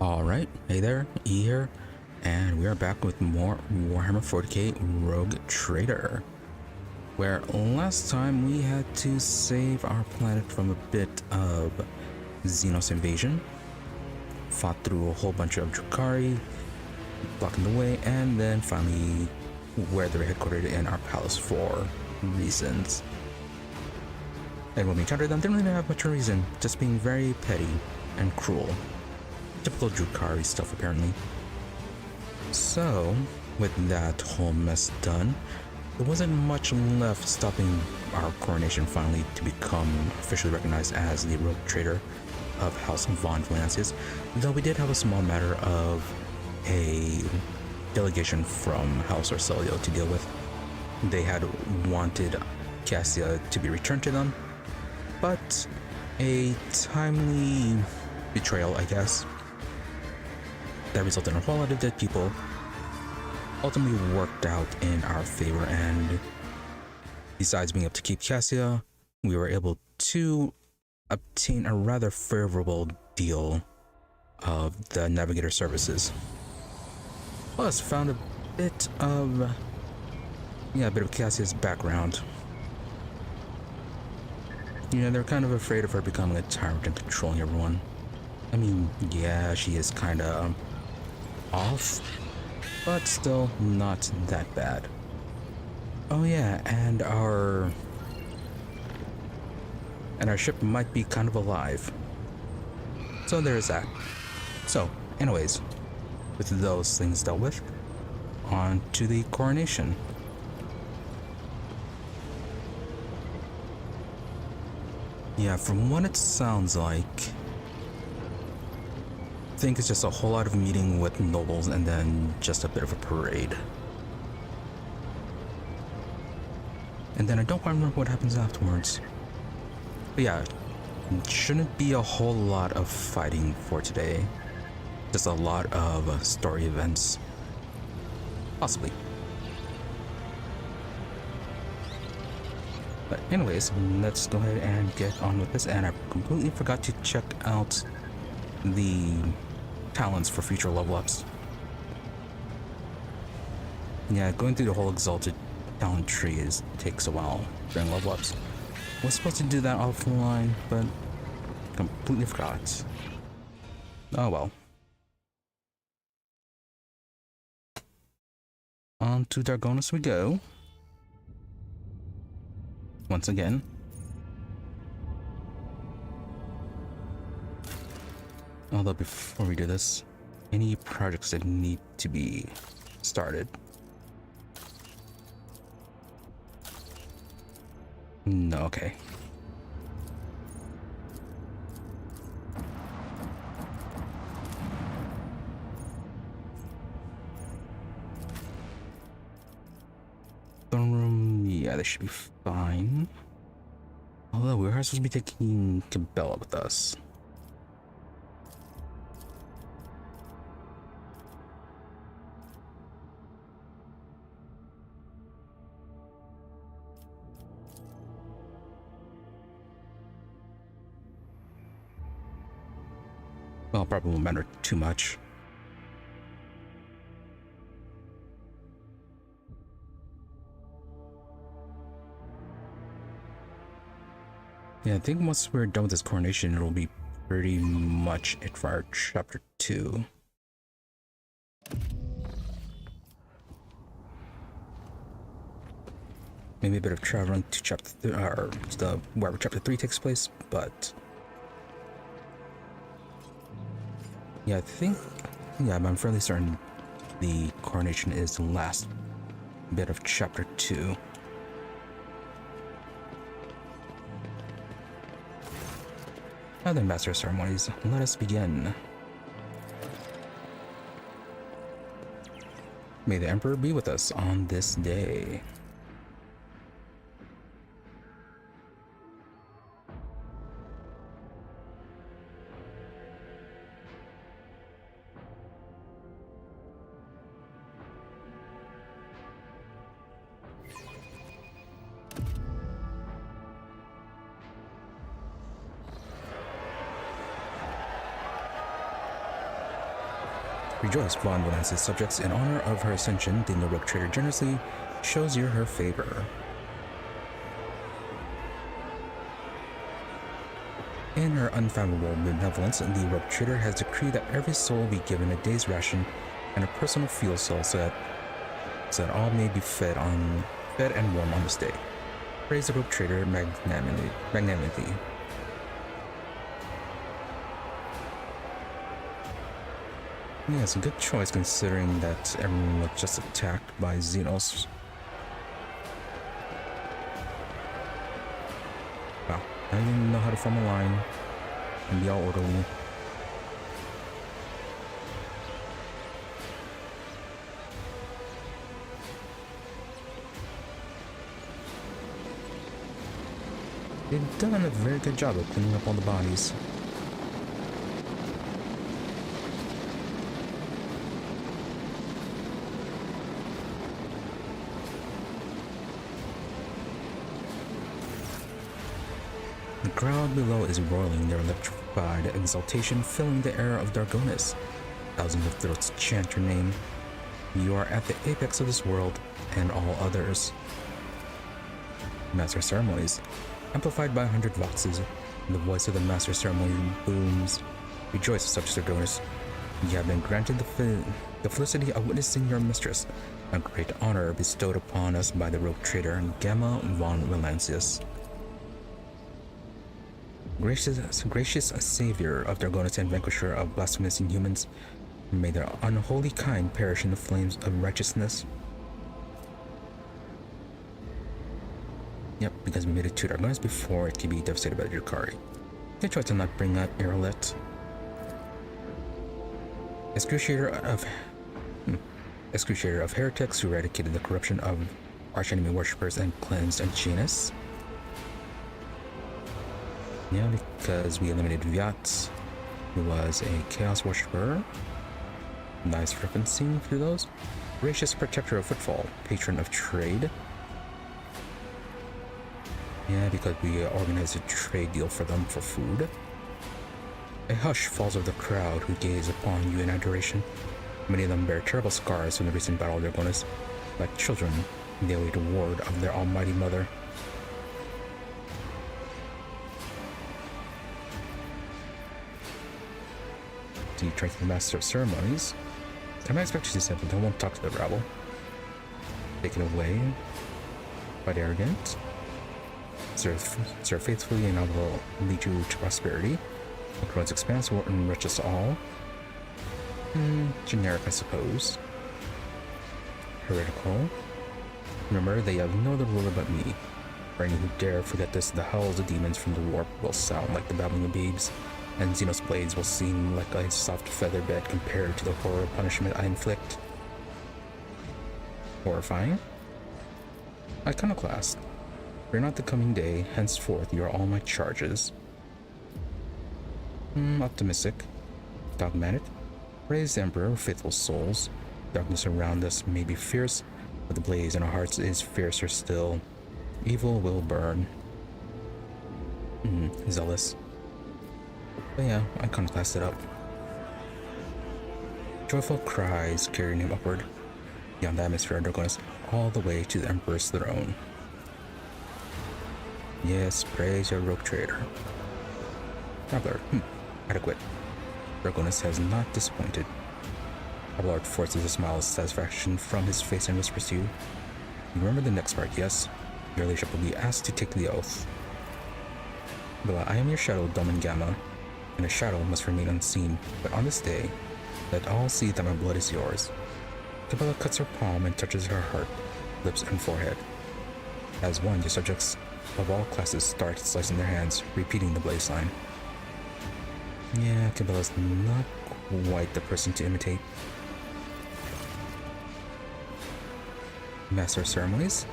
Alright, hey there, E here, and we are back with more Warhammer 40k Rogue Trader, where last time we had to save our planet from a bit of Xenos invasion, fought through a whole bunch of drukhari, blocking the way, and then finally where they're headquartered in our palace for reasons. And when we encountered them, didn't really have much of a reason, just being very petty and cruel. Typical drukhari stuff, apparently. So, with that whole mess done, there wasn't much left stopping our coronation finally to become officially recognized as the Rogue Trader of House Von Valancius, though we did have a small matter of a delegation from House Orselio to deal with. They had wanted Cassia to be returned to them, but a timely betrayal, I guess, that resulted in a whole lot of dead people ultimately worked out in our favor, and besides being able to keep Cassia, we were able to obtain a rather favorable deal of the navigator services. Plus, found a bit of Cassia's background. You know, they're kind of afraid of her becoming a tyrant and controlling everyone. I mean, yeah, she is kind of off, but still not that bad. Oh yeah, and our ship might be kind of alive. So there's that. So, anyways, with those things dealt with, on to the coronation. Yeah, from what it sounds like, I think it's just a whole lot of meeting with nobles and then just a bit of a parade. And then I don't quite remember what happens afterwards. But yeah, it shouldn't be a whole lot of fighting for today. Just a lot of story events. Possibly. But anyways, let's go ahead and get on with this. And I completely forgot to check out the talents for future level ups. Yeah, going through the whole exalted talent tree takes a while during level ups. Was supposed to do that offline, but completely forgot. Oh well. On to Dargonus we go. Once again. Although before we do this, any projects that need to be started? No, okay. Throne room, yeah, they should be fine. Although we are supposed to be taking Cabela with us. Well, probably won't matter too much. Yeah, I think once we're done with this coronation, it'll be pretty much it for our chapter 2. Maybe a bit of traveling to chapter or wherever chapter 3 takes place, but yeah, I'm fairly certain the coronation is the last bit of chapter 2. Now then, master ceremonies, let us begin. May the Emperor be with us on this day. Rejoice, Von Valence's subjects, in honor of her ascension, the Rogue Trader generously shows you her favor. In her unfathomable benevolence, the Rogue Trader has decreed that every soul be given a day's ration and a personal fuel cell so that all may be fed and warm on this day. Praise the Rogue Trader magnanimity. Yeah, it's a good choice considering that everyone was just attacked by Xenos. Wow, I don't even know how to form a line and be all orderly. They've done a very good job of cleaning up all the bodies. The crowd below is roiling, their electrified exultation filling the air of Dargonus. Thousands of throats chant your name. You are at the apex of this world and all others. Master Ceremonies. Amplified by 100 voxes, the voice of the Master Ceremony booms. Rejoice, subjects of Dargonus. You have been granted the felicity of witnessing your mistress, a great honor bestowed upon us by the Rogue Trader Gamma von Valancius. Gracious savior of Dargonus and vanquisher of blasphemous inhumans, may their unholy kind perish in the flames of righteousness. Yep, because we made it to Dargonus before it could be devastated by the drukhari. They tried to not bring out Aerolet. Excruciator of heretics who eradicated the corruption of archenemy worshippers and cleansed a genus. Yeah, because we eliminated Vyat, who was a chaos worshipper. Nice referencing through those. Gracious protector of footfall, patron of trade. Yeah, because we organized a trade deal for them for food. A hush falls over the crowd who gaze upon you in adoration. Many of them bear terrible scars from the recent battle of Dargonus. Like children, they await a word of their almighty mother. So you try to the Master of Ceremonies. I might expect you to say that I won't talk to the rabble. Taken away by the arrogant. Serve faithfully and I will lead you to prosperity. The crowd's expanse will enrich us all. Generic, I suppose. Heretical. Remember, they have no other ruler but me. For any who dare forget this, the howls of demons from the warp will sound like the babbling of babes, and Xenos blades will seem like a soft feather bed compared to the horror of punishment I inflict. Horrifying? Iconoclast. Fear not the coming day, henceforth you are all my charges. Optimistic. Dogmatic. Praise the Emperor, faithful souls. Darkness around us may be fierce, but the blaze in our hearts is fiercer still. Evil will burn. Zealous. But yeah, Iconoclast it up. Joyful cries carrying him upward, beyond the atmosphere of Dargonus, all the way to the Emperor's throne. Yes, praise your Rogue Trader. Traveler, adequate. Dargonus has not disappointed. Abelard forces a smile of satisfaction from his face and whispers to you. You remember the next part, yes? Your leadership will be asked to take the oath. But I am your shadow, Dom and Gamma, and a shadow must remain unseen. But on this day, let all see that my blood is yours. Cabela cuts her palm and touches her heart, lips, and forehead. As one, your subjects of all classes start slicing their hands, repeating the blaze line. Yeah, Cabela's not quite the person to imitate. Master of Ceremonies.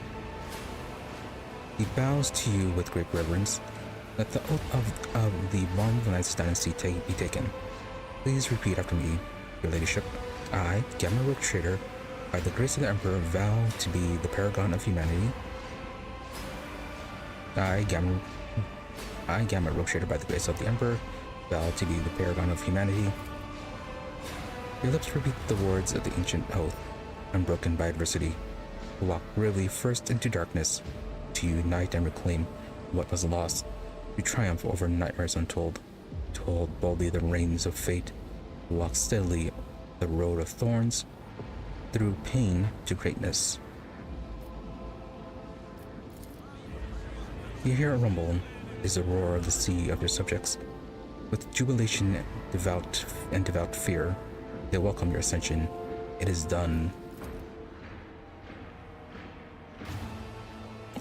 He bows to you with great reverence. Let the oath of the Von Valancius dynasty be taken. Please repeat after me, your ladyship. I, Gamma Rogue Trader, by the grace of the Emperor, vow to be the paragon of humanity. I, Gamma Rogue Trader, by the grace of the Emperor, vow to be the paragon of humanity. Your lips repeat the words of the ancient oath, unbroken by adversity. To walk bravely first into darkness, to unite and reclaim what was lost, to triumph over nightmares untold, to hold boldly the reins of fate, to walk steadily the road of thorns, through pain to greatness. You hear a rumble, is the roar of the sea of your subjects. With jubilation, devout fear, they welcome your ascension. It is done.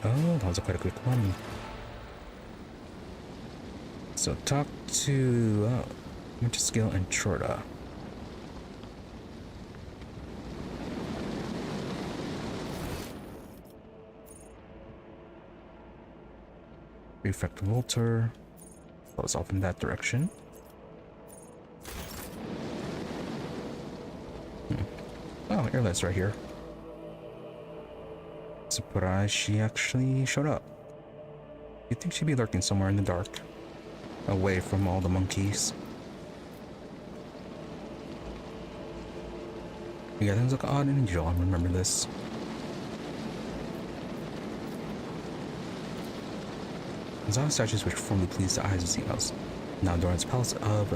Oh, that was quite a quick one. So talk to Skill and Chorda. Prefect Volter. Goes off in that direction. Oh, Airlight's right here. Surprised she actually showed up. You'd think she'd be lurking somewhere in the dark, away from all the monkeys. Yeah, things look odd and unusual. I remember this. Zon statues which formerly pleased the eyes of Xenos, now adorn its palace of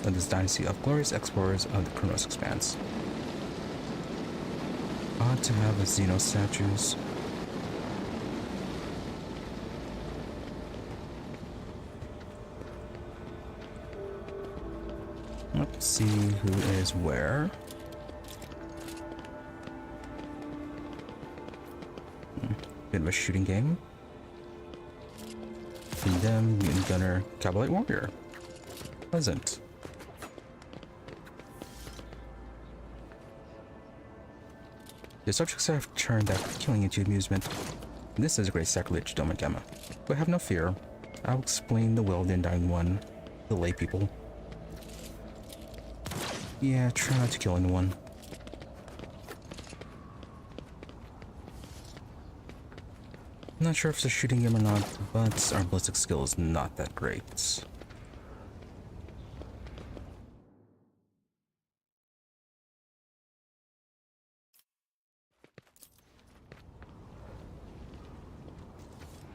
this dynasty of glorious explorers of the Coronation expanse. Odd to have a Xenos statues. Let's see who is where. Bit of a shooting game. Condemn, Mutant Gunner, Cavalry Warrior. Pleasant. The subjects have turned that killing into amusement. This is a great sacrilege, Doma Gamma. But have no fear. I'll explain the will of the Undying One, the lay people. Yeah, try not to kill anyone. I'm not sure if it's a shooting game or not, but our ballistic skill is not that great.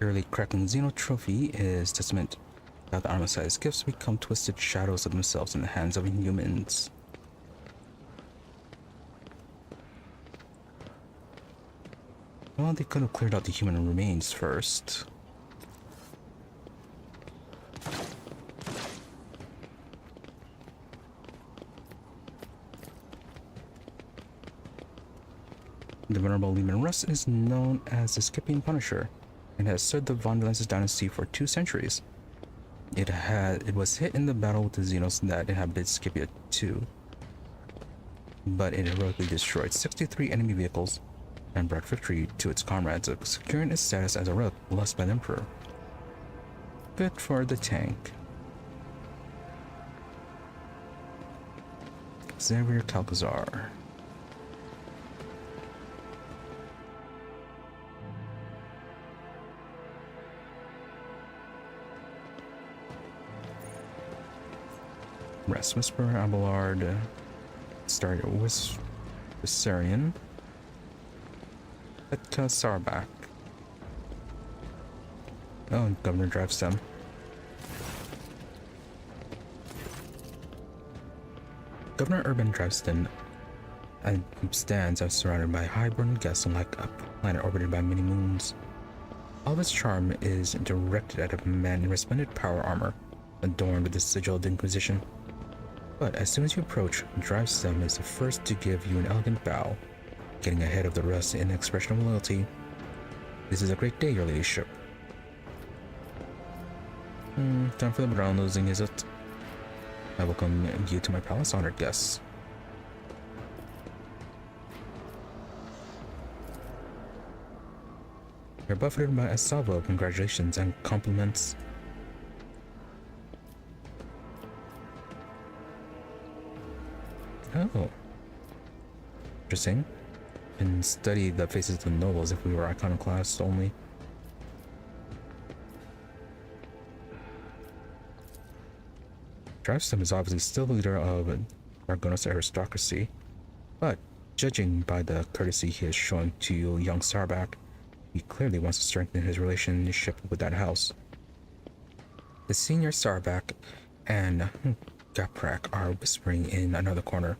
Early Kraken Xeno trophy is testament that the armor-sized gifts become twisted shadows of themselves in the hands of inhumans. Well, they could have cleared out the human remains first. The venerable Lehman Russ is known as the Skipping Punisher and has served the Von Valensis dynasty for 2 centuries. It was hit in the battle with the Xenos that inhabited Scipia II, but it heroically destroyed 63 enemy vehicles and brought victory to its comrades, securing its status as a relic blessed by the Emperor. Good for the tank. Xavier Calcazar. Rest Whisper, Abelard, Viserion, Etka Sarbak. Oh, Governor drives them. Governor Urban Driveston stands as surrounded by high-born guests like a planet orbited by many moons. All of its charm is directed at a man in resplendent power armor, adorned with the sigil of the Inquisition. But as soon as you approach, Drivestem is the first to give you an elegant bow, getting ahead of the rest in an expression of loyalty. This is a great day, your ladyship. Time for the brown nosing, is it? I welcome you to my palace, honored guests. You're buffeted by a salvo of congratulations and compliments. Oh. Interesting. And study the faces of the nobles if we were iconoclasts only. Drivestem is obviously still the leader of Dargonus aristocracy, but judging by the courtesy he is showing to young Sarback, he clearly wants to strengthen his relationship with that house. The senior Sarback and Gaprak are whispering in another corner.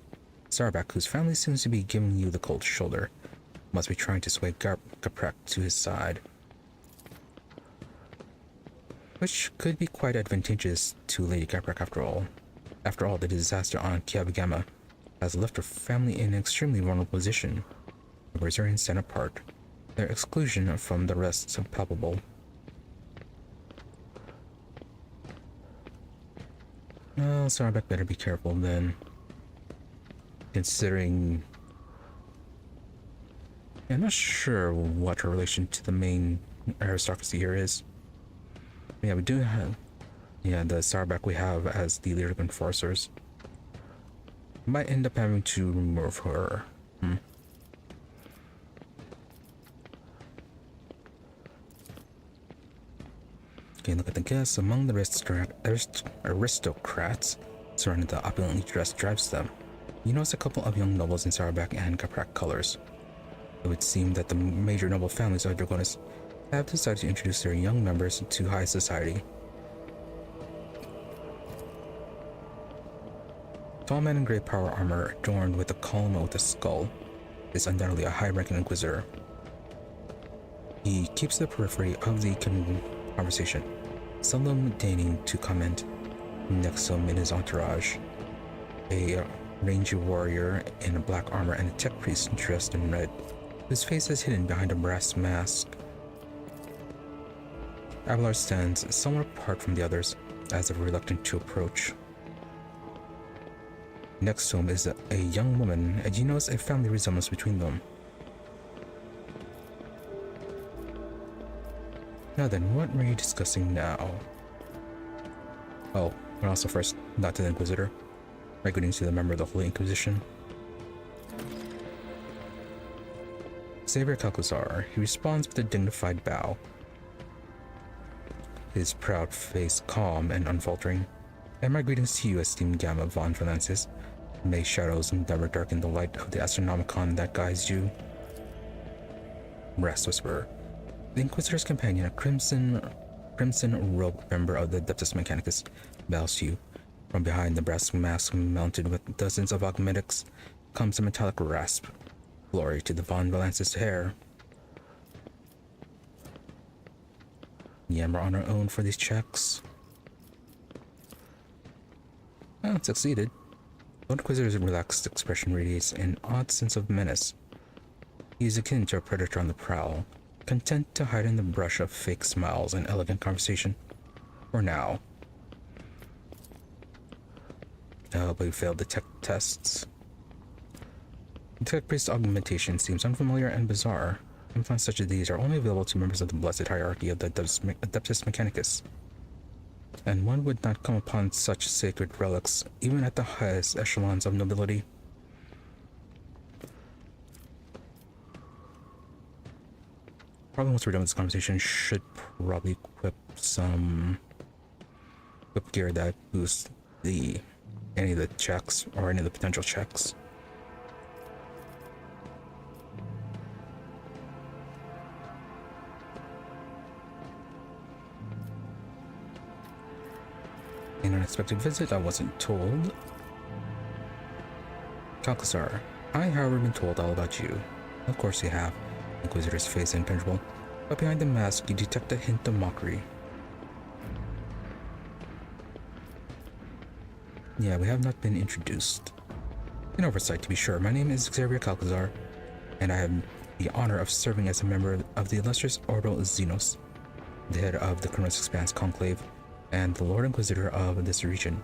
Sarback, whose family seems to be giving you the cold shoulder, must be trying to sway Gaprak to his side, which could be quite advantageous to Lady Gaprak after all. After all, the disaster on Kiabigama has left her family in an extremely vulnerable position. The Brazilians stand apart, their exclusion from the rest palpable. Well, Sarback better be careful then, considering... I'm not sure what her relation to the main aristocracy here is. Yeah, we do have... Yeah, the Sarback we have as the leader of enforcers. Might end up having to remove her. Okay, look at the guests. Among the aristocrats surrounding the opulently dressed drives them, you notice a couple of young nobles in Sarback and Gaprak colors. It would seem that the major noble families of Dargonus have decided to introduce their young members to high society. Tall man in gray power armor adorned with a column with a skull is undoubtedly a high-ranking inquisitor. He keeps the periphery of the conversation, seldom deigning to comment. Next to him in his entourage, a rangy warrior in a black armor and a tech priest dressed in red, whose face is hidden behind a brass mask. Abelard stands somewhat apart from the others, as if reluctant to approach. Next to him is a young woman, and you notice a family resemblance between them. Now then, what were you discussing now? Oh, and also first, not to the Inquisitor. My greetings to the member of the Holy Inquisition. Xavier Calcazar. He responds with a dignified bow, his proud face calm and unfaltering. And my greetings to you, esteemed Gamma von Valensis. May shadows never darken the light of the Astronomicon that guides you. Brass Whisperer. The Inquisitor's companion, a crimson-robed member of the Adeptus Mechanicus, bows to you. From behind the brass mask mounted with dozens of augmentics comes a metallic rasp. Glory to the von Valensis hair. Yeah, we're on our own for these checks. Well, succeeded. Lord Inquisitor's relaxed expression radiates an odd sense of menace. He is akin to a predator on the prowl, content to hide in the brush of fake smiles and elegant conversation. For now. Oh, but we failed the tech tests. The tech priest's augmentation seems unfamiliar and bizarre. Implants such as these are only available to members of the blessed hierarchy of the Adeptus Mechanicus, and one would not come upon such sacred relics even at the highest echelons of nobility. Probably once we're done with this conversation, should probably equip gear that boosts any of the checks or any of the potential checks. An unexpected visit, I wasn't told. Calcazar, I have however been told all about you. Of course you have. Inquisitor's face impenetrable, but behind the mask you detect a hint of mockery. Yeah, we have not been introduced. An oversight, to be sure. My name is Xavier Calcazar, and I have the honor of serving as a member of the illustrious Ordo Xenos, the head of the Criminal Expanse Conclave, and the Lord Inquisitor of this region.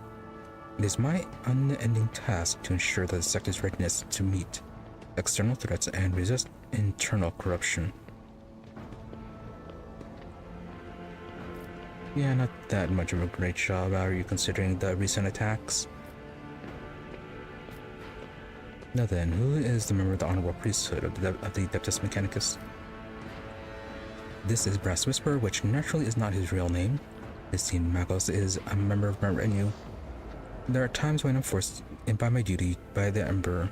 It is my unending task to ensure the sector's readiness to meet external threats and resist internal corruption. Yeah, not that much of a great job, are you, considering the recent attacks? Now then, who is the member of the Honorable Priesthood of the Adeptus Mechanicus? This is Brass Whisperer, which naturally is not his real name. His team Magos is a member of my retinue. There are times when and by duty to the Emperor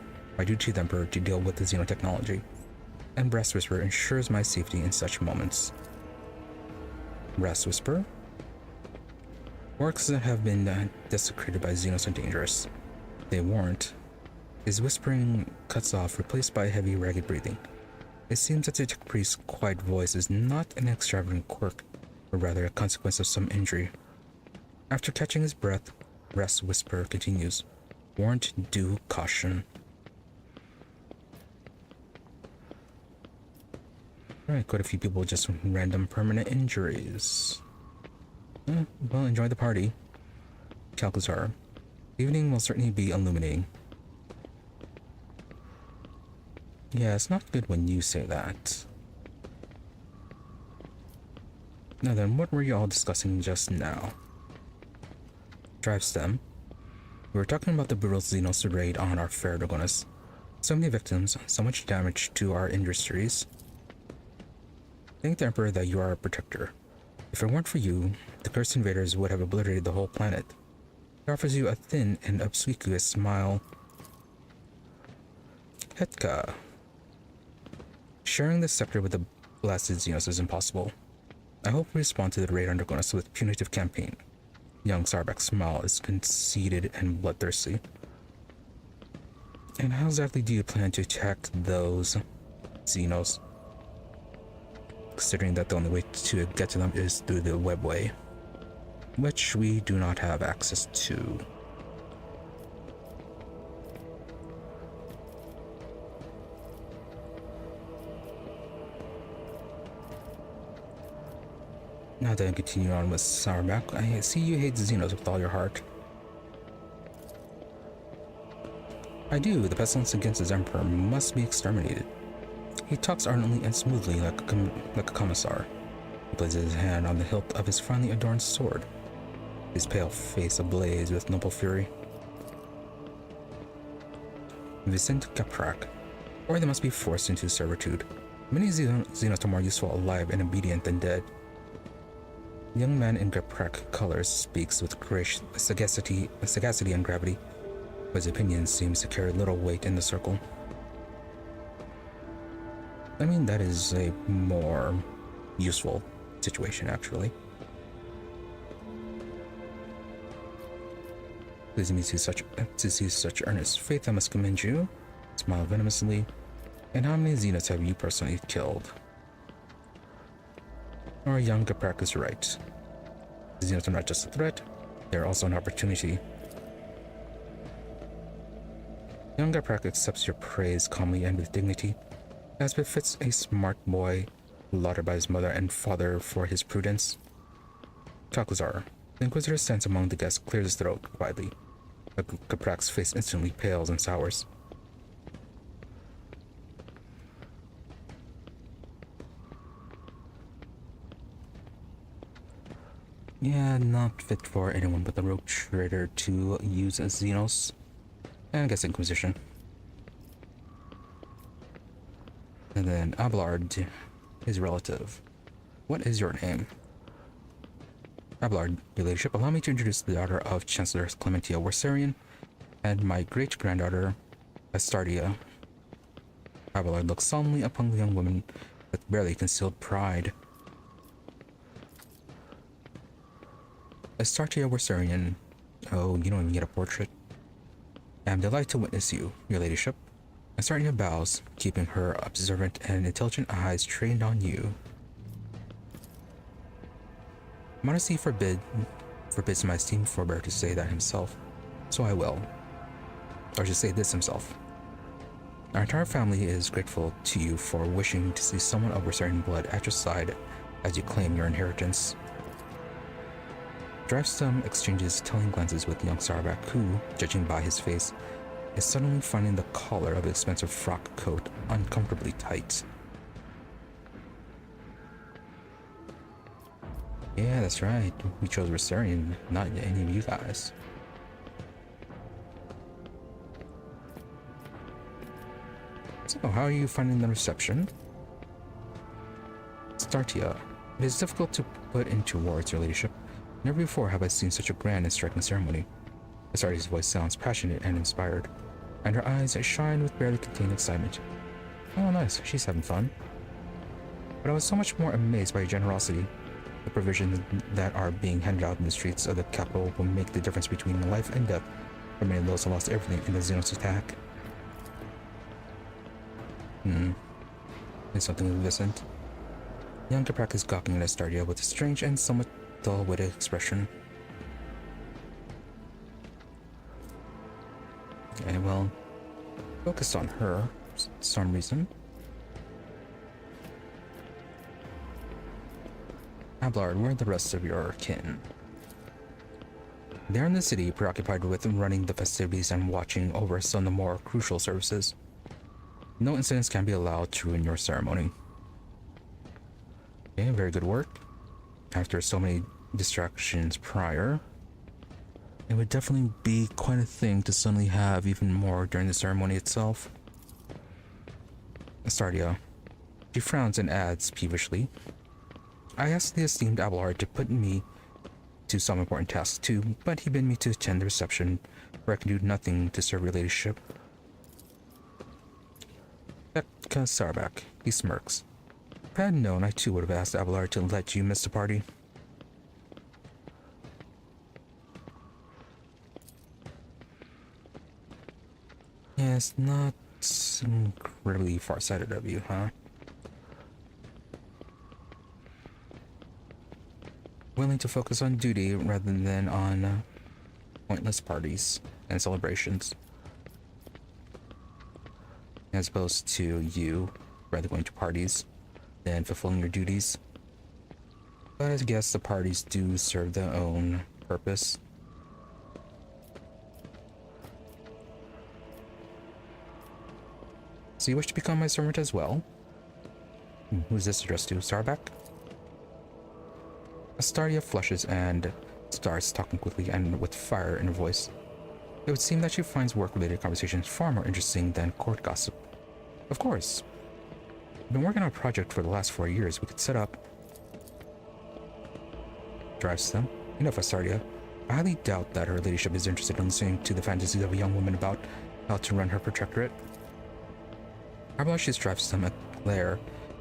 to deal with the xenotechnology, and Rest Whisper ensures my safety in such moments. Rest Whisper? Orcs that have been desecrated by Xenos are dangerous. They weren't. His whispering cuts off, replaced by heavy, ragged breathing. It seems that the tech priest's quiet voice is not an extravagant quirk, but rather a consequence of some injury. After catching his breath, Rest Whisper continues. Warrant due caution. Alright, quite a few people just random permanent injuries. Well, enjoy the party. Calcazar. Evening will certainly be illuminating. Yeah, it's not good when you say that. Now then, what were you all discussing just now? Drive stem. We were talking about the brutal Xenos raid on our fair Dargonus. So many victims, so much damage to our industries. Thank the Emperor that you are our protector. If it weren't for you, the cursed invaders would have obliterated the whole planet. He offers you a thin and obsequious smile. Hetka. Sharing this sector with the blasted Xenos is impossible. I hope we respond to the raid on Dargonus with punitive campaign. Young Sarbek's smile is conceited and bloodthirsty. And how exactly do you plan to attack those Xenos? Considering that the only way to get to them is through the webway, which we do not have access to. Now then, continue on with Sarbek. I see you hate Xenos with all your heart. I do. The pestilence against his Emperor must be exterminated. He talks ardently and smoothly like a commissar. He places his hand on the hilt of his finely adorned sword, his pale face ablaze with noble fury. Vicent Caprak, or they must be forced into servitude. Many Xenos are more useful alive and obedient than dead. The young man in Caprak colors speaks with great sagacity and gravity, but his opinion seems to carry little weight in the circle. I mean, that is a more useful situation, actually. Pleasing me to see such earnest faith, I must commend you. Smile venomously. And how many Xenos have you personally killed? Our young Caprak is right. The Xenos are not just a threat, they are also an opportunity. Young Caprak accepts your praise calmly and with dignity, as befits a smart boy, lauded by his mother and father for his prudence. Calcazar, the Inquisitor stands among the guests, clears his throat quietly. Caprak's face instantly pales and sours. Yeah, not fit for anyone but the rogue trader to use as Xenos. And I guess Inquisition. And then Abelard, his relative. What is your name? Abelard, your ladyship, allow me to introduce the daughter of Chancellor Clementia Warsarian and my great-granddaughter, Astartia. Abelard looks solemnly upon the young woman with barely concealed pride. Astartia Warsarian. Oh, you don't even get a portrait. I am delighted to witness you, your ladyship. Astartia bows, keeping her observant and intelligent eyes trained on you. Modesty forbids my esteemed forebear to say that himself, so I will. Or to say this himself. Our entire family is grateful to you for wishing to see someone of Warsarian blood at your side as you claim your inheritance. Drivestem exchanges telling glances with young Sarbek, who, judging by his face, is suddenly finding the collar of his expensive frock coat uncomfortably tight. Yeah, that's right. We chose Warsarian, not any of you guys. So, how are you finding the reception? Startia, it is difficult to put into words, your ladyship. Never before have I seen such a grand and striking ceremony. Astardia's voice sounds passionate and inspired, and her eyes shine with barely contained excitement. Oh, nice, she's having fun. But I was so much more amazed by your generosity. The provisions that are being handed out in the streets of the capital will make the difference between life and death for many of those who lost everything in the Xenos attack. It's something Vincent. Young Caprak is gawking at Astardia with a strange and somewhat dull-witted expression. Okay, well, focused on her for some reason. Abelard, where are the rest of your kin? They're in the city, preoccupied with running the festivities and watching over some of the more crucial services. No incidents can be allowed to ruin your ceremony. Okay, very good work. After so many distractions prior, it would definitely be quite a thing to suddenly have even more during the ceremony itself. Astardia. She frowns and adds peevishly, I asked the esteemed Abelard to put me to some important tasks too, but he bid me to attend the reception, where I can do nothing to serve your ladyship. Becca Sarbak. He smirks. If I had known, I too would have asked Abelard to let you miss the party. Yes, not incredibly far-sighted of you, huh? Willing to focus on duty rather than on pointless parties and celebrations. As opposed to you rather going to parties than fulfilling your duties. But I guess the parties do serve their own purpose. So you wish to become my servant as well? Who's this addressed to? Sarbak? Astardia flushes and starts talking quickly and with fire in her voice. It would seem that she finds work-related conversations far more interesting than court gossip. Of course. I've been working on a project for the last 4 years. We could set up... Drives them. Enough, Astardia. I highly doubt that her ladyship is interested in listening to the fantasies of a young woman about how to run her protectorate. Arbalash drives them a glare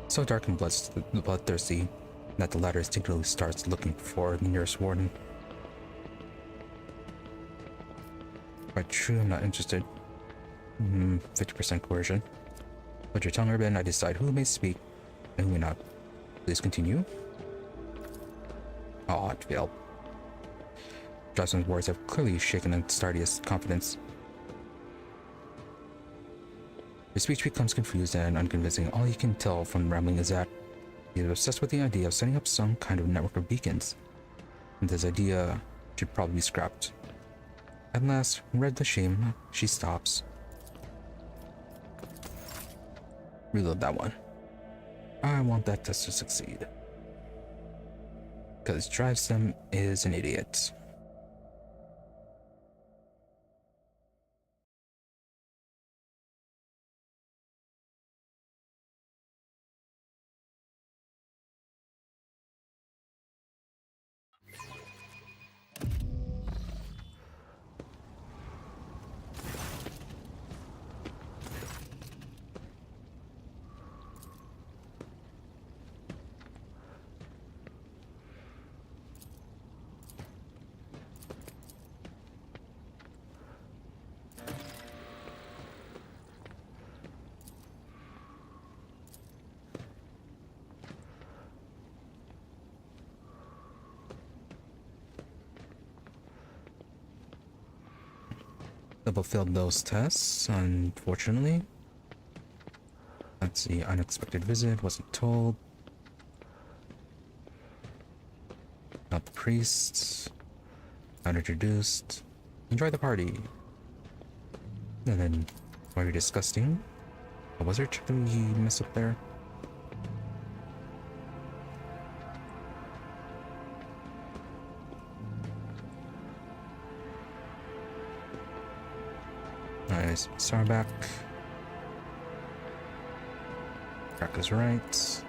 so dark and bloodthirsty that the latter instinctively starts looking for the nearest warden. Quite true, I'm not interested. 50% coercion. Put your tongue in, and I decide who may speak and who may not. Please continue. Oh, it failed. Johnson's words have clearly shaken Astardia's confidence. Your speech becomes confused and unconvincing. All you can tell from Rambling is that he is obsessed with the idea of setting up some kind of network of beacons, and this idea should probably be scrapped. At last, read the shame, she stops. Reload that one. I want that test to succeed. Because Drivestem is an idiot. Double failed those tests, unfortunately. Let's see, unexpected visit, wasn't told. Not the priests. Not introduced. Enjoy the party. And then, very disgusting. Oh, was there a chick that we messed up there? Nice. Sarbak. Crack is right.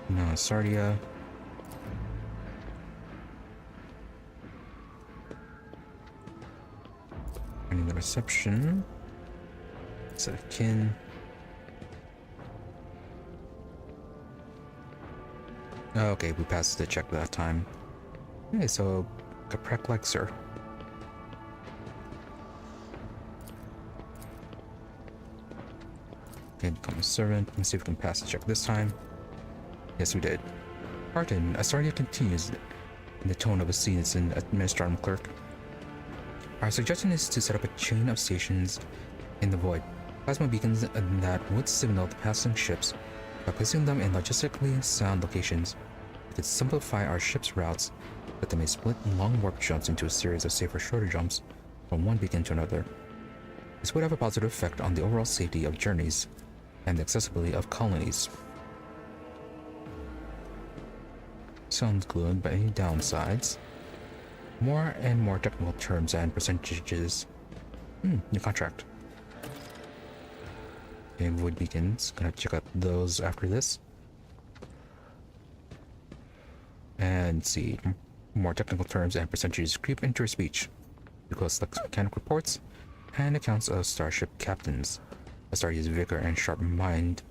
No, Sardia. Finding the reception. Set of kin. Okay, we passed the check that time. Okay, so Caprec likes her. Okay, become a servant. Let's see if we can pass the check this time. Yes, we did. Pardon, Astardia continues in the tone of a seasoned administrative clerk. Our suggestion is to set up a chain of stations in the void. Plasma beacons that would signal the passing ships. By placing them in logistically sound locations, we could simplify our ships' routes, but they may split long warp jumps into a series of safer shorter jumps from one beacon to another. This would have a positive effect on the overall safety of journeys and the accessibility of colonies. Sounds good, but any downsides? More and more technical terms and percentages. New contract. Okay, void beacons. Gonna check out those after this. And see. More technical terms and percentages creep into your speech. Because the mechanic reports and accounts of starship captains. Astardia's vigor and sharp mind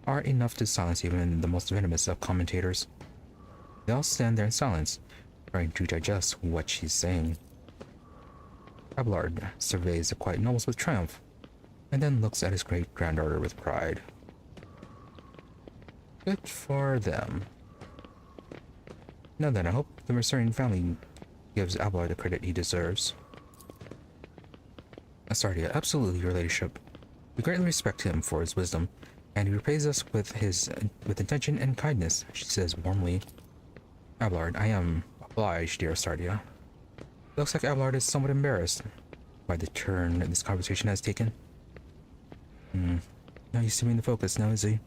are enough to silence even the most venomous of commentators. They all stand there in silence, trying to digest what she's saying. Abelard surveys the quiet nobles with triumph, and then looks at his great-granddaughter with pride. Good for them. Now then, I hope the Mercerian family gives Abelard the credit he deserves. Astardia, absolutely, your ladyship. We greatly respect him for his wisdom, and he repays us with attention and kindness, she says warmly. Abelard, I am obliged, dear Astardia. Looks like Abelard is somewhat embarrassed by the turn this conversation has taken. Not used to being the focus now, is he?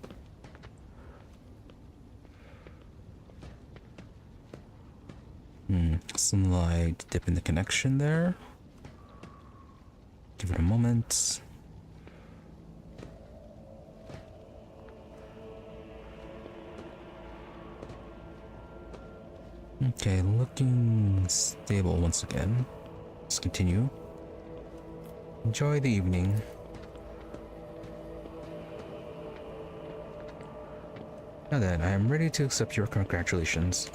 Slight dip in the connection there. Give it a moment. Okay, looking stable once again. Let's continue. Enjoy the evening. Now then, I am ready to accept your congratulations.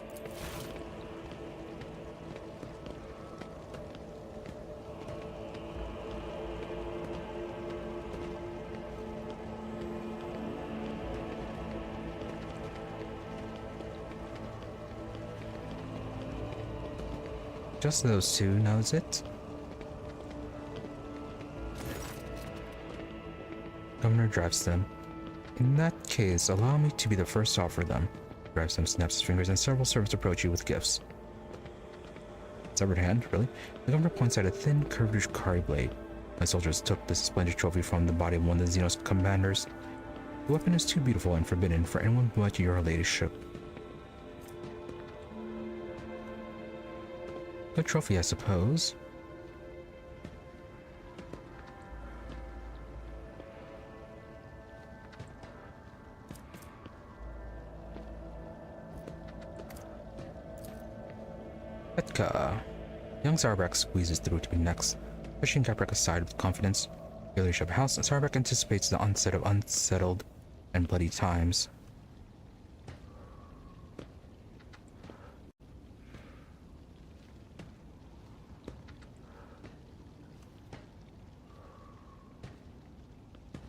Just those two, now is it? Governor drives them. In that case, allow me to be the first to offer them. Drives them, snaps his fingers, and several servants approach you with gifts. Severed hand, really? The governor points at a thin, curved drukhari blade. My soldiers took this splendid trophy from the body of one of the Xenos commanders. The weapon is too beautiful and forbidden for anyone but your ladyship. Good trophy, I suppose. Petka. Young Zarback squeezes through to be next, pushing Caprec aside with confidence. Your ladyship House Zarback anticipates the onset of unsettled and bloody times.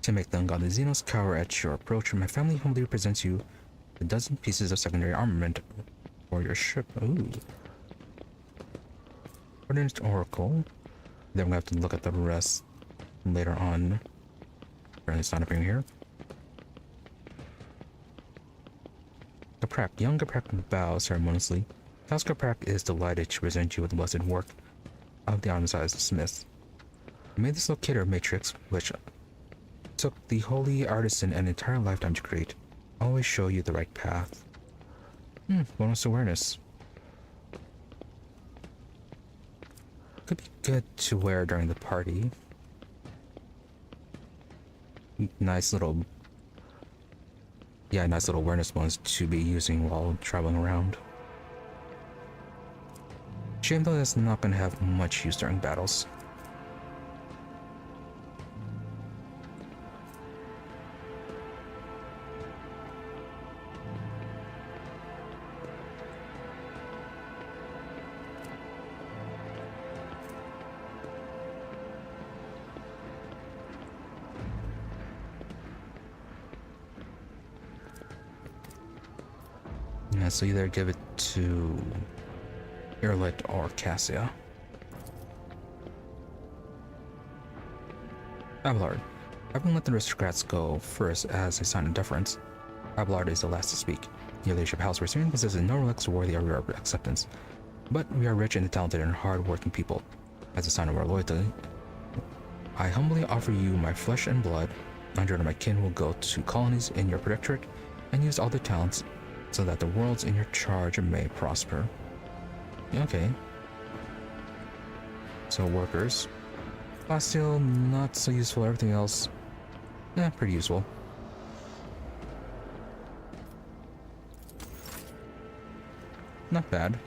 To make the ungodly Xenos cower at your approach, my family humbly presents you a dozen pieces of secondary armament for your ship. Ooh. Ordnance Oracle. Then we'll have to look at the rest later on. Apparently it's not appearing here. Caprec. Young Caprec bows ceremoniously. House Caprec is delighted to present you with the blessed work of the Armazized Smith. I made this locator matrix, which took the holy artisan an entire lifetime to create. Always show you the right path. Bonus awareness. Could be good to wear during the party. Nice little awareness bonus to be using while traveling around. Shame though that's not gonna have much use during battles. Yeah, so either give it to Erlit or Cassia. Abelard. Having let the aristocrats go first as a sign of deference, Abelard is the last to speak. Your leadership House Orselio possesses no relics worthy of your acceptance, but we are rich and talented and hard-working people. As a sign of our loyalty, I humbly offer you my flesh and blood. 100 of my kin will go to colonies in your protectorate and use all their talents so that the worlds in your charge may prosper. Okay. So workers. Plasteel, not so useful. Everything else, pretty useful. Not bad.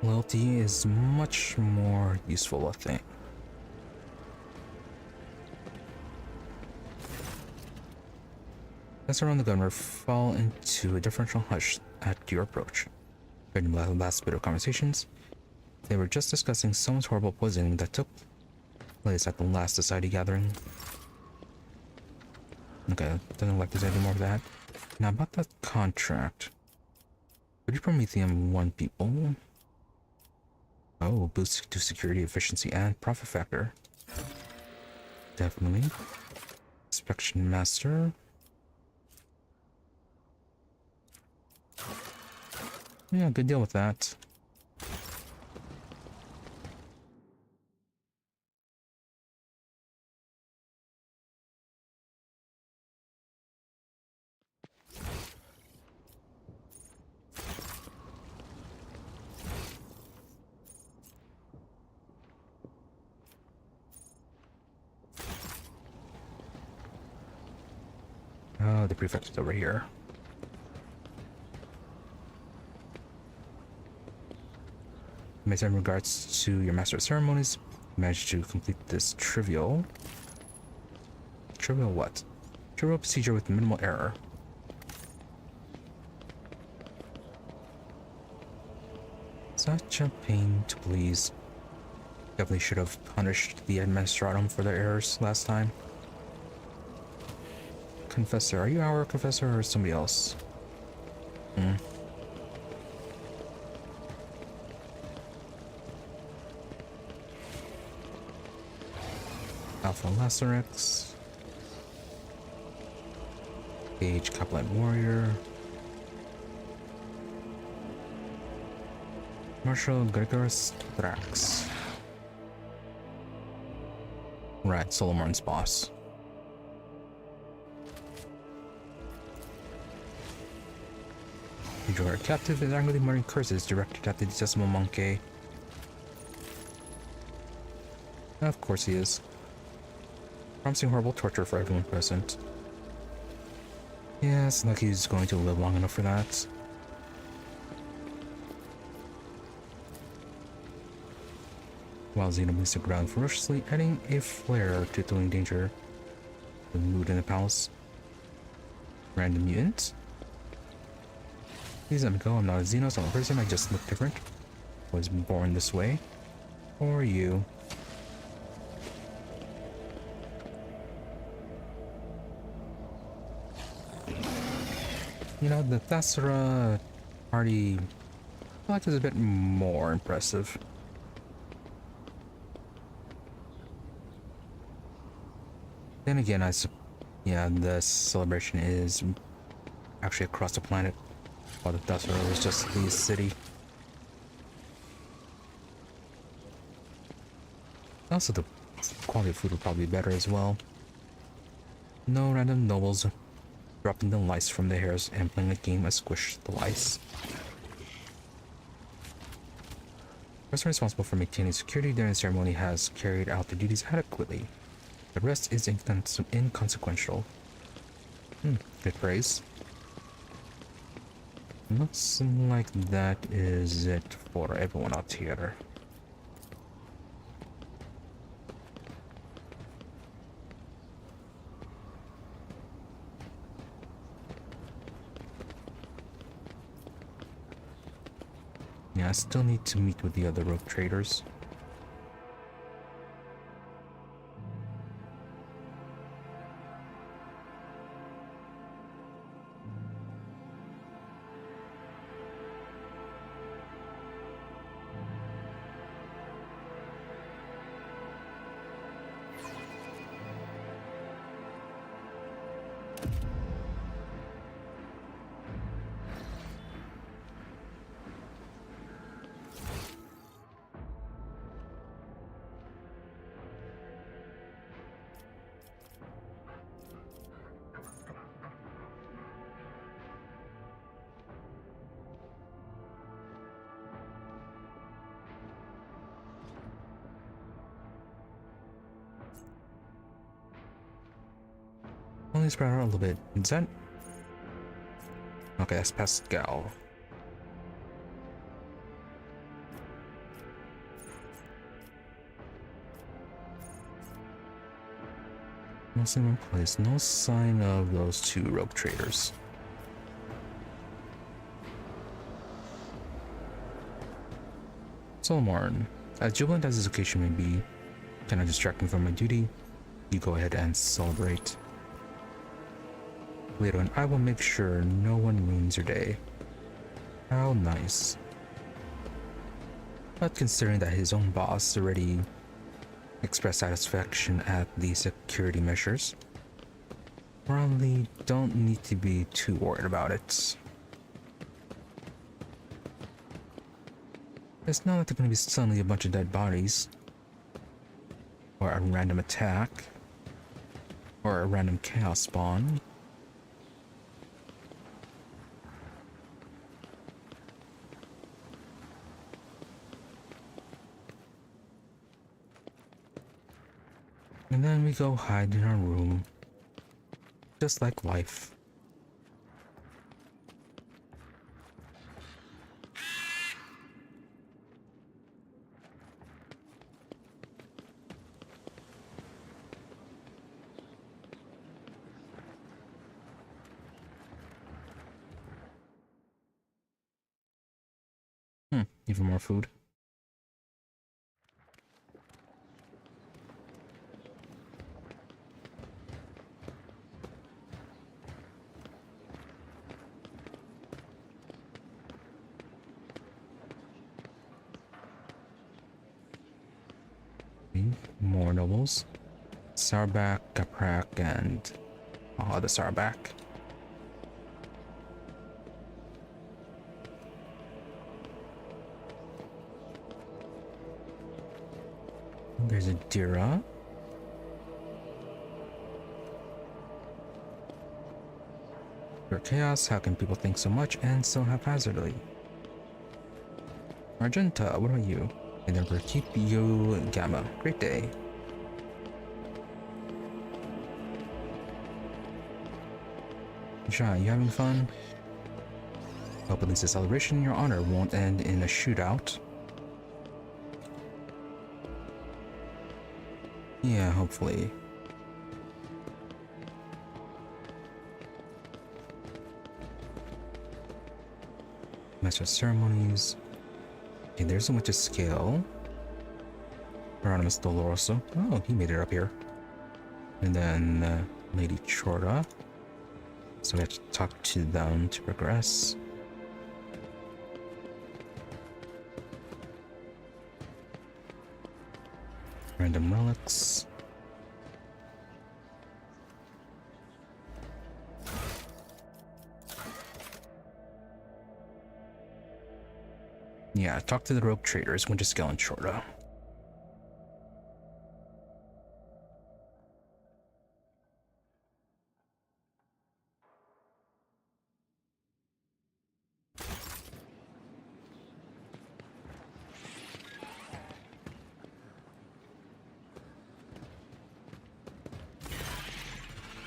Loyalty is much more useful, I think. Cassia and the gunner fall into a differential hush at your approach. During the last bit of conversations, they were just discussing someone's horrible poisoning that took place at the last society gathering. Okay, doesn't look like there's any more of that. Now about that contract. Could you Prometheum 1 people? Oh, boost to security, efficiency, and profit factor. Definitely. Inspection master. Yeah, good deal with that. Oh, the prefect is over here. In regards to your master of ceremonies, you managed to complete this trivial what? Trivial procedure with minimal error. Such a pain to please. Definitely should have punished the administratum for their errors last time. Confessor, are you our confessor or somebody else? Alpha Lacerex. Page Capline Warrior. Marshal Gregorus Thrax. Right, Solomon's boss. You drew her captive and angrily muttering curses directed at the detestable monkey. Of course he is. Promising horrible torture for everyone present. Yeah, it's like he's going to live long enough for that. While Xeno moves the ground ferociously, adding a flare to throwing danger. The mood in the palace. Random mutant. Please let me go. I'm not a Xeno, so I'm a person. I just look different. Was born this way. Or you. You know, the Thessera party, I feel like is a bit more impressive. Then again, yeah, the celebration is actually across the planet, while the Thessera was just the city. Also, the quality of food would probably be better as well. No random nobles dropping the lice from their hairs and playing a game of squish the lice. The person responsible for maintaining security during the ceremony has carried out their duties adequately. The rest is inconsequential. Good praise. Looks like that is it for everyone out here. Yeah, I still need to meet with the other rogue traitors. Only spread out a little bit. Is that? Okay, that's Pascal. Mostly in one place. No sign of those two rogue traders. Solomon, as jubilant as this occasion may be, cannot distract me from my duty. You go ahead and celebrate. Later on, I will make sure no one ruins your day. How nice. But considering that his own boss already expressed satisfaction at the security measures, probably don't need to be too worried about it. It's not like there's gonna be suddenly a bunch of dead bodies, or a random attack, or a random chaos spawn. And then we go hide in our room, just like life. Even more food. More nobles. Sarback, Kaprak, and the Sarback. There's a Dira. Pure chaos, how can people think so much and so haphazardly? Argenta, what about you? And then we'll keep you Gamma. Great day. Shy, you having fun? Hope at least the celebration in your honor won't end in a shootout. Yeah, hopefully. Master of Ceremonies. Okay, there's a witch's scale. Hieronymus Doloroso. Oh, he made it up here. And then Lady Chorda. So we have to talk to them to progress. Random relics. Yeah, talk to the rogue traders, Winter Scale and Chorda.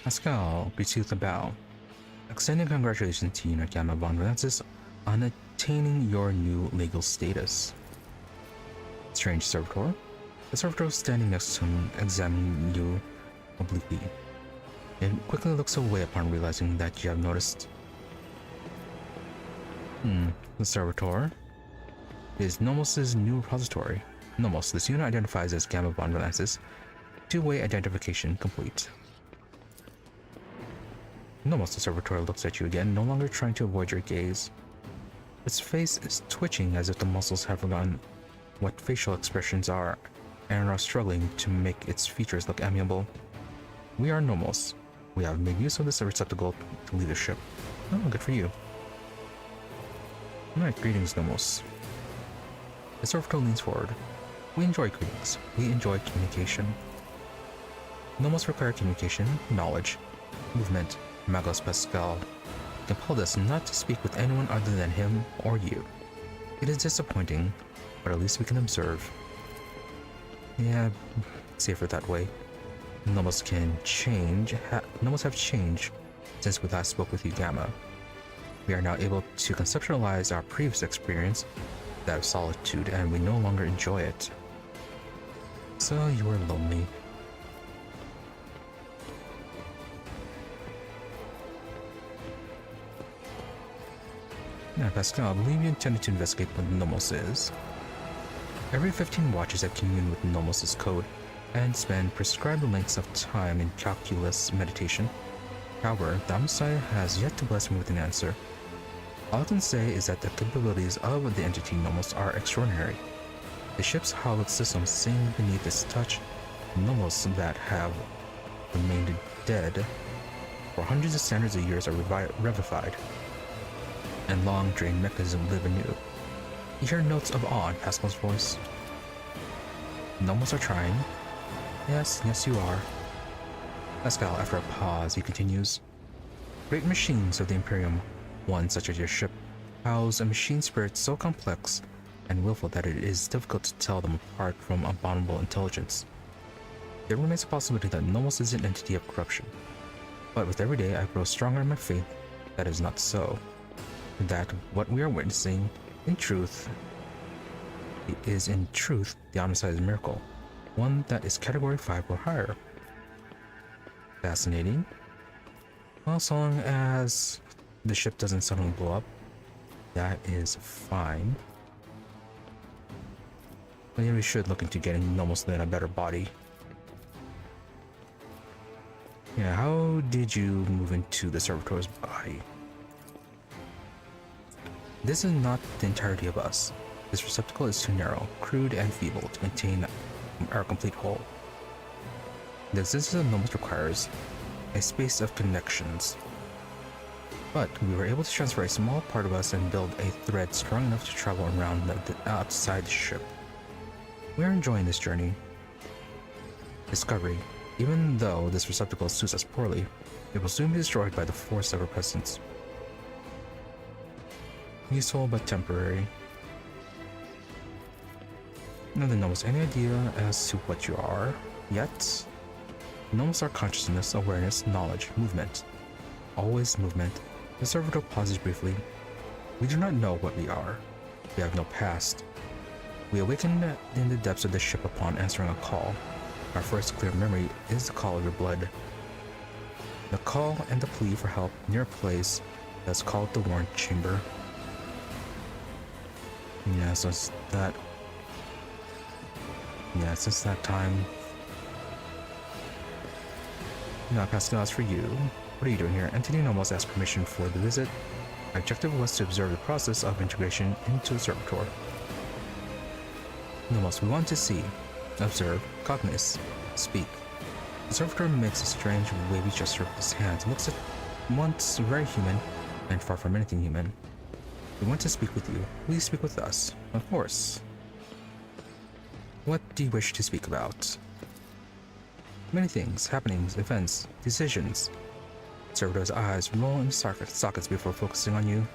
Pascal, greets you with a bow. Extending congratulations to you, Nakama von Francis, on attaining your new legal status. Strange servitor. The servitor standing next to him examining you obliquely. It quickly looks away upon realizing that you have noticed. The servitor is Nomos' new repository. Nomos, this unit identifies as Gamma von Francis. Two-way identification complete. Nomos, the servitor, looks at you again, no longer trying to avoid your gaze. Its face is twitching as if the muscles have forgotten what facial expressions are and are struggling to make its features look amiable. We are Nomos. We have made use of this receptacle to leadership. Oh, good for you. Alright, greetings, Nomos. The servitor leans forward. We enjoy greetings. We enjoy communication. Nomos require communication, knowledge, movement. Magos Pascal compelled us not to speak with anyone other than him or you. It is disappointing, but at least we can observe. Yeah, safer that way. Nomos can change Nomos have changed since we last spoke with you, Gamma. We are now able to conceptualize our previous experience, that of solitude, and we no longer enjoy it. So you were lonely. Now, Pascal, I believe you intended to investigate what Nomos is. Every 15 watches I commune with Nomos' code and spend prescribed lengths of time in calculus meditation. However, the Omnissiah has yet to bless me with an answer. All I can say is that the capabilities of the entity Nomos are extraordinary. The ship's hallowed system sing beneath its touch Nomos that have remained dead for hundreds of standards of years are revivified, and long-drained mechanisms live anew. You hear notes of awe in Pascal's voice. Nomos are trying. Yes, you are. Pascal, after a pause, he continues. Great machines of the Imperium, one such as your ship, house a machine spirit so complex and willful that it is difficult to tell them apart from abominable intelligence. There remains a possibility that Nomos is an entity of corruption. But with every day I grow stronger in my faith that is not so. That what we are witnessing, is in truth the Omnissiah's miracle, one that is category 5 or higher. Fascinating. Well, so long as the ship doesn't suddenly blow up, that is fine. But yeah, we should look into getting Nomos in a better body. Yeah, how did you move into the servitor's body? This is not the entirety of us. This receptacle is too narrow, crude, and feeble to contain our complete whole. The existence of Nomos requires a space of connections. But we were able to transfer a small part of us and build a thread strong enough to travel around outside the ship. We are enjoying this journey. Discovery. Even though this receptacle suits us poorly, it will soon be destroyed by the force of our presence. Useful but temporary. None of the Nomos any idea as to what you are yet. Nomos are consciousness, awareness, knowledge, movement. Always movement. The servitor pauses briefly. We do not know what we are. We have no past. We awaken in the depths of the ship upon answering a call. Our first clear memory is the call of your blood. The call and the plea for help near a place that's called the Warren Chamber. Yeah, so it's that. Yeah, since that time. Now, Pascal, as for you, what are you doing here? Entity Nomos asked permission for the visit. My objective was to observe the process of integration into the servitor. Nomos, we want to see, observe, cognize, speak. The servitor makes a strange, wavy gesture with his hands. It looks at once very human and far from anything human. We want to speak with you. Please speak with us. Of course. What do you wish to speak about? Many things, happenings, events, decisions. Servitor's eyes roll in sockets before focusing on you.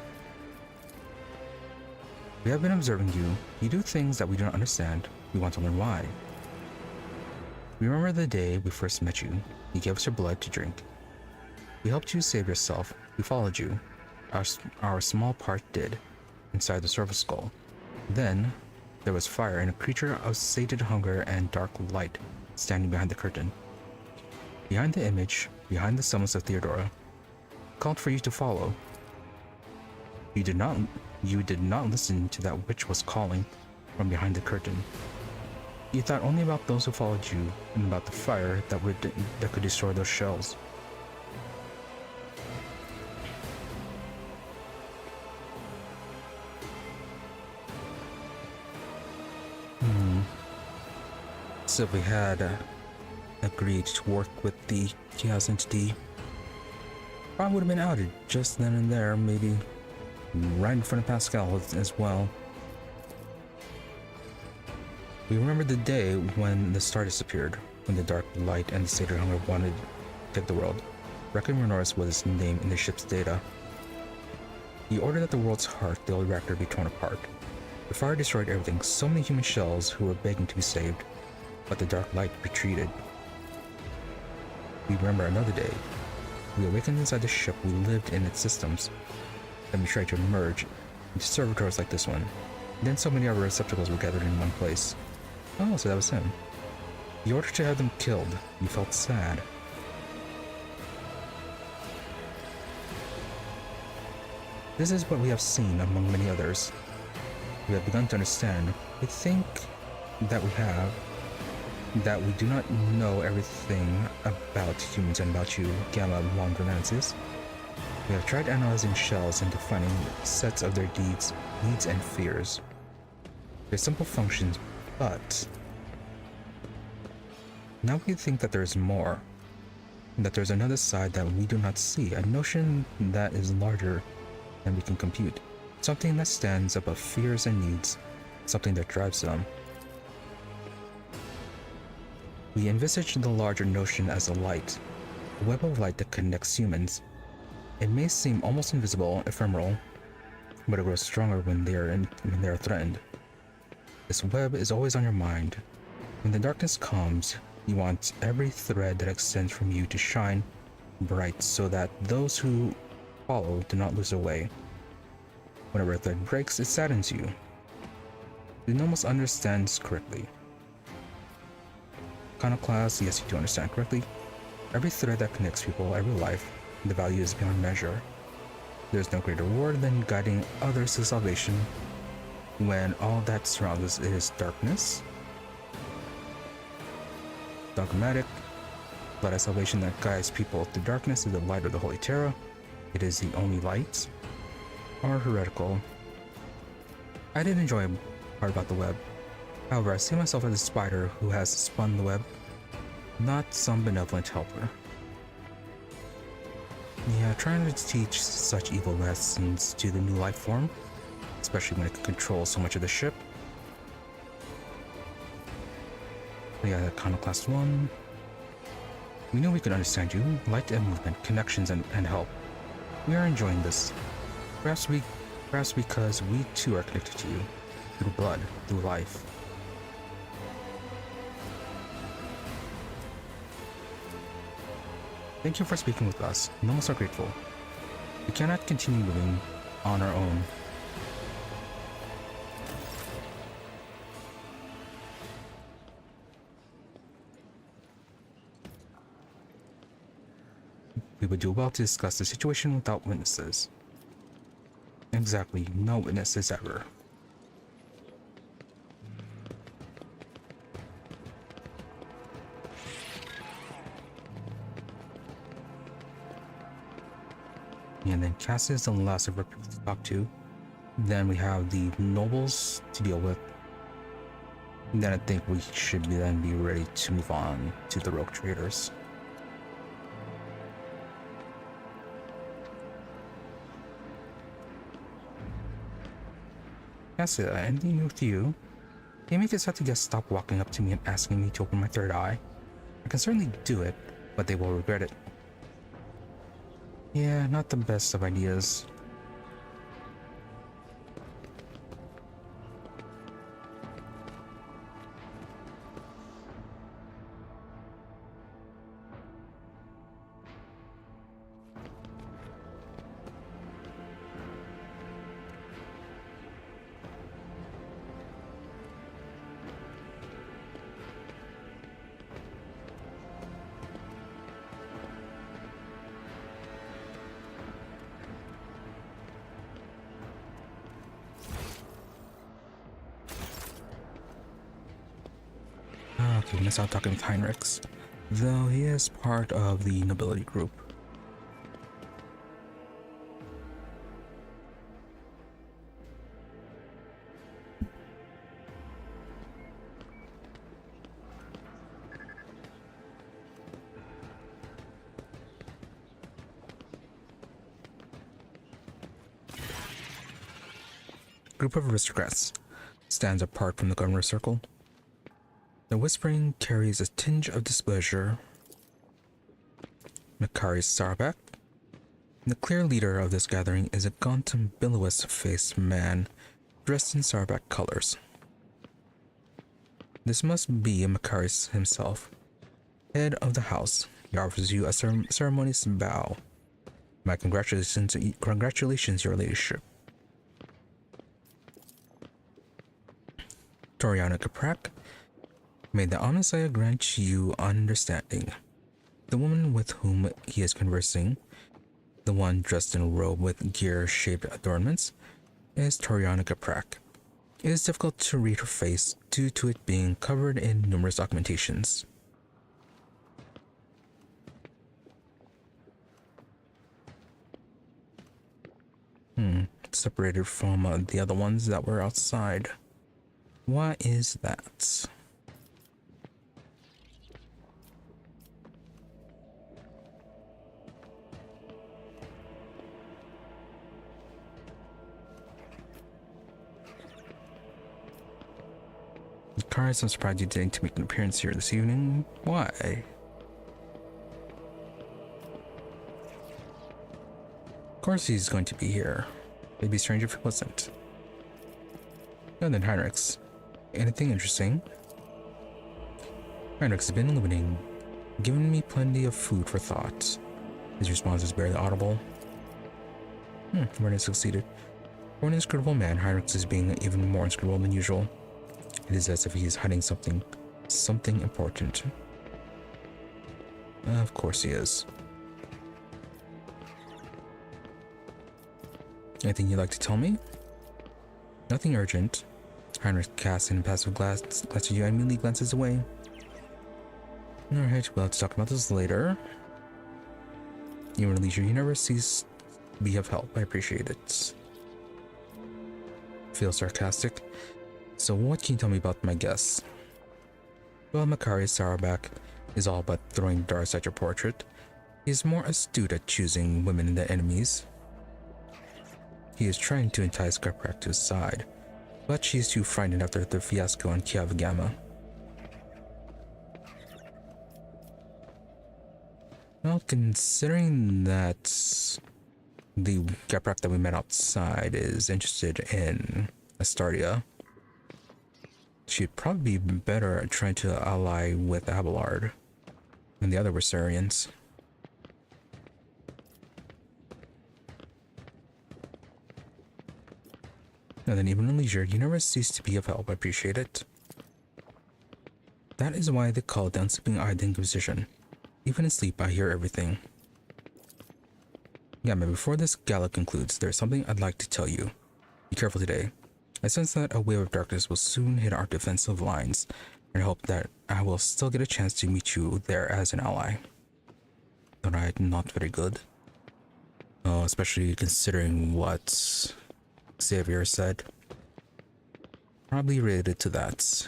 We have been observing you. You do things that we do not understand. We want to learn why. We remember the day we first met you. You gave us your blood to drink. We helped you save yourself. We followed you. Our small part did, inside the surface skull. Then, there was fire and a creature of sated hunger and dark light standing behind the curtain. Behind the image, behind the summons of Theodora, called for you to follow. You did not listen to that which was calling from behind the curtain. You thought only about those who followed you and about the fire that could destroy those shells. So if we had agreed to work with the Chaos entity, probably would have been outed just then and there, maybe right in front of Pascal as well. We remember the day when the star disappeared, when the dark light and the sated hunger wanted to take the world. Reckon Renoris was his name in the ship's data. He ordered that the world's heart, the old reactor, be torn apart. The fire destroyed everything, so many human shells who were begging to be saved, but the dark light retreated. We remember another day, We awakened inside the ship, we lived in its systems. Then we tried to emerge into servitors like this one. Then so many other receptacles were gathered in one place. Oh, so that was him. You ordered to have them killed. You felt sad. This is what we have seen among many others. We have begun to understand. We think that we do not know everything about humans and about you, Gamma Laundronensis. We have tried analyzing shells and defining sets of their deeds, needs, and fears. They're simple functions, but now we think that there's more. That there's another side that we do not see, a notion that is larger than we can compute. Something that stands above fears and needs, something that drives them. We envisage the larger notion as a light, a web of light that connects humans. It may seem almost invisible, ephemeral, but it grows stronger when they are threatened. This web is always on your mind. When the darkness comes, you want every thread that extends from you to shine bright so that those who follow do not lose their way. Whenever a thread breaks, it saddens you. You almost understands correctly. Iconoclast, yes, you do understand correctly. Every thread that connects people, every life, the value is beyond measure. There's no greater reward than guiding others to salvation when all that surrounds us is darkness. Dogmatic, but a salvation that guides people through darkness is the light of the Holy Terra. It is the only light. Or heretical. I did enjoy a part about the web. However, I see myself as a spider who has spun the web, not some benevolent helper. Yeah, trying to teach such evil lessons to the new life form, especially when it can control so much of the ship. We got Iconoclast 1. We knew we could understand you, light and movement, connections and help. We are enjoying this. Perhaps because we too are connected to you, through blood, through life. Thank you for speaking with us. None of us are grateful. We cannot continue moving on our own. We would do well to discuss the situation without witnesses. Exactly, no witnesses ever. And then Cassia is the last of our people to talk to. Then we have the nobles to deal with. And then I think we should then be ready to move on to the rogue traitors. Cassia, anything new with you? They make this have to just stop walking up to me and asking me to open my third eye. I can certainly do it, but they will regret it. Yeah, not the best of ideas. Okay, let's not talking with Heinrichs, though he is part of the nobility group. Group of aristocrats stands apart from the governor's circle. The whispering carries a tinge of displeasure. Makari Sarbak. The clear leader of this gathering is a gaunt and billowy-faced man dressed in Sarbak colors. This must be Makari himself, head of the house. He offers you a ceremonious bow. My congratulations, your ladyship. Toriana Caprak, may the Omnisaya grant you understanding. The woman with whom he is conversing, the one dressed in a robe with gear-shaped adornments, is Toriana Caprak. It is difficult to read her face due to it being covered in numerous documentations. Separated from the other ones that were outside. Why is that? Cars, I'm surprised you didn't make an appearance here this evening. Why? Of course he's going to be here. It'd be strange if he wasn't. And then Heinrichs. Anything interesting? Heinrichs has been illuminating, giving me plenty of food for thought. His response is barely audible. Vernon succeeded. For an inscrutable man, Heinrichs is being even more inscrutable than usual. It is as if he is hiding something important. Of course he is. Anything you'd like to tell me? Nothing urgent. Heinrich casts an impassive glance at you and immediately glances away. Alright, we'll have to talk about this later. Even at leisure, you never cease to be of help. I appreciate it. Feel sarcastic. So what can you tell me about my guess? Well, Makari Saurabak is all but throwing darts at your portrait. He is more astute at choosing women than enemies. He is trying to entice Caprak to his side, but she is too frightened after the fiasco on Kiavagama. Well, considering that the Caprak that we met outside is interested in Astardia, she'd probably be better at trying to ally with Abelard than the other Versarians. And then even in leisure, you never cease to be of help. I appreciate it. That is why they call it the unsleeping-eyed Inquisition. Even in sleep, I hear everything. Yeah, man, before this gala concludes, there's something I'd like to tell you. Be careful today. I sense that a wave of darkness will soon hit our defensive lines, and I hope that I will still get a chance to meet you there as an ally. Alright, not very good. Oh, especially considering what Xavier said. Probably related to that.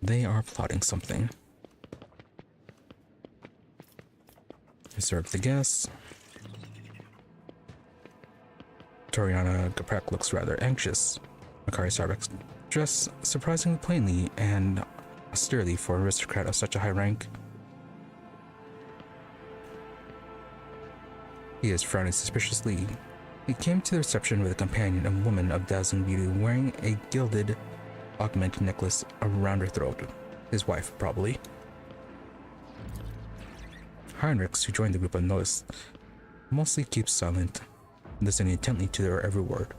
They are plotting something. Serve the guests. Toriana Caprak looks rather anxious. Makari Saurabak dressed surprisingly plainly and austerely for an aristocrat of such a high rank. He is frowning suspiciously. He came to the reception with a companion, a woman of dazzling beauty, wearing a gilded augmented necklace around her throat. His wife, probably. Heinrichs, who joined the group unnoticed, mostly keeps silent, listening intently to their every word.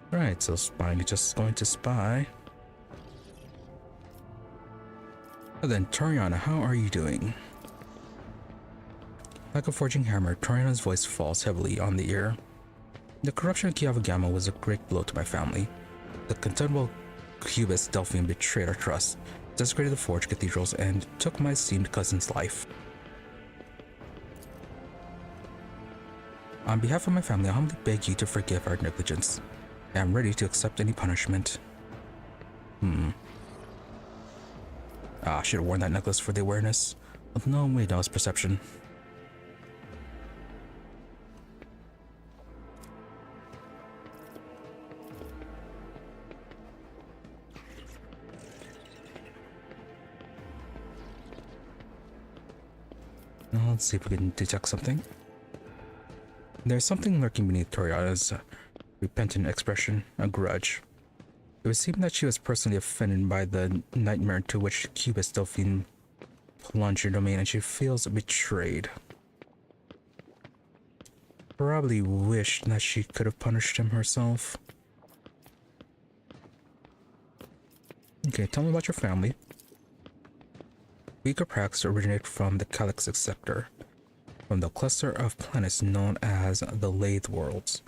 Right, so spying is just going to spy. And then, Toriana, how are you doing? Like a forging hammer, Toriana's voice falls heavily on the ear. The corruption of Kiavagama was a great blow to my family. The contemptible Cubist Delphian betrayed our trust, desecrated the forged cathedrals, and took my esteemed cousin's life. On behalf of my family, I humbly beg you to forgive our negligence. I am ready to accept any punishment. I should have worn that necklace for the awareness. But no, wait, that was perception. Now let's see if we can detect something. There's something lurking beneath Toriana's repentant expression, a grudge. It would seem that she was personally offended by the nightmare to which Cubist Delphine plunged her domain, and she feels betrayed. Probably wished that she could have punished him herself. Okay, tell me about your family. We Caprax originate from the Calixic sector, from the cluster of planets known as the Lathe Worlds.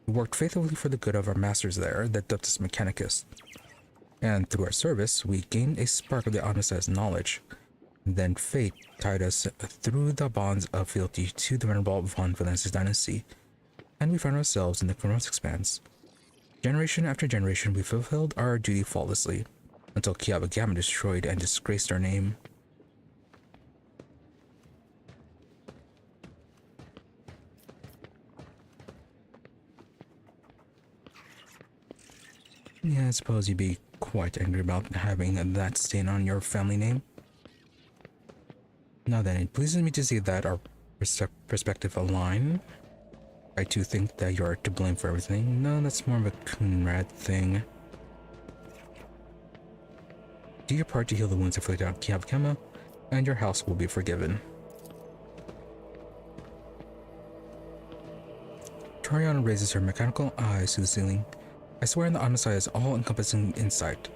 We worked faithfully for the good of our masters there, the Ductus Mechanicus. And through our service, we gained a spark of the Omniscience knowledge. Then fate tied us through the bonds of fealty to the venerable von Valence's dynasty, and we found ourselves in the Chronos Expanse. Generation after generation, we fulfilled our duty flawlessly, until Kiaba Gamma destroyed and disgraced our name. Yeah, I suppose you'd be quite angry about having that stain on your family name. Now then, it pleases me to see that our perspective align. I too think that you're to blame for everything. No, that's more of a Kunrad thing. Do your part to heal the wounds inflicted on Kiab Kema, and your house will be forgiven. Toriana raises her mechanical eyes to the ceiling. I swear in the Omniscience all-encompassing insight.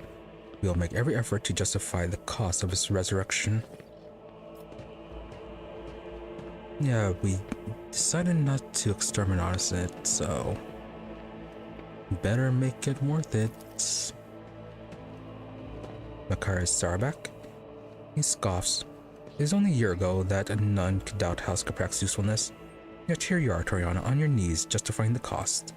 We will make every effort to justify the cost of his resurrection. Yeah, we decided not to exterminate it, so better make it worth it. Makari's Sarabak. He scoffs. It is only a year ago that none could doubt House Caprak's usefulness. Yet here you are, Toriana, on your knees, justifying the cost.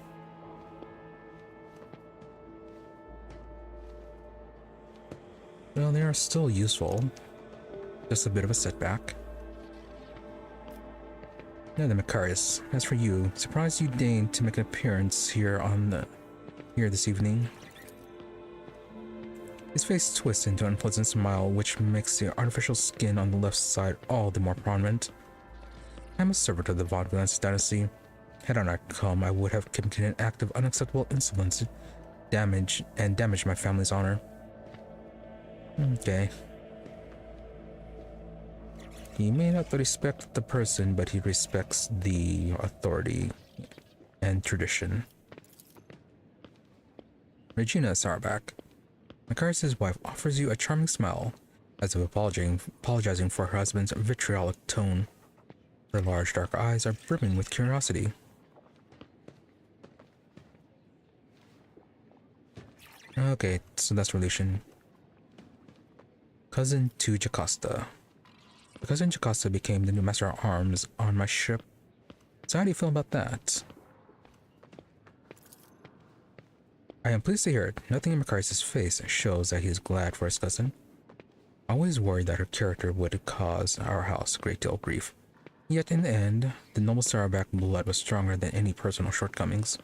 Well, they are still useful. Just a bit of a setback. Now then, Macarius, as for you, surprised you deigned to make an appearance here this evening. His face twists into an unpleasant smile, which makes the artificial skin on the left side all the more prominent. I'm a servant of the Von Valence dynasty. Had I not come, I would have committed an act of unacceptable insolence, damaged my family's honor. Okay. He may not respect the person, but he respects the authority and tradition. Regina Sarbak. Macarius' wife offers you a charming smile, as if apologizing for her husband's vitriolic tone. Her large dark eyes are brimming with curiosity. Okay, so that's relation. Cousin to Jocasta. Cousin Jocasta became the new master of arms on my ship. So how do you feel about that? I am pleased to hear it. Nothing in Macarius' face shows that he is glad for his cousin. Always worried that her character would cause our house a great deal of grief. Yet in the end, the noble Sarabak blood was stronger than any personal shortcomings.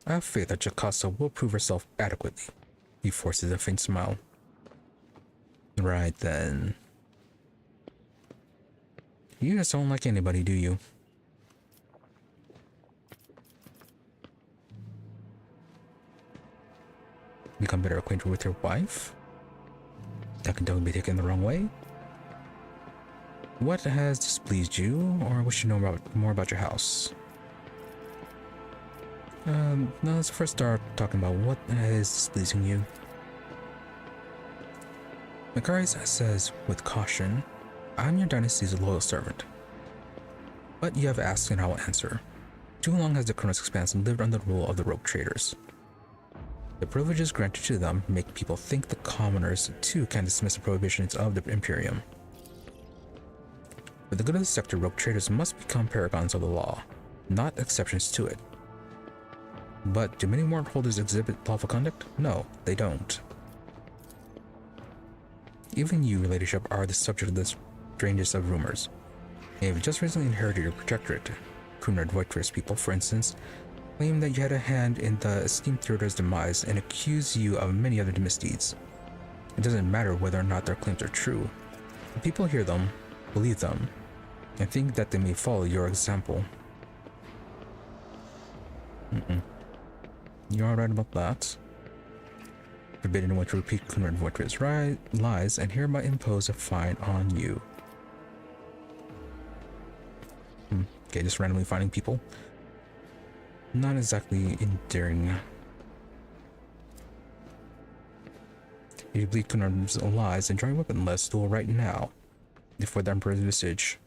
I have faith that Jocasta will prove herself adequately. He forces a faint smile. Right then. You just don't like anybody, do you? Become better acquainted with your wife? That can definitely be taken the wrong way. What has displeased you, or wish to know more about your house? No, let's first start talking about what is displeasing you. Macarius says with caution, I'm your dynasty's loyal servant. But you have asked and I will answer. Too long has the Chronos Expanse lived under the rule of the rogue traitors. The privileges granted to them make people think the commoners too can dismiss the prohibitions of the Imperium. For the good of the sector, rogue traitors must become paragons of the law, not exceptions to it. But do many warrant holders exhibit lawful conduct? No, they don't. Even you, your ladyship, are the subject of the strangest of rumors. You have just recently inherited your protectorate. Kunrad Voitress people, for instance, claim that you had a hand in the esteemed Theodore's demise and accuse you of many other misdeeds. It doesn't matter whether or not their claims are true. The people hear them, believe them, and think that they may follow your example. You're alright about that. Forbidden one to repeat convert what is lies, and hereby impose a fine on you. Okay, just randomly finding people. Not exactly endearing. If you bleed Conundrum's lies, enjoy weaponless duel right now. Before the Emperor's visage.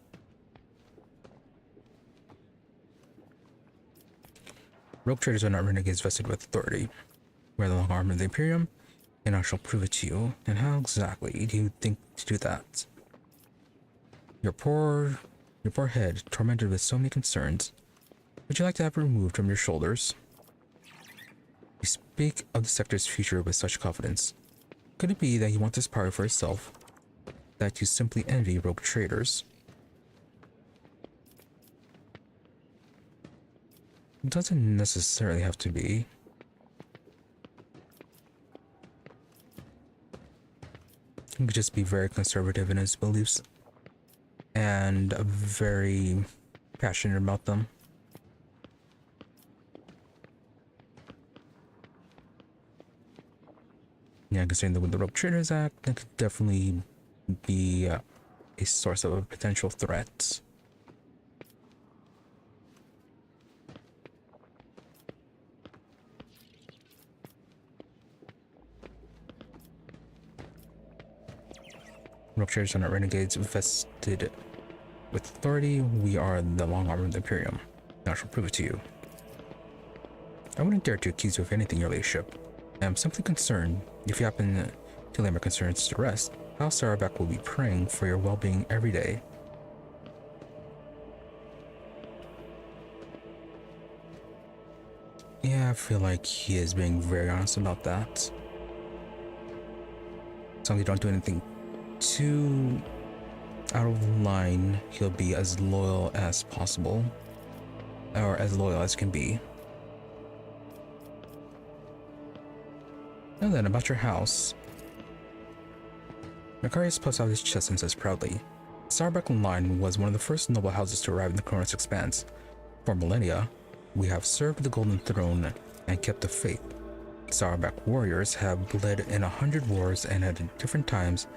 Rogue traders are not renegades vested with authority. Wear the long arm of the Imperium, and I shall prove it to you. And how exactly do you think to do that? Your poor head, tormented with so many concerns. Would you like to have it removed from your shoulders? You speak of the sector's future with such confidence. Could it be that you want this power for yourself? That you simply envy rogue traders? It doesn't necessarily have to be. He could just be very conservative in his beliefs and very passionate about them. Yeah, considering that with the Rogue Traders Act, that could definitely be a source of a potential threat. Rogue Traders are not renegades vested with authority. We are the long arm of the Imperium. I shall prove it to you. I wouldn't dare to accuse you of anything, your ladyship. I am simply concerned, if you happen to lay my concerns to rest, House Sarabak will be praying for your well-being every day. Yeah, I feel like he is being very honest about that. As long as you don't do anything too out of line, he'll be as loyal as possible. Or as loyal as can be. And then about your house. Macarius puffs out his chest and says proudly, Sarabak line was one of the first noble houses to arrive in the Coronation expanse. For millennia, we have served the Golden Throne and kept the faith. Sarabak warriors have bled in 100 wars and at different times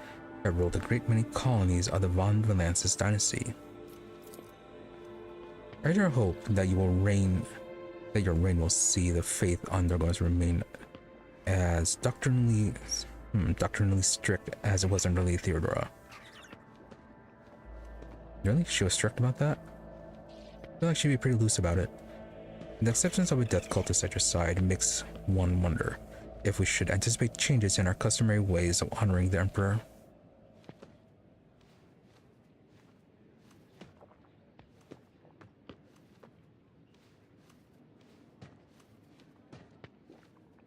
have ruled a great many colonies of the Von Valances dynasty. I dare hope that your reign will see the faith on Dargonus remain as doctrinally strict as it was under Lady Theodora. Really? She was strict about that? I feel like she'd be pretty loose about it. The acceptance of a death cultist at your side makes one wonder if we should anticipate changes in our customary ways of honoring the Emperor.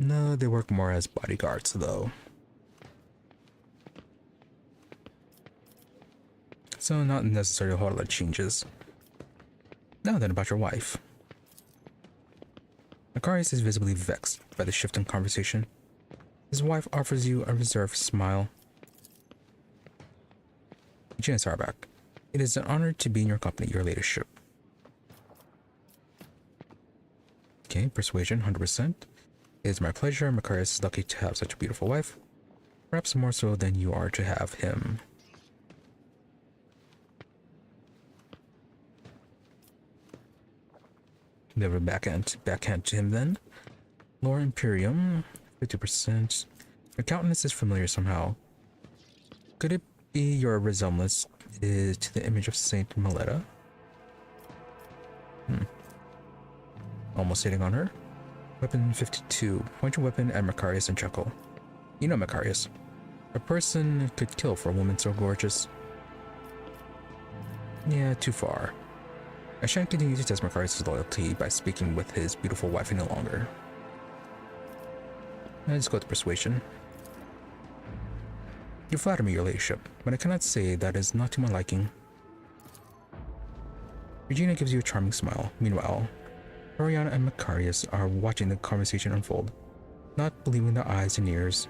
No, they work more as bodyguards, though. So not necessarily a whole lot of changes. Now then, about your wife. Macarius is visibly vexed by the shift in conversation. His wife offers you a reserved smile. Eugenia Sarabak, it is an honor to be in your company, your ladyship. Okay, persuasion, 100%. It is my pleasure. Macarius is lucky to have such a beautiful wife. Perhaps more so than you are to have him. Never backhand to him then. Lore Imperium, 50%. Your countenance is familiar somehow. Could it be your resemblance is to the image of Saint Maletta? Almost hitting on her. Weapon 52. Point your weapon at Macarius and chuckle. You know Macarius. A person could kill for a woman so gorgeous. Yeah, too far. I shan't continue to test Macarius' loyalty by speaking with his beautiful wife any longer. Let's go to persuasion. You flatter me, your ladyship, but I cannot say that is not to my liking. Regina gives you a charming smile. Meanwhile, Oriana and Macarius are watching the conversation unfold, not believing their eyes and ears.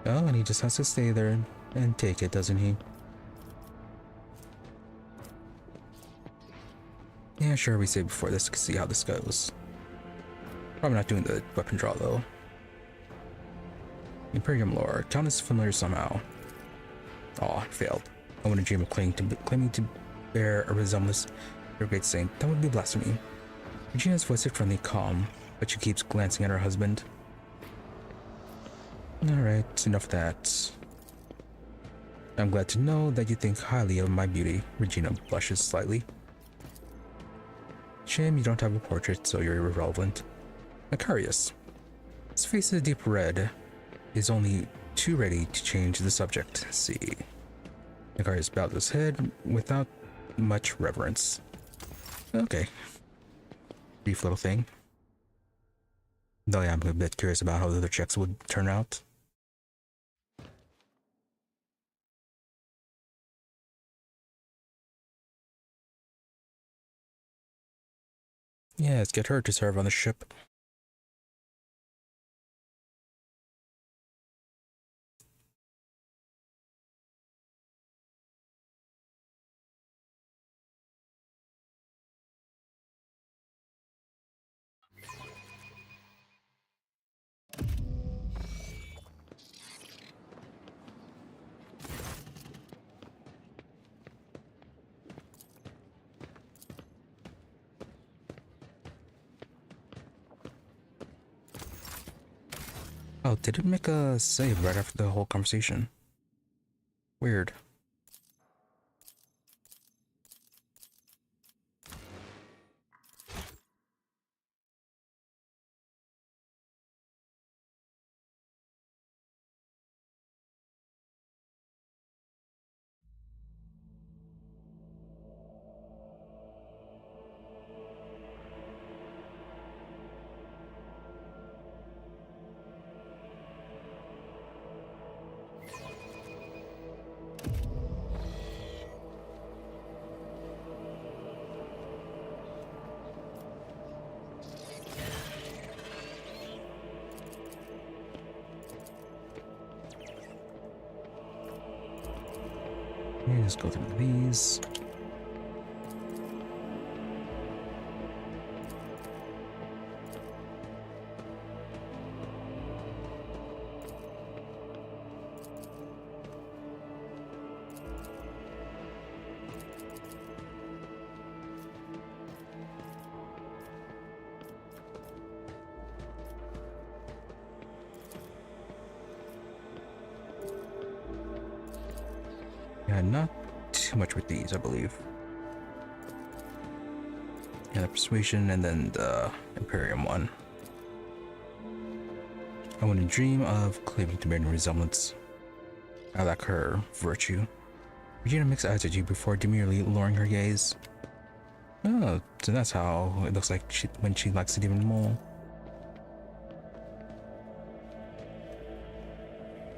Oh, and he just has to stay there and take it, doesn't he? Yeah, sure, we say before this to see how this goes. Probably not doing the weapon draw though. Imperium lore. Count is familiar somehow. Aw, failed. I wouldn't dream of claiming to bear a resemblance to your great saint. That would be blasphemy. Regina's voice is friendly, calm, but she keeps glancing at her husband. Alright, enough of that. I'm glad to know that you think highly of my beauty. Regina blushes slightly. Shame you don't have a portrait, so you're irrelevant. Macarius. His face is deep red. Is only too ready to change the subject. See. Macarius bowed his head without much reverence. Okay. Brief little thing. Though yeah, I'm a bit curious about how the other checks would turn out. Yeah, let's get her to serve on the ship. Oh, did it make a save right after the whole conversation? Weird. Okay, let's go through these. Yeah, not too much with these, I believe. Yeah, the persuasion and then the Imperium one. I wouldn't dream of claiming to bear no resemblance. I lack her virtue. Regina makes eyes at you before demurely lowering her gaze. Oh, so that's how it looks like when she likes it even more.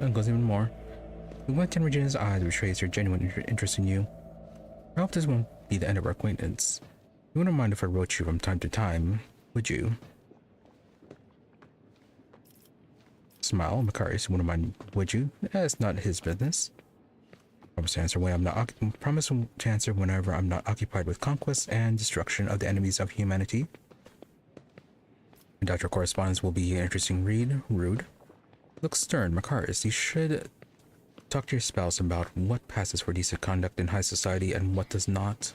It goes even more. The glint in Regina's eyes betrays her genuine interest in you. I hope this won't be the end of our acquaintance. You wouldn't mind if I wrote you from time to time, would you? Smile, Macarius, wouldn't mind, would you? It's not his business. Promise to answer whenever I'm not occupied with conquest and destruction of the enemies of humanity. I doubt your correspondence will be an interesting read. Rude. Look stern, Macarius. You should talk to your spouse about what passes for decent conduct in high society and what does not.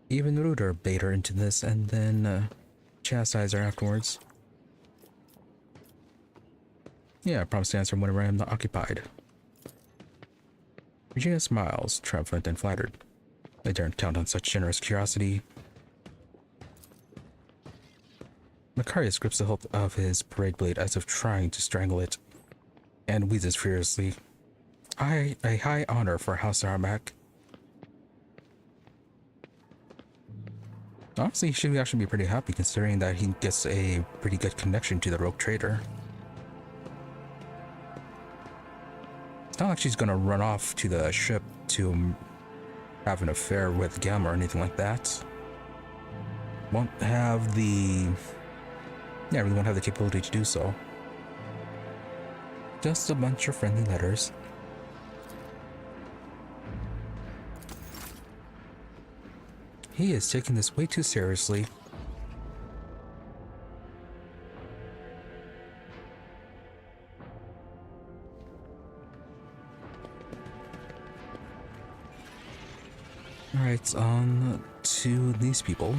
Even ruder bait her into this and then chastise her afterwards. Yeah, I promise to answer whenever I am not occupied. Regina smiles, triumphant and flattered. I daren't count on such generous curiosity. Macarius grips the hilt of his parade blade as if trying to strangle it, and wheezes furiously. A high honor for House Orselio. Honestly, he should actually be pretty happy considering that he gets a pretty good connection to the rogue traitor. It's not like she's gonna run off to the ship to have an affair with Gamma or anything like that. Won't have the... Yeah, really won't have the capability to do so. Just a bunch of friendly letters. He is taking this way too seriously. Alright, on to these people.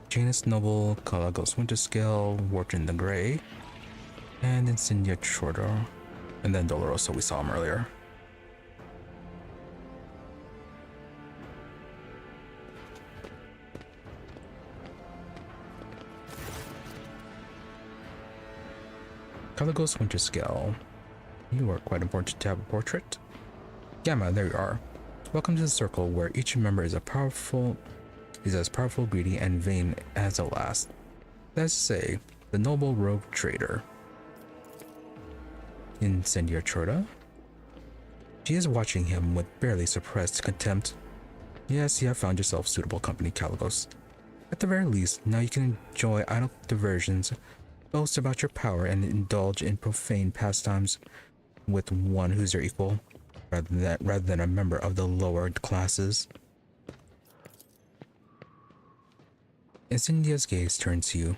Janus Noble, Kalagos Winterscale, Wharton the Grey, and Insignia Chordo, and then Doloroso, we saw him earlier. Kalagos Winterscale, you are quite important to have a portrait. Gamma, there you are. Welcome to the circle where each member is as powerful, greedy, and vain as the last. That is to say, the noble rogue traitor. Incendia Chorda. She is watching him with barely suppressed contempt. Yes, you have found yourself suitable company, Kalagos. At the very least, now you can enjoy idle diversions, boast about your power, and indulge in profane pastimes with one who's your equal, rather than a member of the lower classes. Incendia's gaze turns to you.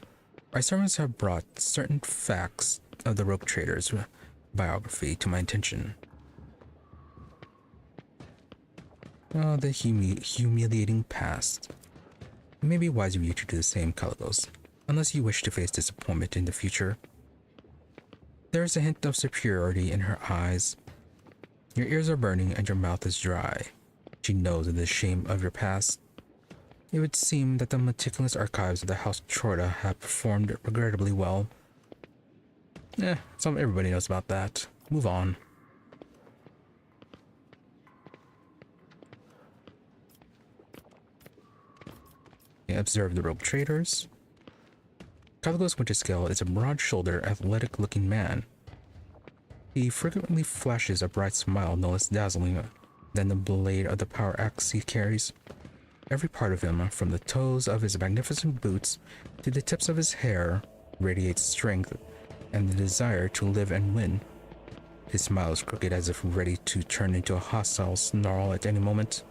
Our servants have brought certain facts of the rogue trader's biography to my attention. Oh, the humiliating past. It may be wise of you to do the same, Kalagos, unless you wish to face disappointment in the future. There is a hint of superiority in her eyes. Your ears are burning and your mouth is dry. She knows of the shame of your past. It would seem that the meticulous archives of the House Chorda have performed regrettably well. Everybody knows about that. Move on. Observe the rogue traitors. Kalagos Winterscale is a broad-shouldered, athletic-looking man. He frequently flashes a bright smile no less dazzling than the blade of the power axe he carries. Every part of him, from the toes of his magnificent boots to the tips of his hair, radiates strength and the desire to live and win. His smile is crooked, as if ready to turn into a hostile snarl at any moment.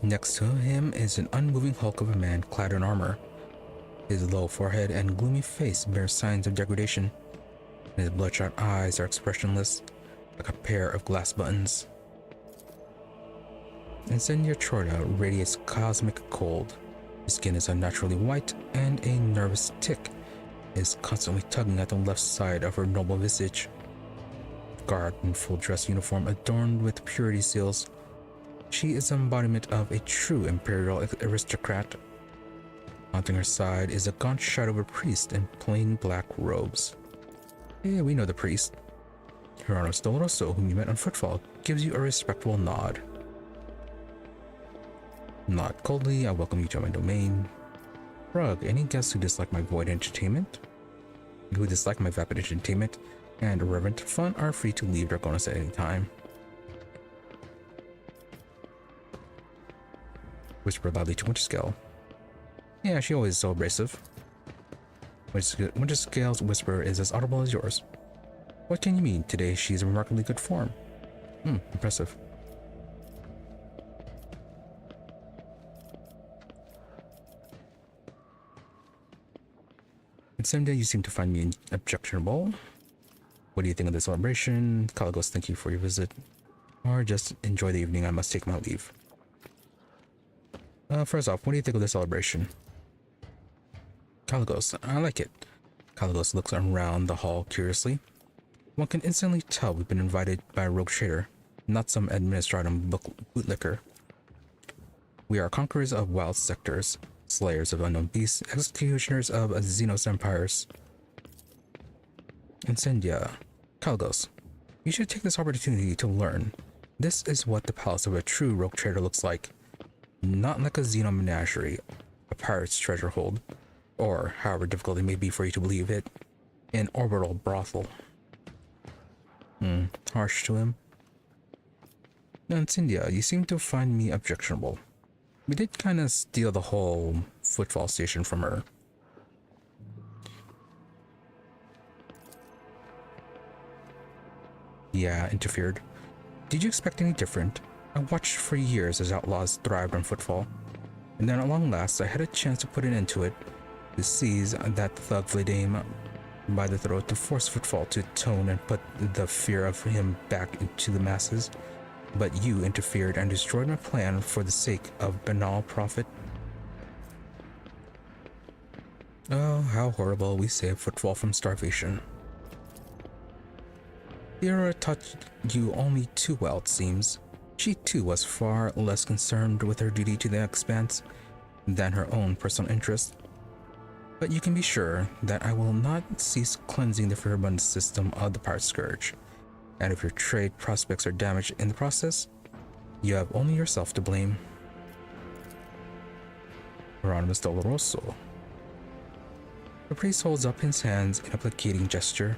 Next to him is an unmoving hulk of a man clad in armor. His low forehead and gloomy face bear signs of degradation, and his bloodshot eyes are expressionless, like a pair of glass buttons. Incendia Chorda radiates cosmic cold. His skin is unnaturally white, and a nervous tick is constantly tugging at the left side of her noble visage. Garbed in full dress uniform adorned with purity seals, she is the embodiment of a true imperial aristocrat. Haunting her side is a gaunt shadow of a priest in plain black robes. Yeah, we know the priest. Hieronymus Doloroso, whom you met on Footfall, gives you a respectful nod. Nod coldly, I welcome you to my domain. Rug, any guests who dislike my vapid entertainment and irreverent fun are free to leave Dargonus at any time. Whisper loudly to Winterscale. Yeah, she always is so abrasive. Winterscale's whisper is as audible as yours. What can you mean? Today she's in remarkably good form. Impressive. And someday you seem to find me objectionable. What do you think of the celebration? Kalagos, thank you for your visit. Or just enjoy the evening, I must take my leave. First off, what do you think of the celebration? Kalagos, I like it. Kalagos looks around the hall curiously. One can instantly tell we've been invited by a rogue trader, not some administratum bootlicker. We are conquerors of wild sectors, slayers of unknown beasts, executioners of Xenos empires. Incendia. Kalagos, you should take this opportunity to learn. This is what the palace of a true rogue trader looks like. Not like a Xeno menagerie, a pirate's treasure hold, or, however difficult it may be for you to believe it, an orbital brothel. Harsh to him. Now, Incendia, you seem to find me objectionable. We did kind of steal the whole footfall station from her. Yeah, interfered. Did you expect any different? I watched for years as outlaws thrived on Footfall, and then at long last I had a chance to put an end to it, to seize that thug Vladame by the throat to force Footfall to atone and put the fear of him back into the masses. But you interfered and destroyed my plan for the sake of banal profit. Oh, how horrible. We saved Footfall from starvation. Theora taught you only too well, it seems. She too was far less concerned with her duty to the Expanse than her own personal interest. But you can be sure that I will not cease cleansing the Furibund system of the Pirate Scourge. And if your trade prospects are damaged in the process, you have only yourself to blame. Hieronymus Doloroso. The priest holds up his hands in a placating gesture.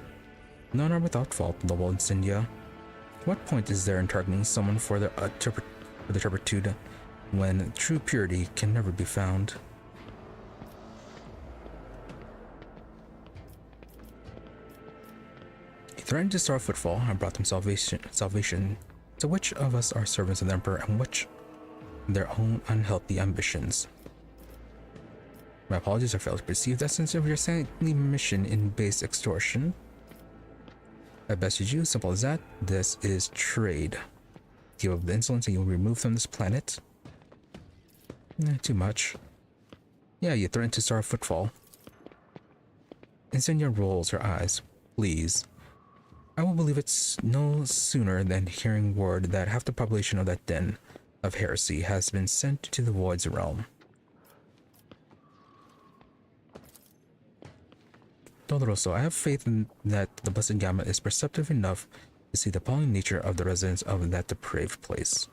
None are without fault, noble Incendia. What point is there in targeting someone for the turpitude when true purity can never be found? He threatened to start Footfall and brought them salvation. So which of us are servants of the Emperor and which their own unhealthy ambitions? My apologies, I failed to perceive the essence of your saintly mission in base extortion. At best you, simple as that. This is trade. Give up the insolence and you'll remove from this planet. Too much. Yeah, you threatened to start Footfall. Insignia rolls her eyes. Please. I will believe it no sooner than hearing word that half the population of that den of heresy has been sent to the Void's realm. Doloroso, I have faith in that the Blessed Gamma is perceptive enough to see the appalling nature of the residents of that depraved place.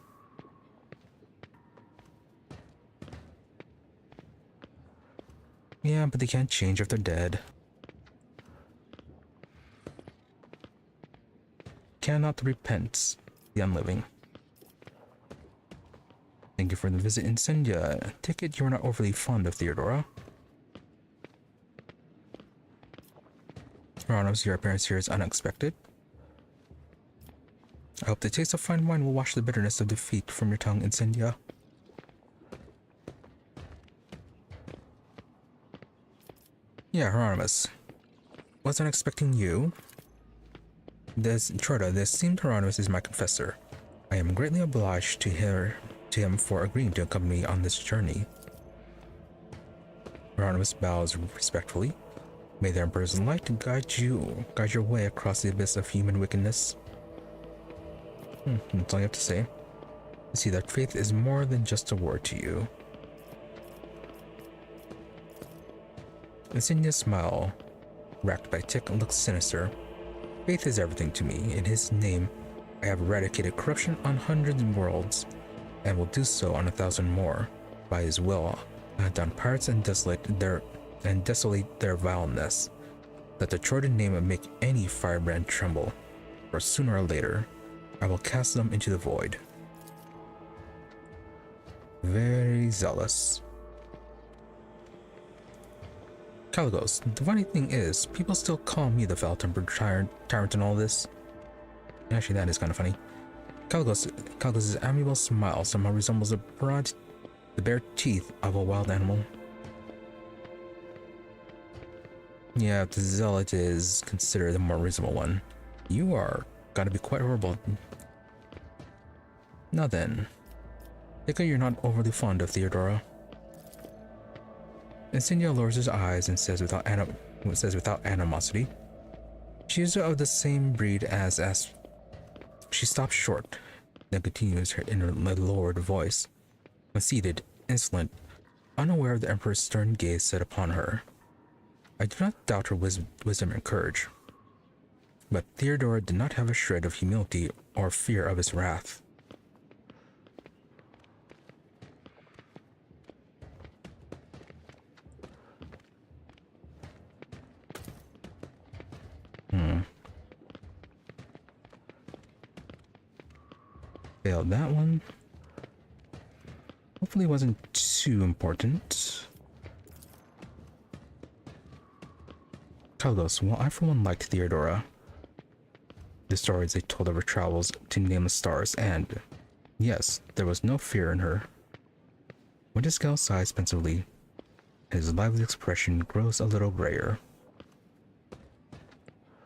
Yeah, but they can't change if they're dead. Cannot repent the unliving. Thank you for the visit, Incendia. Take it you are not overly fond of Theodora. Hieronymus, your appearance here is unexpected. I hope the taste of fine wine will wash the bitterness of defeat from your tongue, Incendia. Yeah, Hieronymus. Wasn't expecting you. This esteemed Hieronymus is my confessor. I am greatly obliged to him for agreeing to accompany me on this journey. Hieronymus bows respectfully. May the Emperor's light guide your way across the abyss of human wickedness. That's all you have to say. I see that faith is more than just a word to you. Insignia's smile, racked by tick, looks sinister. Faith is everything to me. In his name, I have eradicated corruption on hundreds of worlds, and will do so on 1,000 more. By his will, I hunt down pirates and desolate their vileness. Let the Trojan name make any firebrand tremble, for sooner or later, I will cast them into the void. Very zealous. Caligos, the funny thing is, people still call me the foul-tempered tyrant and all this. Actually, that is kind of funny. Caligos' amiable smile somehow resembles the bare teeth of a wild animal. Yeah, the zealot is considered the more reasonable one. You are gotta be quite horrible. Now then, take it you're not overly fond of Theodora. Insignia lowers his eyes and says without animosity, "She is of the same breed as." She stops short, then continues in her lowered voice, conceited, insolent, unaware of the Emperor's stern gaze set upon her. I do not doubt her wisdom and courage, but Theodora did not have a shred of humility or fear of his wrath. Failed that one. Hopefully it wasn't too important. Caligos, well, I for one liked Theodora. The stories they told of her travels to nameless stars, and yes, there was no fear in her. Winterscale sighs pensively, and his lively expression grows a little grayer.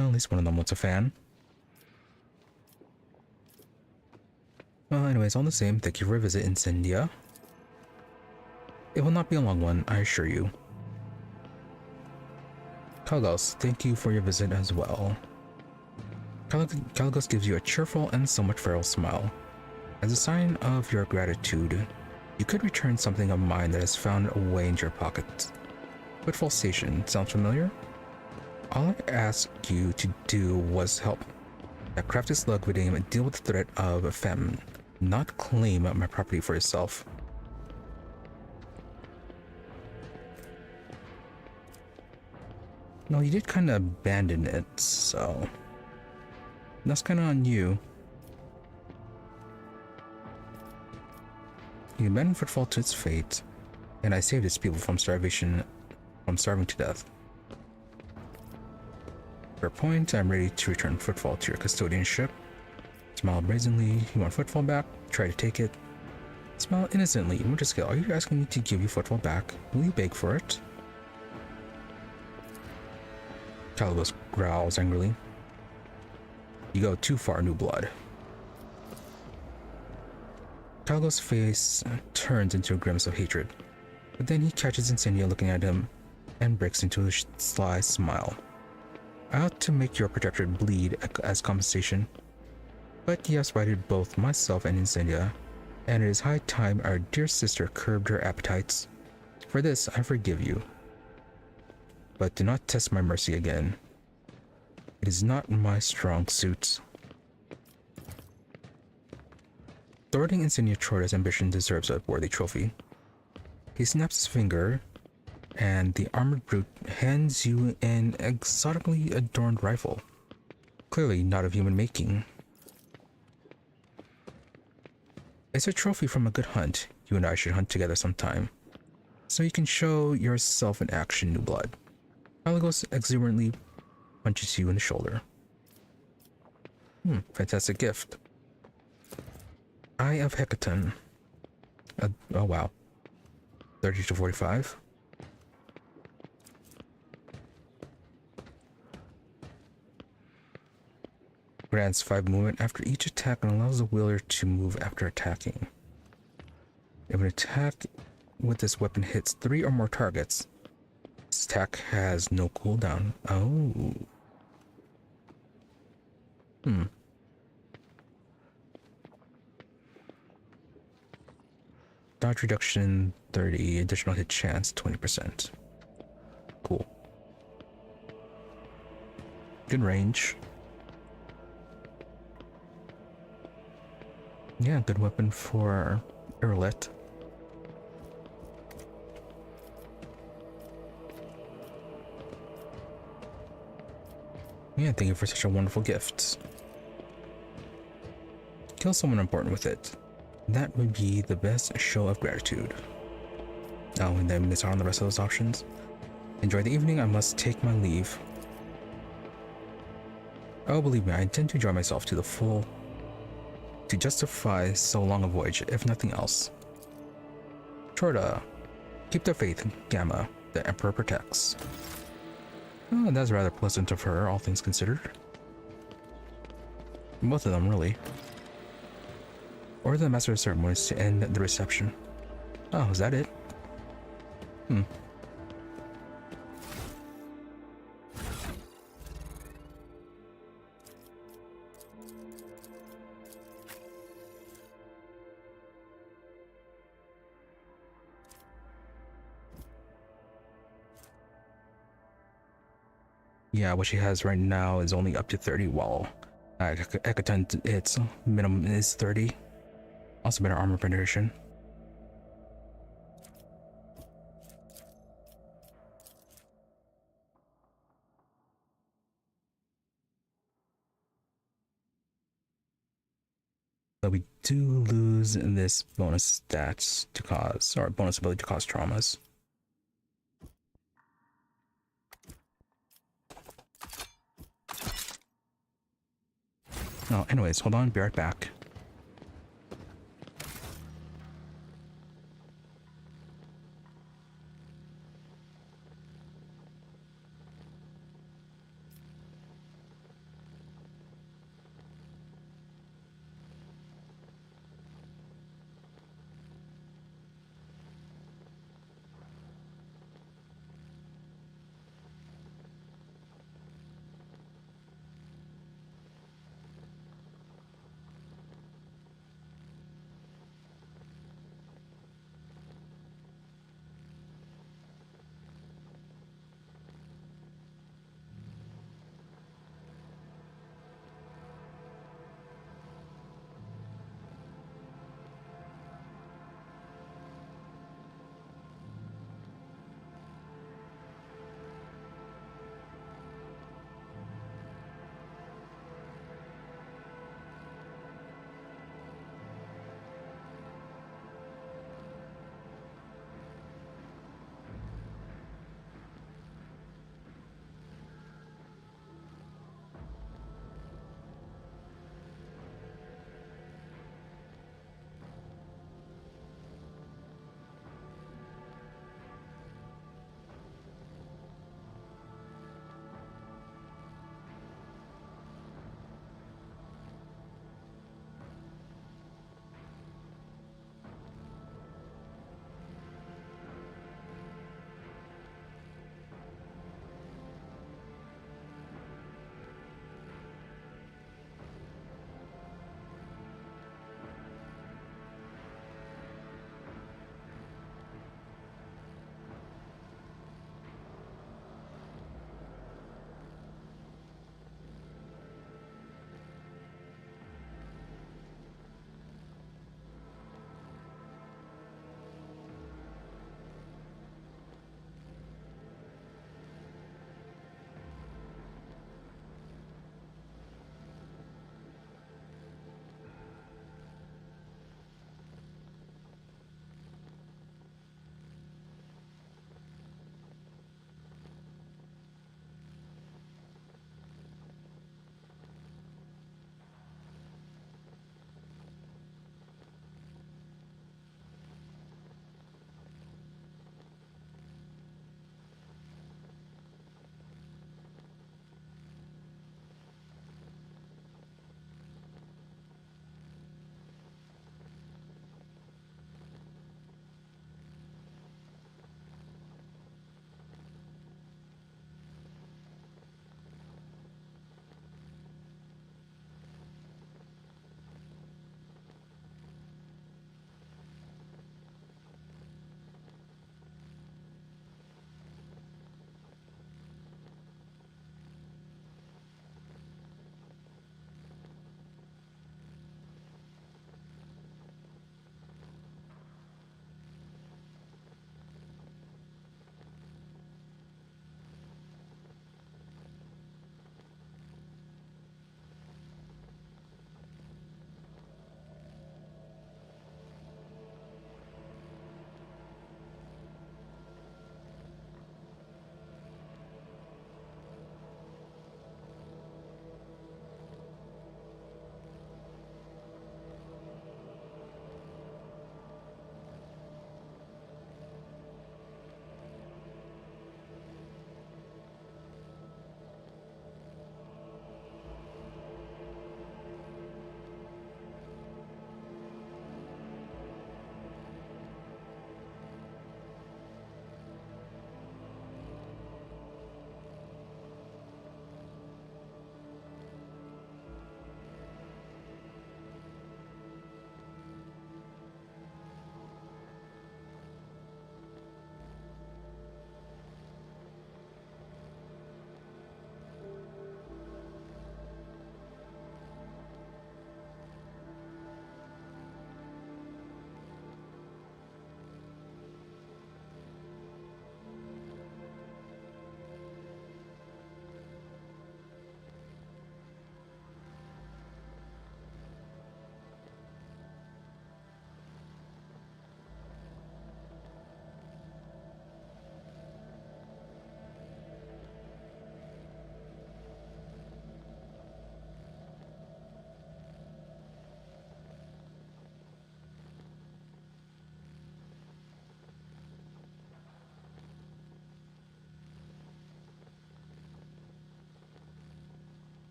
Well, at least one of them was a fan. Well, anyways, all the same, thank you for your visit, Incendia. It will not be a long one, I assure you. Kalgos, thank you for your visit as well. Kalgos gives you a cheerful and somewhat feral smile. As a sign of your gratitude, you could return something of mine that is found away in your pocket. Footfall Station, sounds familiar? All I asked you to do was help that crafty slug with aim deal with the threat of famine, not claim my property for yourself. No, you did kind of abandon it, so that's kind of on you. You abandoned Footfall to its fate, and I saved its people from starving to death. For a point, I'm ready to return Footfall to your custodianship. Smile brazenly. You want Footfall back? Try to take it. Smile innocently. Winterscale, are you asking me to give you Footfall back? Will you beg for it? Kalgos growls angrily. You go too far, New Blood. Kalgos' face turns into a grimace of hatred, but then he catches Incendia looking at him and breaks into a sly smile. I ought to make your protector bleed as compensation, but he has spited both myself and Incendia, and it is high time our dear sister curbed her appetites. For this, I forgive you. But do not test my mercy again. It is not my strong suit. Thwarting Incendia Troitor's ambition deserves a worthy trophy. He snaps his finger, and the armored brute hands you an exotically adorned rifle. Clearly not of human making. It's a trophy from a good hunt. You and I should hunt together sometime, so you can show yourself in action, New Blood. Kalgos exuberantly punches you in the shoulder. Fantastic gift. Eye of Hecaton. Oh wow. 30 to 45. Grants 5 movement after each attack and allows the wielder to move after attacking. If an attack with this weapon hits 3 or more targets, this attack has no cooldown. Oh. Dodge reduction 30, additional hit chance 20%. Cool. Good range. Yeah, good weapon for Erlet. Yeah, thank you for such a wonderful gift. Kill someone important with it. That would be the best show of gratitude. Oh, and then miss out on the rest of those options. Enjoy the evening, I must take my leave. Oh, believe me, I intend to enjoy myself to the full to justify so long a voyage, if nothing else. Chorda, keep the faith, Gamma. The Emperor protects. Oh, that's rather pleasant of her, all things considered. Both of them, really. Or the Master of Ceremonies to end the reception. Oh, is that it? Yeah, what she has right now is only up to 30, while Hecaton, its minimum is 30. Also better armor penetration. But we do lose this bonus stats to cause, or bonus ability to cause traumas. Oh, anyways, hold on, be right back.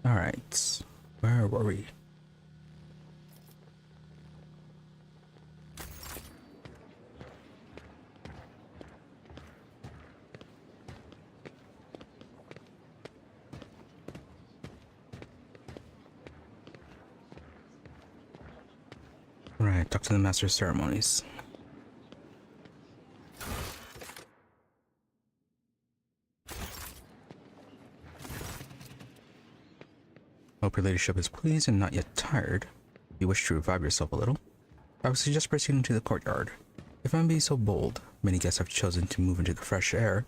Alright, where were we? Right, talk to the master of ceremonies. Hope your ladyship is pleased and not yet tired. If you wish to revive yourself a little, I would suggest proceeding to the courtyard. If I may be so bold, many guests have chosen to move into the fresh air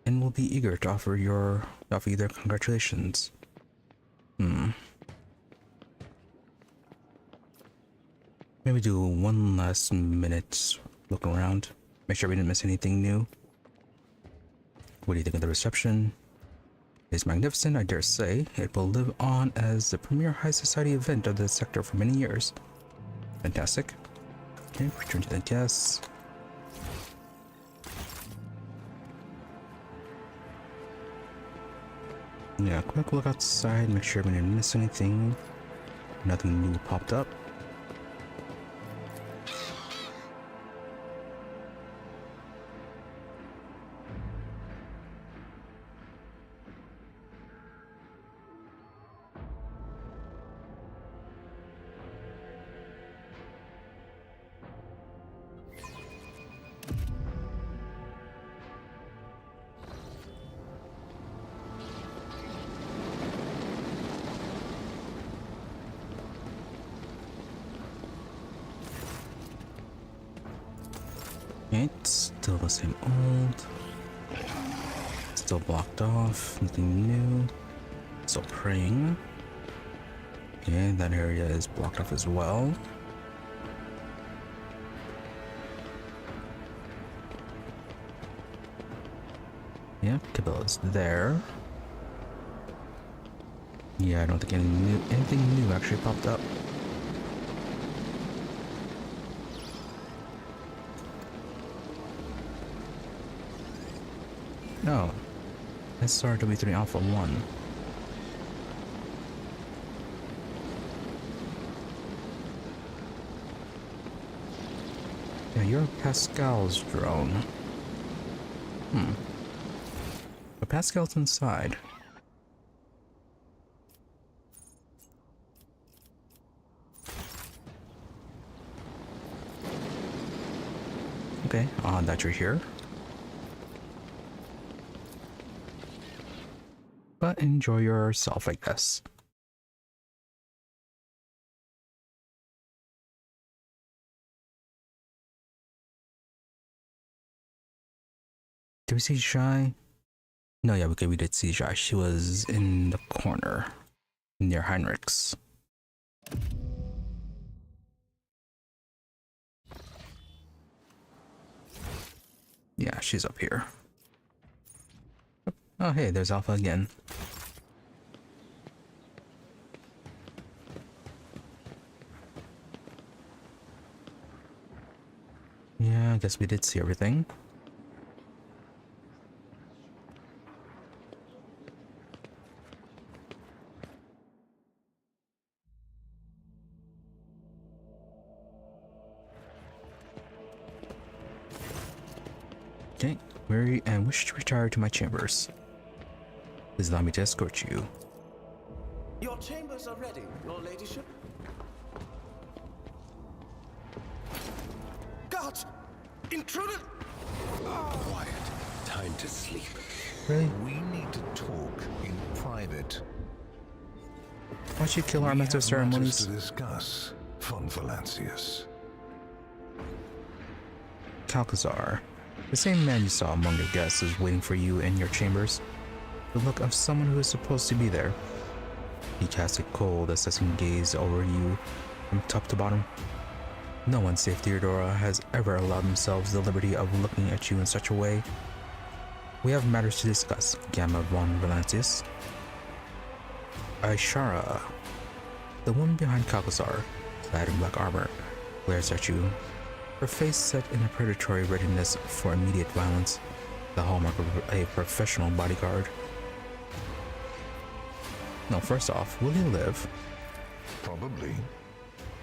and will be eager to offer you their congratulations. Maybe do one last minute look around. Make sure we didn't miss anything new. What do you think of the reception? It's magnificent, I dare say. It will live on as the premier high society event of the sector for many years. Fantastic. Okay, return to the guests. Yeah, quick look outside, make sure we didn't miss anything. Nothing new popped up. It's still the same old. Still blocked off. Nothing new. Still praying. Okay, that area is blocked off as well. Yeah, Cabela's there. Yeah, I don't think anything new actually popped up. No. SRW3 Alpha 1. Yeah, you're Pascal's drone. But Pascal's inside. Okay, odd that you're here. But enjoy yourself, I guess. Did we see Shy? No, yeah, okay, we did see Shy. She was in the corner near Heinrich's. Yeah, she's up here. Oh, hey, there's Alpha again. Yeah, I guess we did see everything. Okay, weary and wish to retire to my chambers. Please allow me to escort you. Your chambers are ready, your ladyship. Guards! Intruder! Quiet. Time to sleep. Really? We need to talk in private. Why don't you kill our master of ceremonies? To discuss, von Valancius. Calcazar. The same man you saw among your guests is waiting for you in your chambers. The look of someone who is supposed to be there. He casts a cold, assessing gaze over you from top to bottom. No one save Theodora has ever allowed themselves the liberty of looking at you in such a way. We have matters to discuss, Gamma von Valancius. Aishara, the woman behind Calcazar, clad in black armor, glares at you, her face set in a predatory readiness for immediate violence, the hallmark of a professional bodyguard. No, first off, will he live? Probably.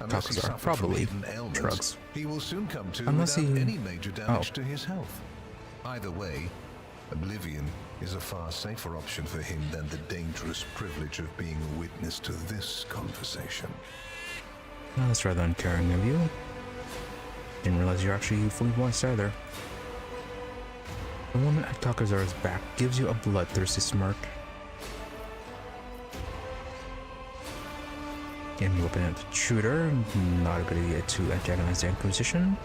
Unless he Talks are suffered from probably hidden ailments, drugs. he will soon come to Unless without he- any major damage Oh. to his health. Either way, oblivion is a far safer option for him than the dangerous privilege of being a witness to this conversation. No, that's rather uncaring of you. Didn't realize you're actually fully voiced either. The woman at Takazara's back gives you a bloodthirsty smirk. And you open an intruder. Not a good idea to antagonize the Inquisition.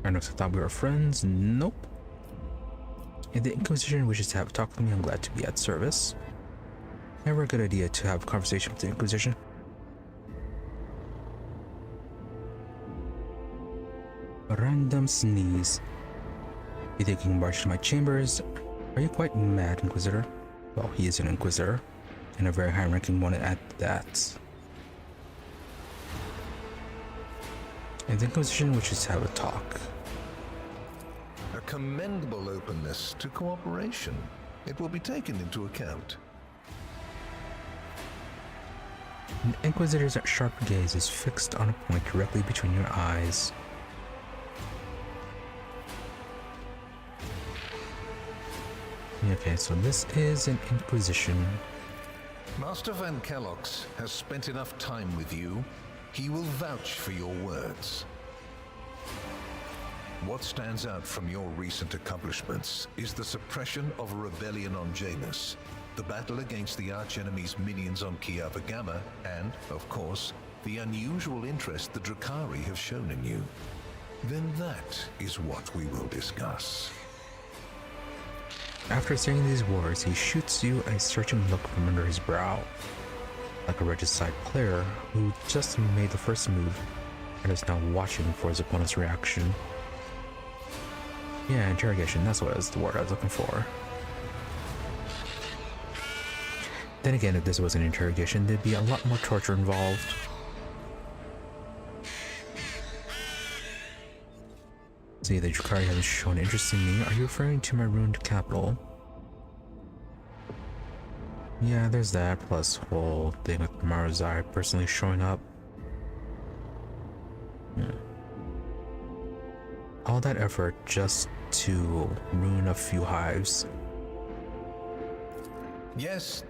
I thought we were friends. Nope. If the Inquisition wishes to have a talk with me, I'm glad to be at service. Never a good idea to have a conversation with the Inquisition. A random sneeze. You think you can barge to my chambers? Are you quite mad, Inquisitor? Well, he is an Inquisitor, and a very high-ranking one at that. If the Inquisition wishes to have a talk. A commendable openness to cooperation. It will be taken into account. An Inquisitor's sharp gaze is fixed on a point directly between your eyes. Okay, so this is an Inquisition. Master Van Kellogg's has spent enough time with you. He will vouch for your words. What stands out from your recent accomplishments is the suppression of a rebellion on Janus, the battle against the archenemy's minions on Kiava Gamma, and, of course, the unusual interest the drukhari have shown in you. Then that is what we will discuss. After saying these words, he shoots you a searching look from under his brow, like a regicide player who just made the first move and is now watching for his opponent's reaction. Yeah, interrogation, that's what was the word I was looking for. Then again, if this was an interrogation, there'd be a lot more torture involved. See, the drukhari hasn't shown interest in me. Are you referring to my ruined capital? Yeah, there's that, plus whole thing with Marazai personally showing up. All that effort just to ruin a few hives. Yes,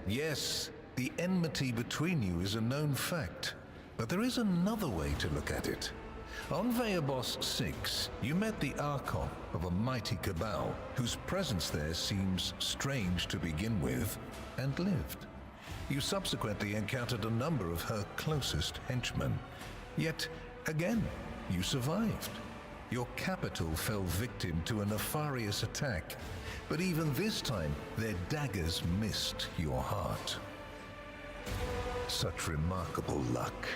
the enmity between you is a known fact. But there is another way to look at it. On Veabos 6, you met the Archon of a mighty cabal, whose presence there seems strange to begin with, and lived. You subsequently encountered a number of her closest henchmen. Yet, again, you survived. Your capital fell victim to a nefarious attack, but even this time, their daggers missed your heart. Such remarkable luck.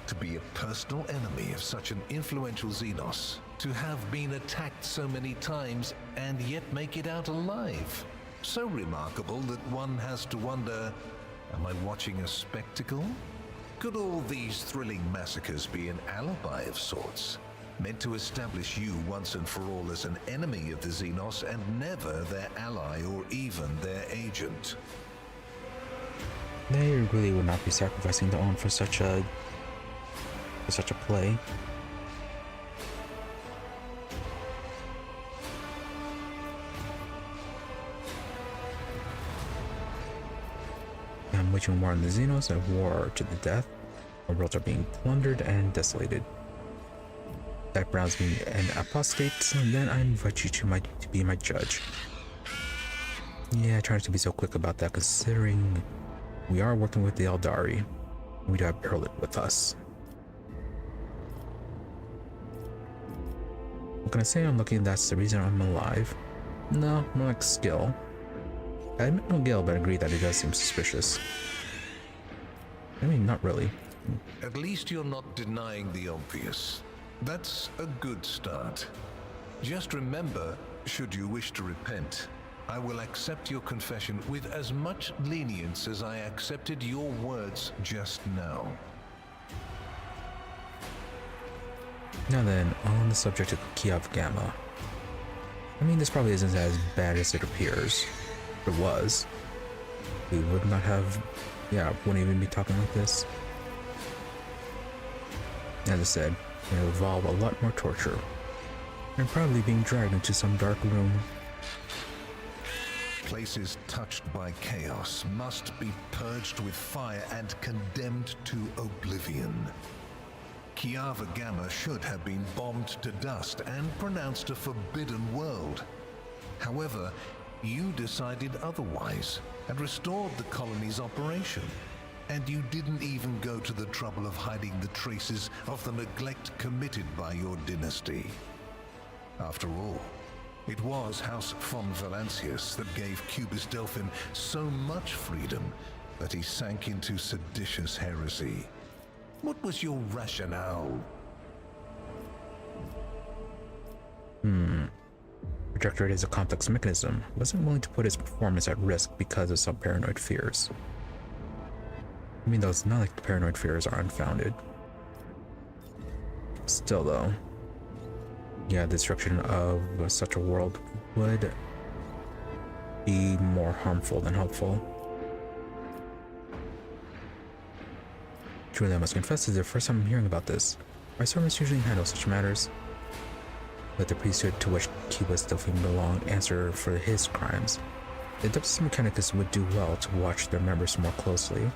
To be a personal enemy of such an influential Xenos, to have been attacked so many times and yet make it out alive. So remarkable that one has to wonder, am I watching a spectacle? Could all these thrilling massacres be an alibi of sorts, meant to establish you once and for all as an enemy of the Xenos and never their ally or even their agent? They really would not be sacrificing their own for such a play. I'm waging war on the Xenos, a war to the death. Our worlds are being plundered and desolated. That browns me an apostate, and then I invite you to be my judge. Yeah, I try not to be so quick about that, considering we are working with the Eldari. We do have Erlit with us. What can I say? I'm lucky that's the reason I'm alive. No, more like skill. I admit no Gale, but agree that it does seem suspicious. I mean, not really. At least you're not denying the obvious. That's a good start. Just remember, should you wish to repent, I will accept your confession with as much lenience as I accepted your words just now. Now then, on the subject of Kiev Gamma. I mean, this probably isn't as bad as it appears. If it was, we would not have, wouldn't even be talking like this. As I said, it will involve a lot more torture. And probably being dragged into some dark room. Places touched by chaos must be purged with fire and condemned to oblivion. Kiev Gamma should have been bombed to dust and pronounced a forbidden world. However, you decided otherwise and restored the colony's operation. And you didn't even go to the trouble of hiding the traces of the neglect committed by your dynasty. After all, it was House von Valancius that gave Cubis Delphin so much freedom that he sank into seditious heresy. What was your rationale? Projectorate is a complex mechanism. Wasn't willing to put its performance at risk because of some paranoid fears. I mean, though, it's not like the paranoid fears are unfounded. Still, though, the destruction of such a world would be more harmful than helpful. Truly, I must confess, this is the first time I'm hearing about this. My servants usually handle such matters. Let the priesthood to which Cubis Delphin belonged answer for his crimes. The Adeptus Mechanicus would do well to watch their members more closely.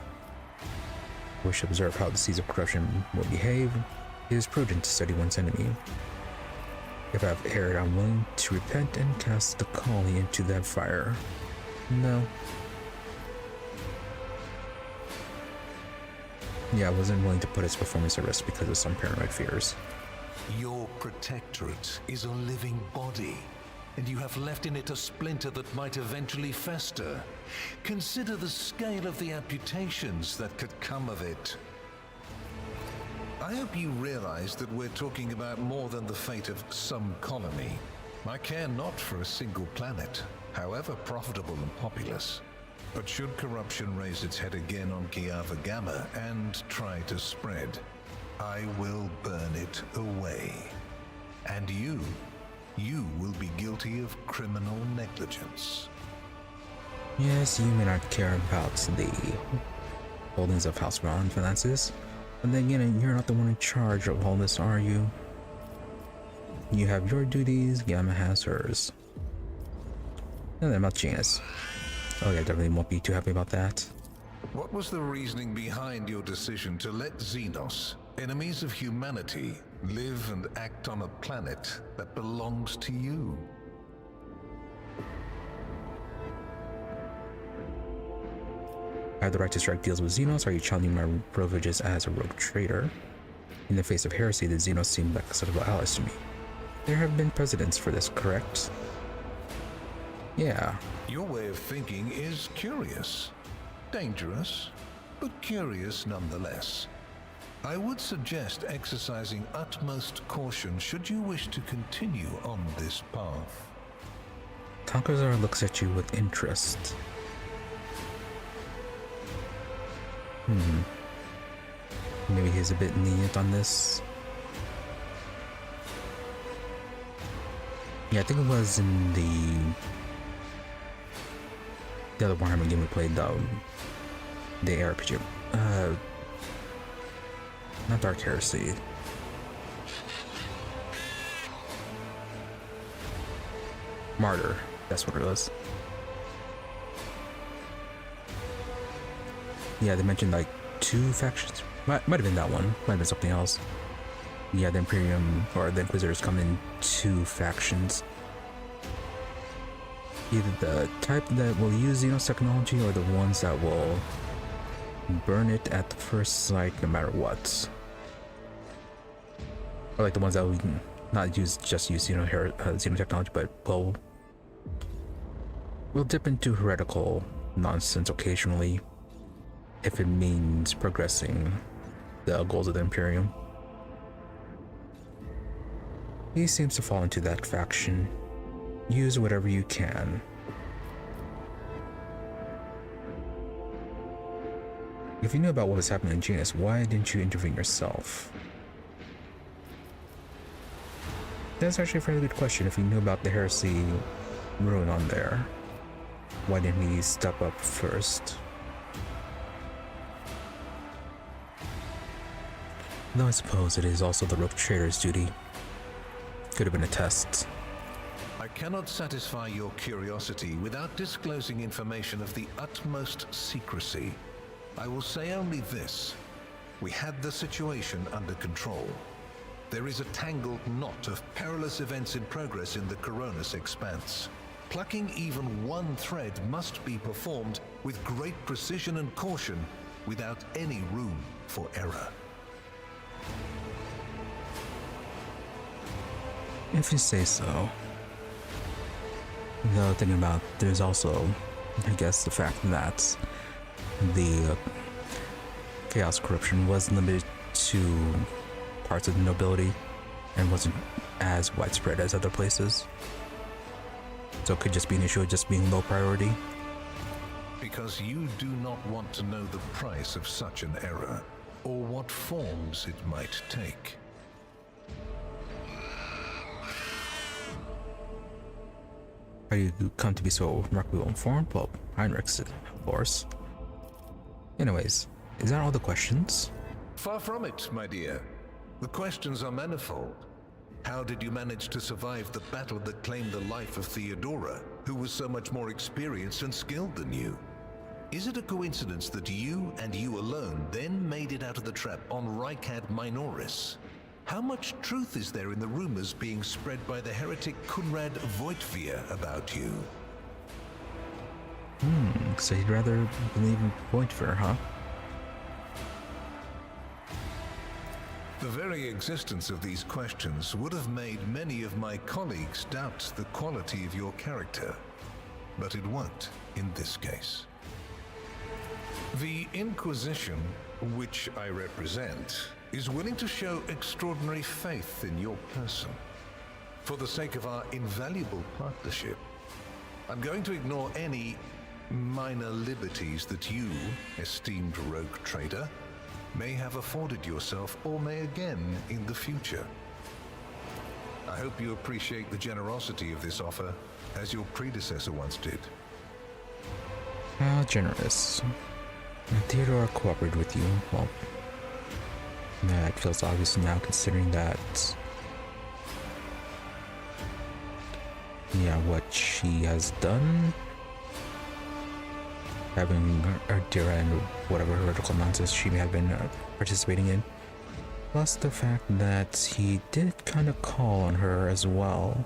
We should observe how the seeds of corruption will behave. It is prudent to study one's enemy. If I have erred, I'm willing to repent and cast the colony into that fire. No. I wasn't willing to put its performance at risk because of some paranoid fears. Your protectorate is a living body, and you have left in it a splinter that might eventually fester. Consider the scale of the amputations that could come of it. I hope you realize that we're talking about more than the fate of some colony. I care not for a single planet, however profitable and populous. But should corruption raise its head again on Kiev Gamma and try to spread, I will burn it away. And you will be guilty of criminal negligence. Yes, you may not care about the holdings of House Valancius, but then again, you're not the one in charge of all this, are you? You have your duties, Gamma has hers. And then about Janus. Oh yeah, definitely won't be too happy about that. What was the reasoning behind your decision to let Xenos, enemies of humanity, live and act on a planet that belongs to you? I have the right to strike deals with Xenos. Are you challenging my privileges as a rogue traitor? In the face of heresy, the Xenos seem like acceptable allies to me. There have been precedents for this, correct? Yeah. Your way of thinking is curious. Dangerous, but curious nonetheless. I would suggest exercising utmost caution should you wish to continue on this path. Tankazar looks at you with interest. Maybe he's a bit lenient on this. Yeah, I think it was in the other Warhammer game we played, the RPG. Not Dark Heresy. Martyr. That's what it was. Yeah, they mentioned like 2 factions. Might have been that one. Might have been something else. Yeah, the Imperium or the Inquisitors come in 2 factions. Either the type that will use Xenos technology or the ones that will burn it at the first sight no matter what. Or like the ones that we can not just use Xeno technology, but we'll dip into heretical nonsense occasionally if it means progressing the goals of the Imperium. He seems to fall into that faction. Use whatever you can. If you knew about what was happening in Janus, why didn't you intervene yourself? that's actually a fairly good question. If he knew about the heresy ruin on there, why didn't he step up first? Though I suppose it is also the rogue trader's duty. Could have been a test. I cannot satisfy your curiosity without disclosing information of the utmost secrecy. I will say only this. We had the situation under control. There is a tangled knot of perilous events in progress in the Coronation expanse. Plucking even one thread must be performed with great precision and caution, without any room for error. If you say so. Though thinking about, there's also, I guess, the fact that the chaos corruption was limited to parts of the nobility and wasn't as widespread as other places. So it could just be an issue of just being low priority. Because you do not want to know the price of such an error, or what forms it might take. How do you come to be so remarkably informed? Well, Heinrich's, of course. Anyways, is that all the questions? Far from it, my dear. The questions are manifold. How did you manage to survive the battle that claimed the life of Theodora, who was so much more experienced and skilled than you? Is it a coincidence that you and you alone then made it out of the trap on Owlcat Minoris? How much truth is there in the rumors being spread by the heretic Kunrad Voigtvier about you? So you'd rather believe in Voigtvier, huh? The very existence of these questions would have made many of my colleagues doubt the quality of your character, but it won't in this case. The Inquisition, which I represent, is willing to show extraordinary faith in your person. For the sake of our invaluable partnership, I'm going to ignore any minor liberties that you, esteemed rogue trader, may have afforded yourself or may again in the future. I hope you appreciate the generosity of this offer, as your predecessor once did. How generous. Theodora cooperated with you. Well, that feels obvious now, considering that, yeah, what she has done, having Ardira and whatever heretical nonsense she may have been participating in, plus the fact that he did kind of call on her as well.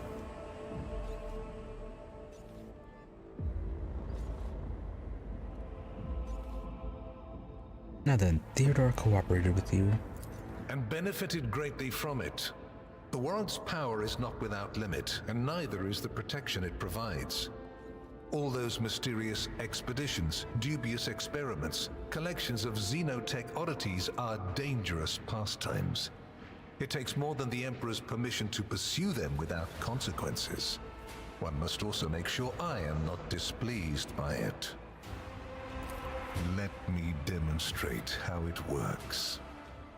Now then, Theodora cooperated with you. And benefited greatly from it. The world's power is not without limit, and neither is the protection it provides. All those mysterious expeditions, dubious experiments, collections of xenotech oddities are dangerous pastimes. It takes more than the Emperor's permission to pursue them without consequences. One must also make sure I am not displeased by it. Let me demonstrate how it works.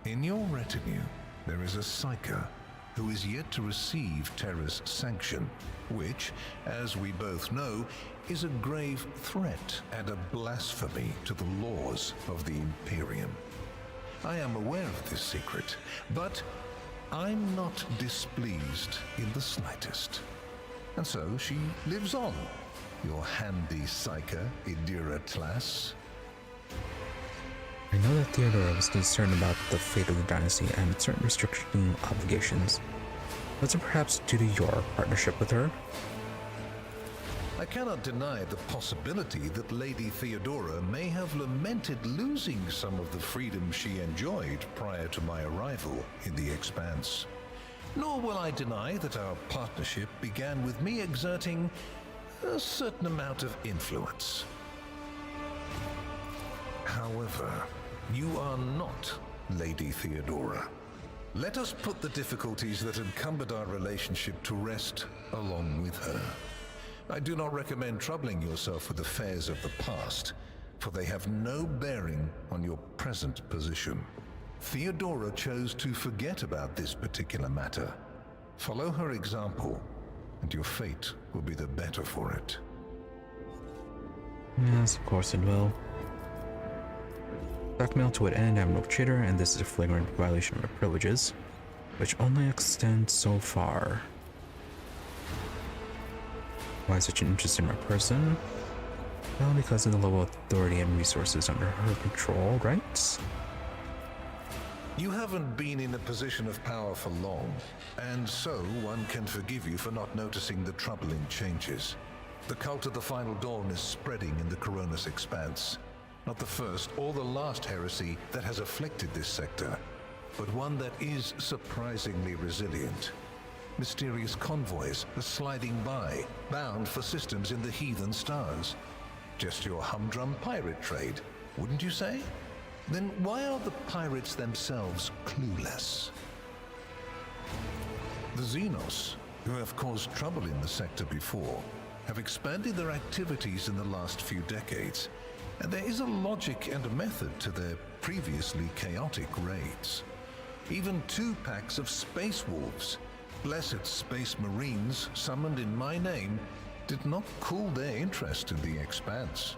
In your retinue, there is a psyker who is yet to receive Terra's sanction, which, as we both know, is a grave threat and a blasphemy to the laws of the Imperium. I am aware of this secret, but I'm not displeased in the slightest. And so she lives on, your handy psyker, Idira Tlass. I know that Theodora was concerned about the fate of the dynasty and certain restricting obligations. Was it perhaps due to your partnership with her? I cannot deny the possibility that Lady Theodora may have lamented losing some of the freedom she enjoyed prior to my arrival in the Expanse. Nor will I deny that our partnership began with me exerting a certain amount of influence. However, you are not Lady Theodora. Let us put the difficulties that encumbered our relationship to rest along with her. I do not recommend troubling yourself with affairs of the past, for they have no bearing on your present position. Theodora chose to forget about this particular matter. Follow her example, and your fate will be the better for it. Yes, of course it will. Blackmail to what end? I'm no traitor, and this is a flagrant violation of my privileges, which only extends so far. Why such an interest in my person? Well, because of the level of authority and resources under her control, right? You haven't been in a position of power for long, and so one can forgive you for not noticing the troubling changes. The cult of the Final Dawn is spreading in the Coronation expanse. Not the first or the last heresy that has afflicted this sector, but one that is surprisingly resilient. Mysterious convoys are sliding by, bound for systems in the heathen stars. Just your humdrum pirate trade, wouldn't you say? Then why are the pirates themselves clueless? The Xenos, who have caused trouble in the sector before, have expanded their activities in the last few decades, and there is a logic and a method to their previously chaotic raids. Even 2 packs of space wolves, blessed space marines summoned in my name, did not cool their interest in the expanse.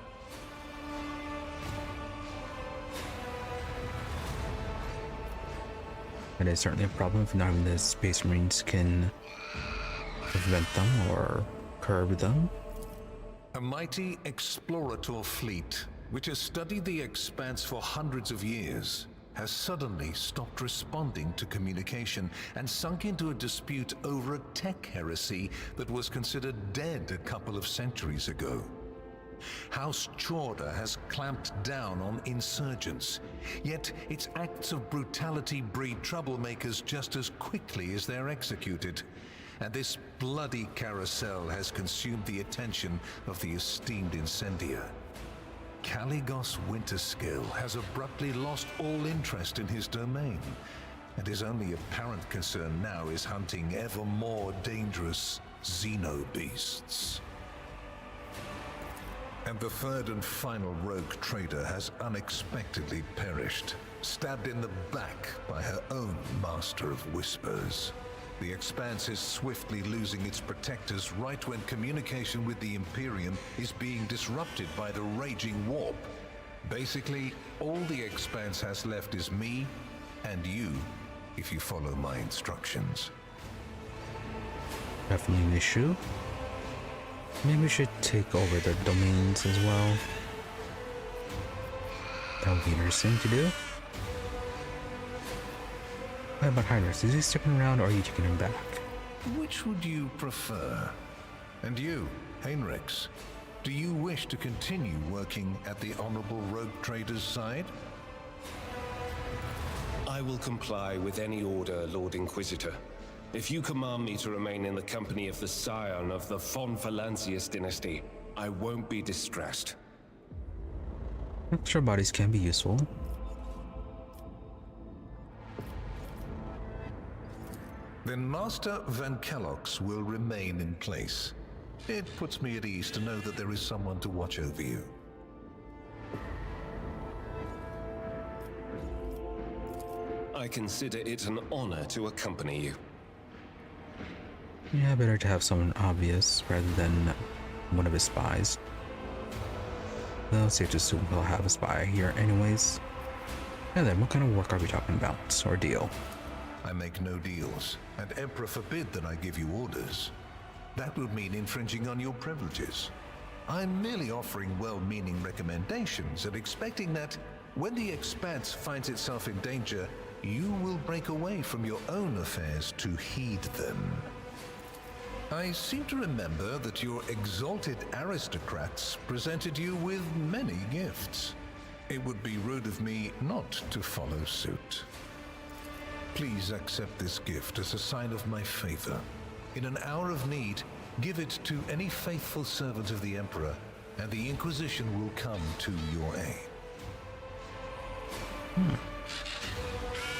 It is certainly a problem if not even the Space Marines can prevent them or curb them. A mighty explorator fleet, which has studied the expanse for hundreds of years, has suddenly stopped responding to communication and sunk into a dispute over a tech heresy that was considered dead a couple of centuries ago. House Chorda has clamped down on insurgents, yet its acts of brutality breed troublemakers just as quickly as they're executed. And this bloody carousel has consumed the attention of the esteemed incendiar. Caligos Winterscale has abruptly lost all interest in his domain, and his only apparent concern now is hunting ever more dangerous xenobeasts. And the third and final rogue trader has unexpectedly perished, stabbed in the back by her own master of whispers. The Expanse is swiftly losing its protectors right when communication with the Imperium is being disrupted by the raging warp. Basically, all the Expanse has left is me and you, if you follow my instructions. Definitely an issue. Maybe we should take over their domains as well. That would be interesting to do. What about Heinrichs? Is he sticking around or are you taking him back? Which would you prefer? And you, Heinrichs, do you wish to continue working at the Honorable Rogue Trader's side? I will comply with any order, Lord Inquisitor. If you command me to remain in the company of the scion of the Von Valancius dynasty, I won't be distressed. Extra bodies can be useful. Then Master Van Kellogg's will remain in place. It puts me at ease to know that there is someone to watch over you. I consider it an honor to accompany you. Yeah, better to have someone obvious rather than one of his spies. Though safe to assume he'll have a spy here anyways. And then what kind of work are we talking about? Or deal? I make no deals, and Emperor forbid that I give you orders. That would mean infringing on your privileges. I'm merely offering well-meaning recommendations and expecting that when the Expanse finds itself in danger, you will break away from your own affairs to heed them. I seem to remember that your exalted aristocrats presented you with many gifts. It would be rude of me not to follow suit. Please accept this gift as a sign of my favor. In an hour of need, give it to any faithful servant of the Emperor, and the Inquisition will come to your aid.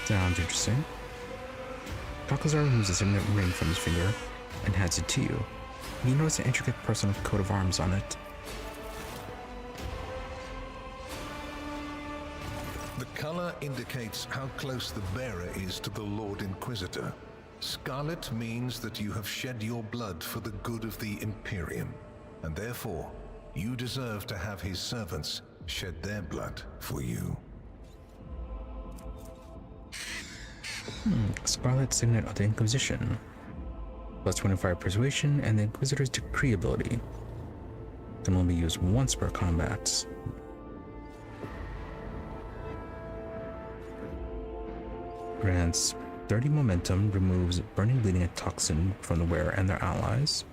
Sounds interesting. Balthazar removes a signet ring from his finger and hands it to you. You notice an intricate personal coat of arms on it. The color indicates how close the bearer is to the Lord Inquisitor. Scarlet means that you have shed your blood for the good of the Imperium, and therefore, you deserve to have his servants shed their blood for you. Scarlet Signet of the Inquisition. Plus 25 Persuasion, and the Inquisitor's Decree ability. Can only be used once per combat. Grants 30 momentum, removes burning, bleeding, and toxin from the wearer and their allies.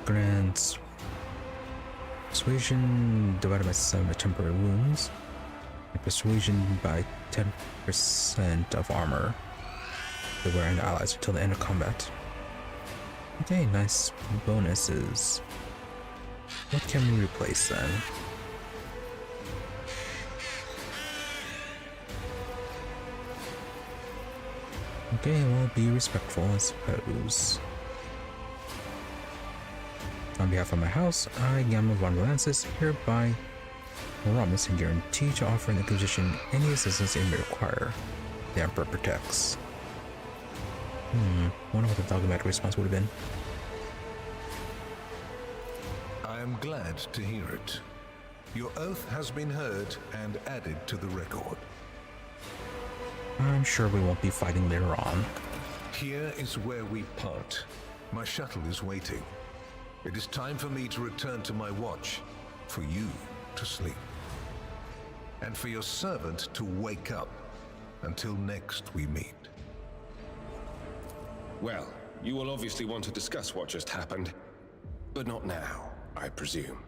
Grants persuasion divided by 7 of temporary wounds, and persuasion by 10% of armor. The wearer and their allies until the end of combat. Okay, nice bonuses. What can we replace then? Okay, well, be respectful, I suppose. On behalf of my house, I, Gamma von Valensis, hereby promise and guarantee to offer the Inquisition any assistance it may require. The Emperor protects. Wonder what the dogmatic response would have been. I am glad to hear it. Your oath has been heard and added to the record. I'm sure we won't be fighting later on. Here is where we part. My shuttle is waiting. It is time for me to return to my watch, for you to sleep, and for your servant to wake up. Until next we meet. Well, you will obviously want to discuss what just happened. But not now, I presume.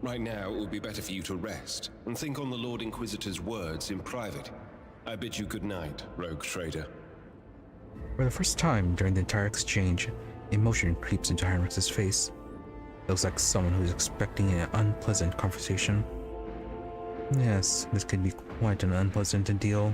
Right now, it would be better for you to rest and think on the Lord Inquisitor's words in private. I bid you good night, rogue trader. For the first time during the entire exchange, emotion creeps into Heinrich's face. Looks like someone who's expecting an unpleasant conversation. Yes, this could be quite an unpleasant deal.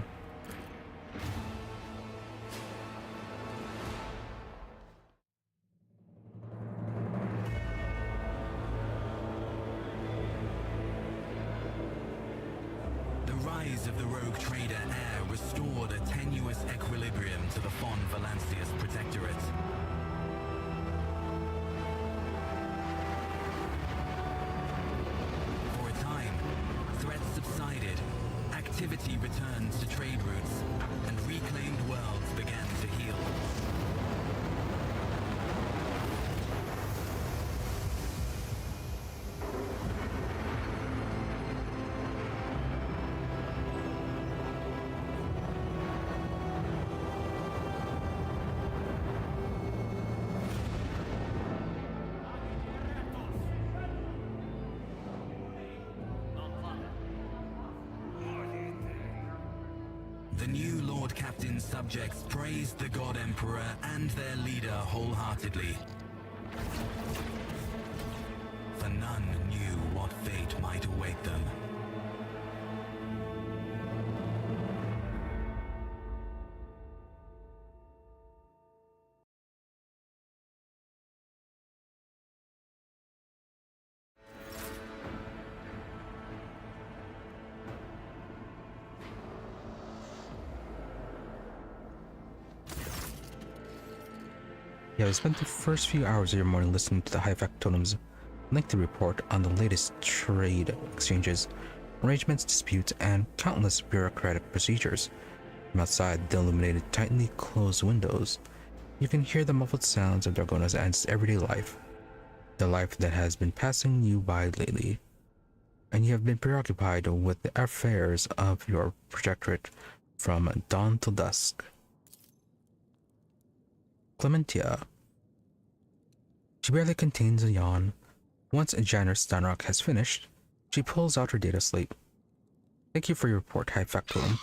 The rise of the rogue trader heir restored a tenuous equilibrium to the Von Valancius Protectorate. For a time, threats subsided, activity returned to trade routes, and reclaimed worlds began to heal. The new Lord Captain's subjects praised the God Emperor and their leader wholeheartedly. For none knew what fate might await them. You have spent the first few hours of your morning listening to the High Factotum's lengthy report on the latest trade exchanges, arrangements, disputes, and countless bureaucratic procedures. From outside the illuminated, tightly closed windows, you can hear the muffled sounds of Dargonus and its everyday life, the life that has been passing you by lately, and you have been preoccupied with the affairs of your protectorate from dawn till dusk. Clementia. She barely contains a yawn. Once Janner Steinrock has finished, she pulls out her data slate. Thank you for your report, High Factotum.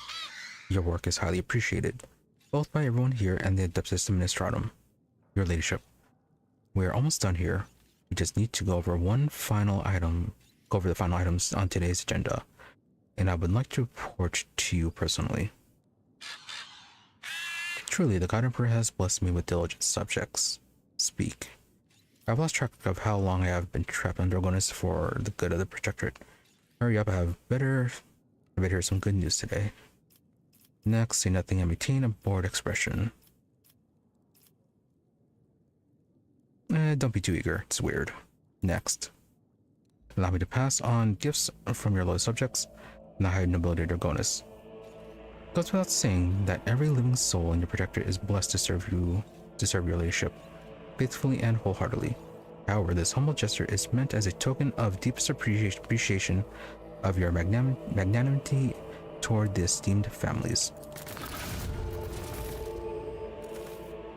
Your work is highly appreciated, both by everyone here and the Adeptus Administratum. Your Ladyship, we are almost done here. We just need to go over the final items on today's agenda, and I would like to report to you personally. Truly, the God Emperor has blessed me with diligent subjects. Speak. I've lost track of how long I have been trapped on Dargonus for the good of the Protectorate. Hurry up, I have better I bet here's some good news today. Next, say nothing and maintain a bored expression. Don't be too eager, it's weird. Next. Allow me to pass on gifts from your loyal subjects, and the high nobility Dargonus. It goes without saying that every living soul in your protector is blessed to serve your ladyship, faithfully and wholeheartedly. However, this humble gesture is meant as a token of deepest appreciation of your magnanimity toward the esteemed families.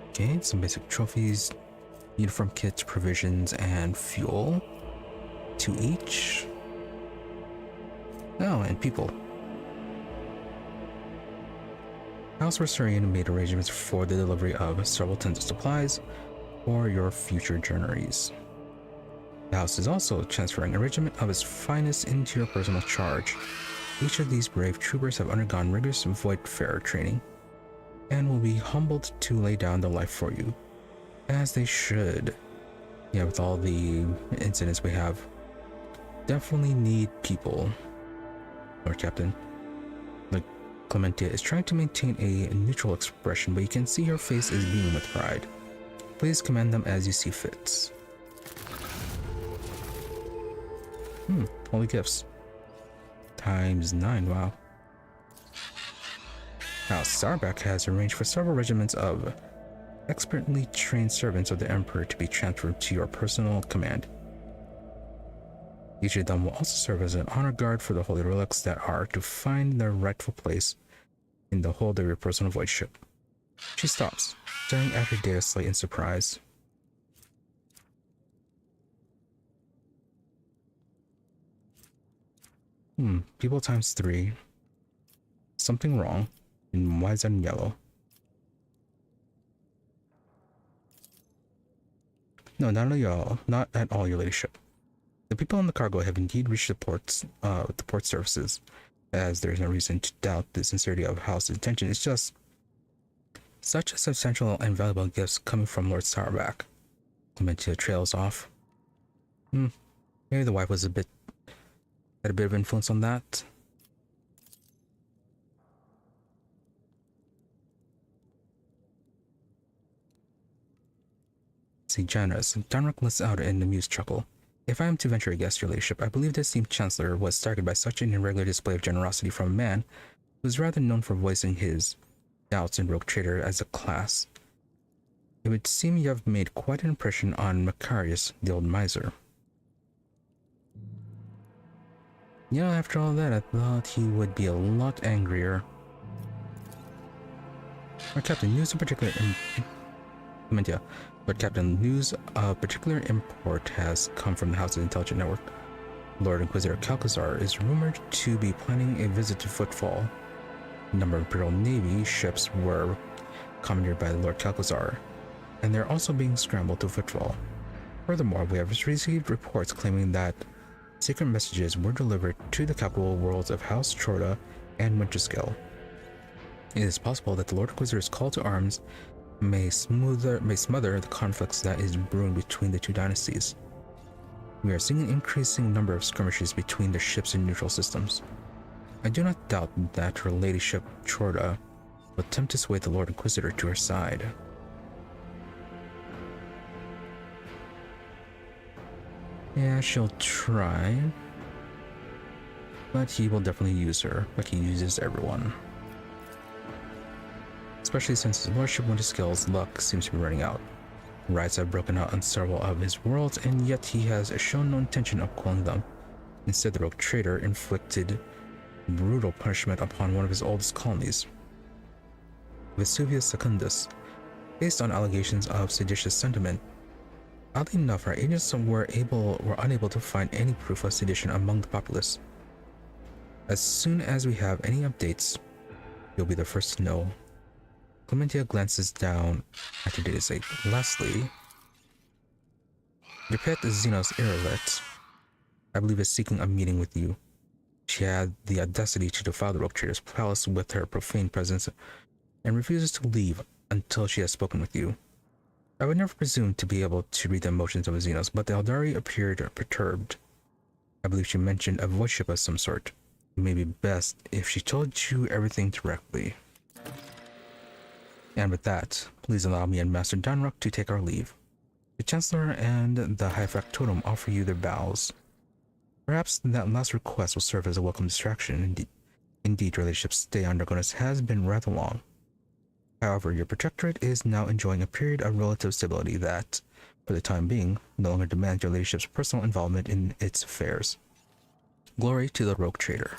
Okay, some basic trophies, uniform kits, provisions, and fuel. 2 each. Oh, and people. House Orselio made arrangements for the delivery of several tons of supplies for your future journeys. The house is also transferring a regiment of its finest into your personal charge. Each of these brave troopers have undergone rigorous voidfarer training and will be humbled to lay down their life for you, as they should. Yeah, with all the incidents we have. Definitely need people, Lord Captain. Like, Clementia is trying to maintain a neutral expression, but you can see her face is beaming with pride. Please command them as you see fit. Holy gifts. ×9, wow. Now, Sarback has arranged for several regiments of expertly trained servants of the Emperor to be transferred to your personal command. Each of them will also serve as an honor guard for the holy relics that are to find their rightful place in the hold of your personal void ship. She stops, staring at her data slate in surprise. People ×3. Something wrong. And why is that in yellow? No, not at all, your ladyship. The people on the cargo have indeed reached the port services, as there is no reason to doubt the sincerity of House's intention. It's just such a substantial and valuable gifts coming from Lord Sarback. Clementia trails off. Maybe the wife was had a bit of influence on that. See, generous. Donrick lets out an amused chuckle. If I am to venture a guess, your ladyship, I believe the esteemed chancellor was staggered by such an irregular display of generosity from a man who is rather known for voicing his doubts in rogue trader as a class. It would seem you have made quite an impression on Macarius, the old miser. You know, after all that, I thought he would be a lot angrier. Our Captain, news of particular news of particular import has come from the House's intelligence network. Lord Inquisitor Calcazar is rumored to be planning a visit to Footfall. A number of Imperial Navy ships were commandeered by Lord Calcazar, and they're also being scrambled to Footfall. Furthermore, we have received reports claiming that secret messages were delivered to the capital worlds of House Chorda and Winterskill. It is possible that the Lord Inquisitor's call to arms may smother the conflicts that is brewing between the two dynasties. We are seeing an increasing number of skirmishes between the ships in neutral systems. I do not doubt that her ladyship Chorda will attempt to sway the Lord Inquisitor to her side. Yeah, she'll try, but he will definitely use her, like he uses everyone. Especially since his lordship Winterskill's luck seems to be running out. Riots have broken out on several of his worlds, and yet he has shown no intention of quelling them. Instead, the rogue traitor inflicted brutal punishment upon one of his oldest colonies, Vesuvius Secundus, based on allegations of seditious sentiment. Oddly enough, our agents were unable to find any proof of sedition among the populace. As soon as we have any updates, you'll be the first to know. Clementia glances down at her data site. Lastly, your pet Xenos Iralet, I believe, is seeking a meeting with you. She had the audacity to defile the rogue trader's palace with her profane presence and refuses to leave until she has spoken with you. I would never presume to be able to read the emotions of a Xenos, but the Eldari appeared perturbed. I believe she mentioned a void ship of some sort. it may be best if she told you everything directly. And with that, please allow me and Master Dunrock to take our leave. The Chancellor and the High Factotum offer you their bows. Perhaps that last request will serve as a welcome distraction. Indeed, your ladyship's stay on Dargonus has been rather long. However, your protectorate is now enjoying a period of relative stability that, for the time being, no longer demands your ladyship's personal involvement in its affairs. Glory to the rogue traitor.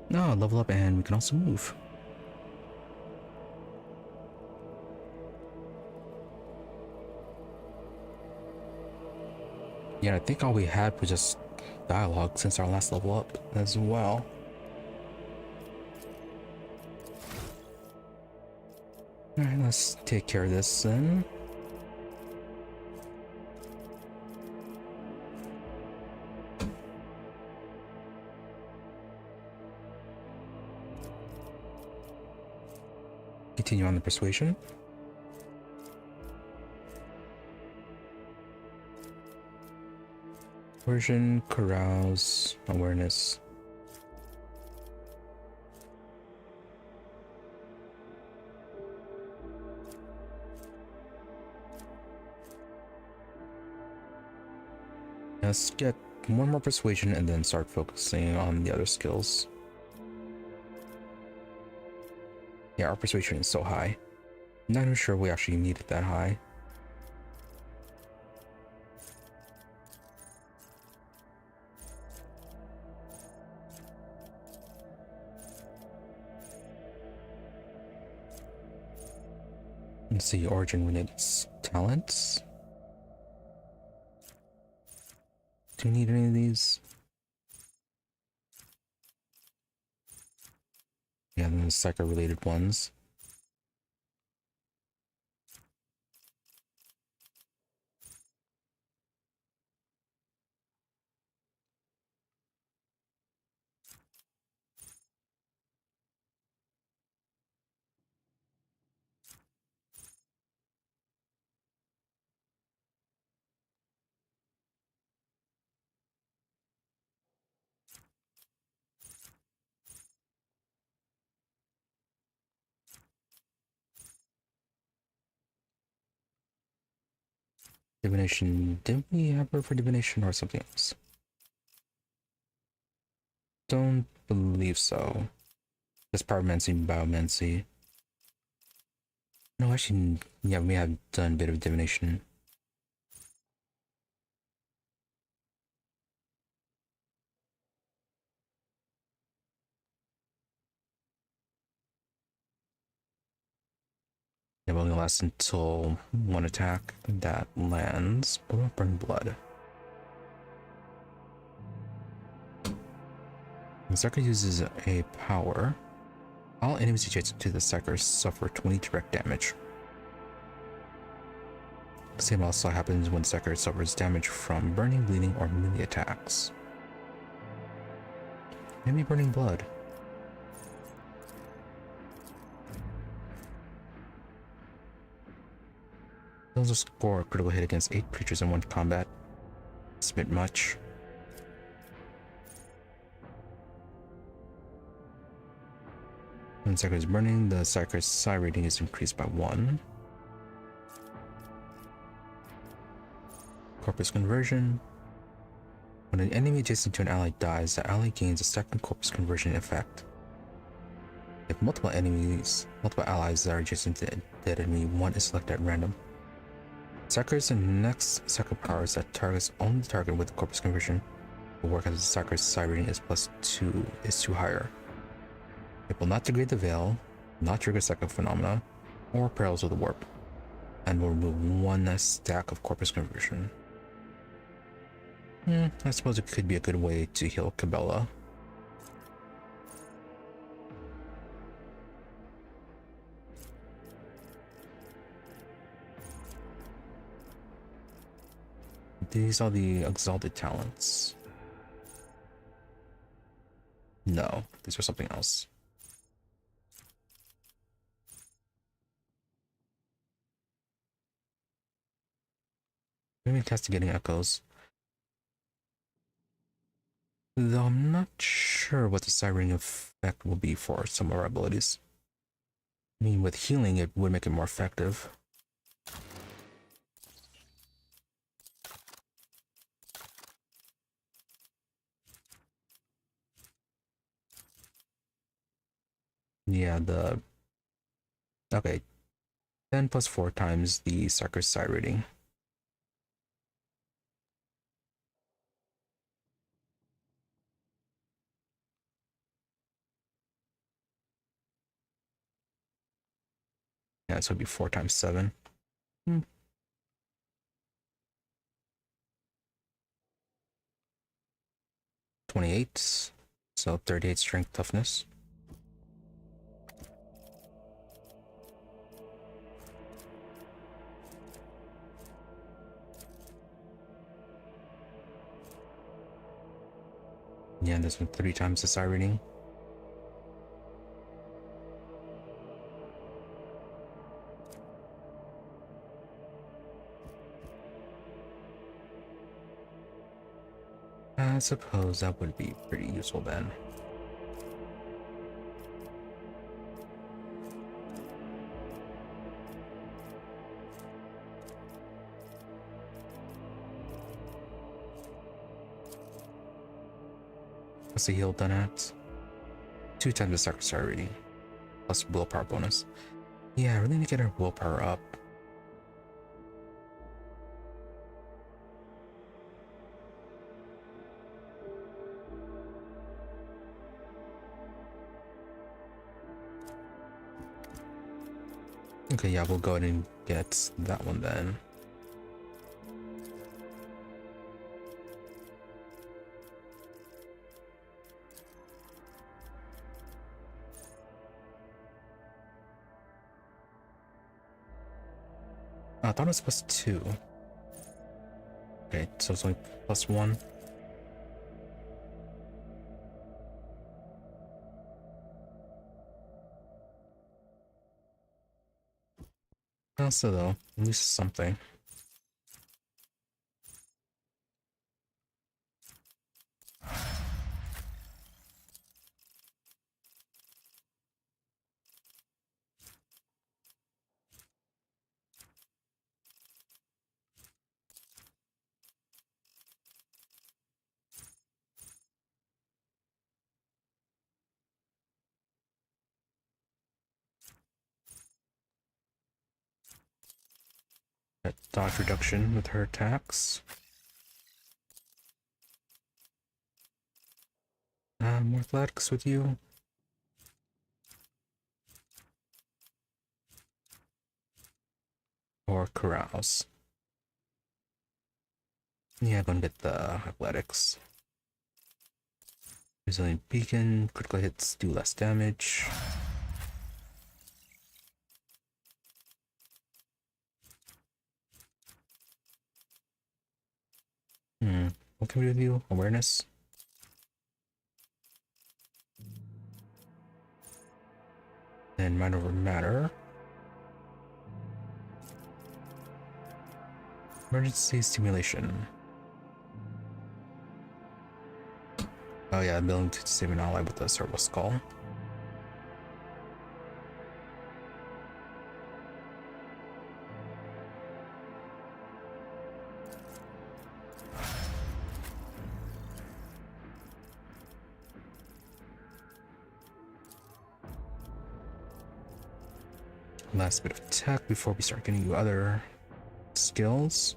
No, level up and we can also move. Yeah, I think all we had was just dialogue since our last level up as well. Alright, let's take care of this then. Continue on the persuasion. Coercion, carouse, awareness. Let's get one more persuasion and then start focusing on the other skills. Yeah, our persuasion is so high. Not even sure we actually need it that high. Let's see, origin related talents. Do you need any of these? Yeah, then the psycho related ones. Divination. Didn't we have her for divination or something else? Don't believe so. Just pyromancy and biomancy. No, actually, yeah, we have done a bit of divination. It only lasts until one attack that lands. But we'll burn blood. The sucker uses a power. All enemies adjacent to the sucker suffer 20 direct damage. The same also happens when the sucker suffers damage from burning, bleeding, or melee attacks. Maybe burning blood. Those will score a critical hit against 8 creatures in one combat. It's a bit much. When the sucker is burning, the sucker's psi rating is increased by 1. Corpus conversion. When an enemy adjacent to an ally dies, the ally gains a second corpus conversion effect. If multiple allies that are adjacent to the dead enemy, one is selected at random. Sucker's next sucker powers that targets only the target with corpus conversion will work as the sucker's psi rating is +2 is 2 higher. It will not degrade the veil, not trigger sucker phenomena, or perils of the warp, and will remove 1 stack of corpus conversion. I suppose it could be a good way to heal Cabela. These are the exalted talents. No, these are something else. Maybe castigating echoes. Though I'm not sure what the siren effect will be for some of our abilities. I mean, with healing, it would make it more effective. Yeah, okay, 10 plus 4 times the sucker's psi rating. Yeah, so it'd be 4 times 7. 28. So 38 strength toughness. Yeah, this one 3 times the psi rating. I suppose that would be pretty useful then. What's the heal done at? 2 times the sucker's psi rating. Plus willpower bonus. Yeah, I really need to get our willpower up. Okay, yeah, we'll go ahead and get that one then. I thought it was plus 2. Okay, so it's only plus 1. Also, though, at least something. That dodge reduction with her attacks. More athletics with you. Or carouse. Yeah, gonna get the athletics. Resilient beacon, critical hits do less damage. What can we do? Awareness? And mind over matter. Emergency stimulation. Oh yeah, ability to save an ally with a servo skull. Last bit of attack before we start getting you other skills.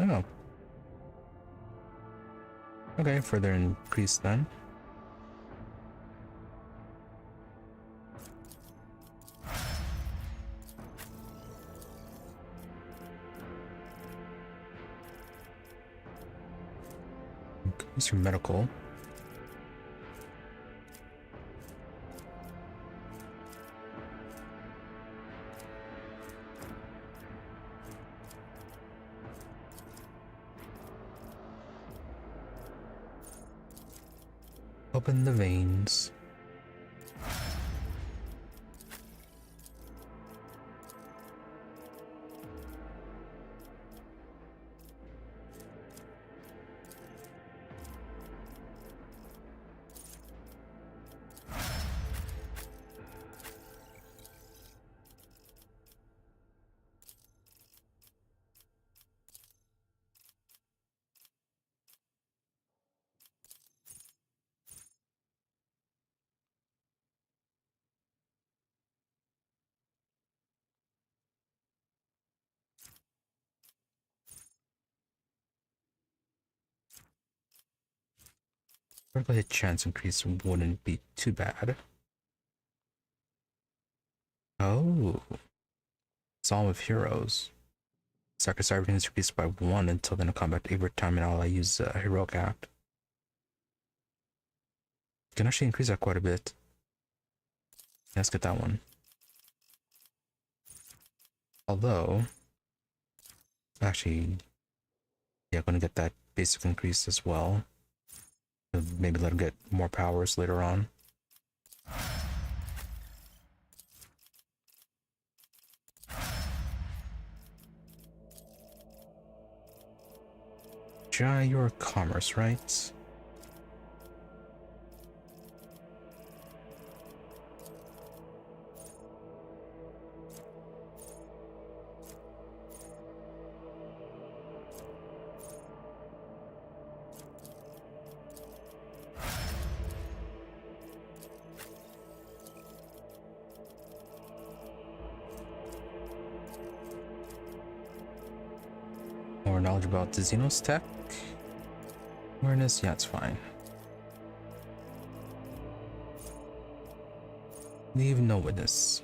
Oh. Okay, further increase then. Increase your medical. Open the veins. Critical hit chance increase wouldn't be too bad. Oh, Psalm of Heroes. Sacrifice everything is increased by 1 until then in combat. Every time an ally uses a heroic act. You can actually increase that quite a bit. Let's get that one. Although, actually, yeah, I'm gonna get that basic increase as well. Maybe let him get more powers later on. Try your commerce, right? More knowledge about the Xenos tech. Awareness, yeah, it's fine. Leave no witness.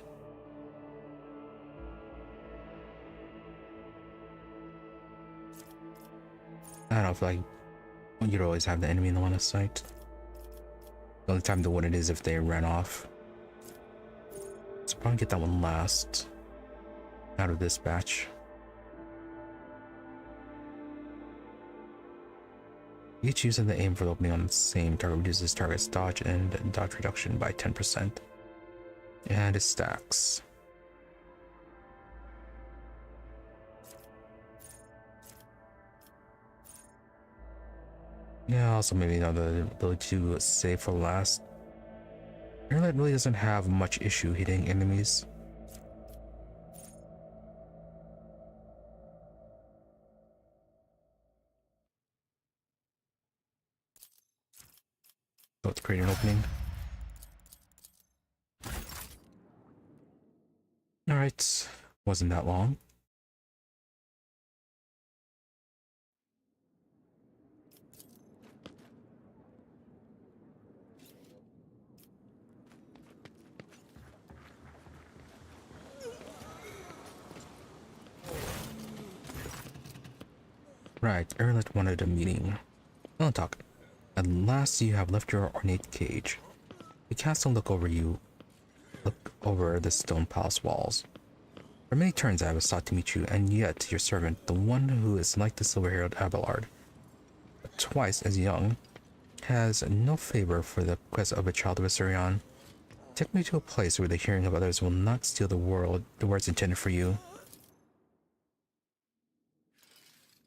I don't feel like you'd always have the enemy in the line of sight. The only time the one it is if they ran off. So probably get that one last out of this batch. Each use of the aim for the opening on the same target reduces target's dodge and dodge reduction by 10%. And it stacks. Yeah, also maybe the ability to save for last. Airlight really doesn't have much issue hitting enemies. So let's create an opening. Alright, wasn't that long. Right, Erlet wanted a meeting. Don't talk. At last you have left your ornate cage. We cast a look over the stone palace walls. For many turns I was sought to meet you, and yet your servant, the one who is like the silver-haired Abelard, but twice as young, has no favor for the quest of a child of Assyrian. Take me to a place where the hearing of others will not steal the words intended for you.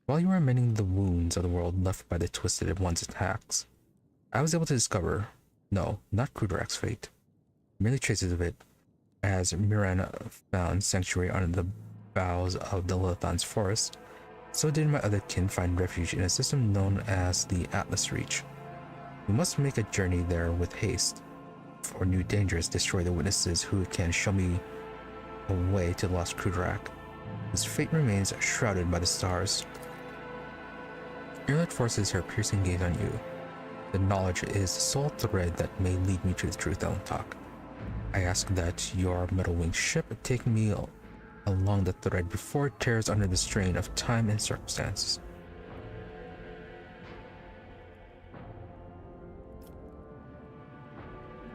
While you were mending the wounds of the world left by the Twisted One's attacks, I was able to discover, no, not Kruderak's fate, merely traces of it, as Miran found sanctuary under the boughs of the Lilithan's forest, so did my other kin find refuge in a system known as the Atlas Reach. We must make a journey there with haste, for new dangers destroy the witnesses who can show me a way to the lost Kruderak, whose fate remains shrouded by the stars. Erlet forces her piercing gaze on you. The knowledge is the sole thread that may lead me to the truth, Ellentalk. I ask that your metal-winged ship take me along the thread before it tears under the strain of time and circumstances.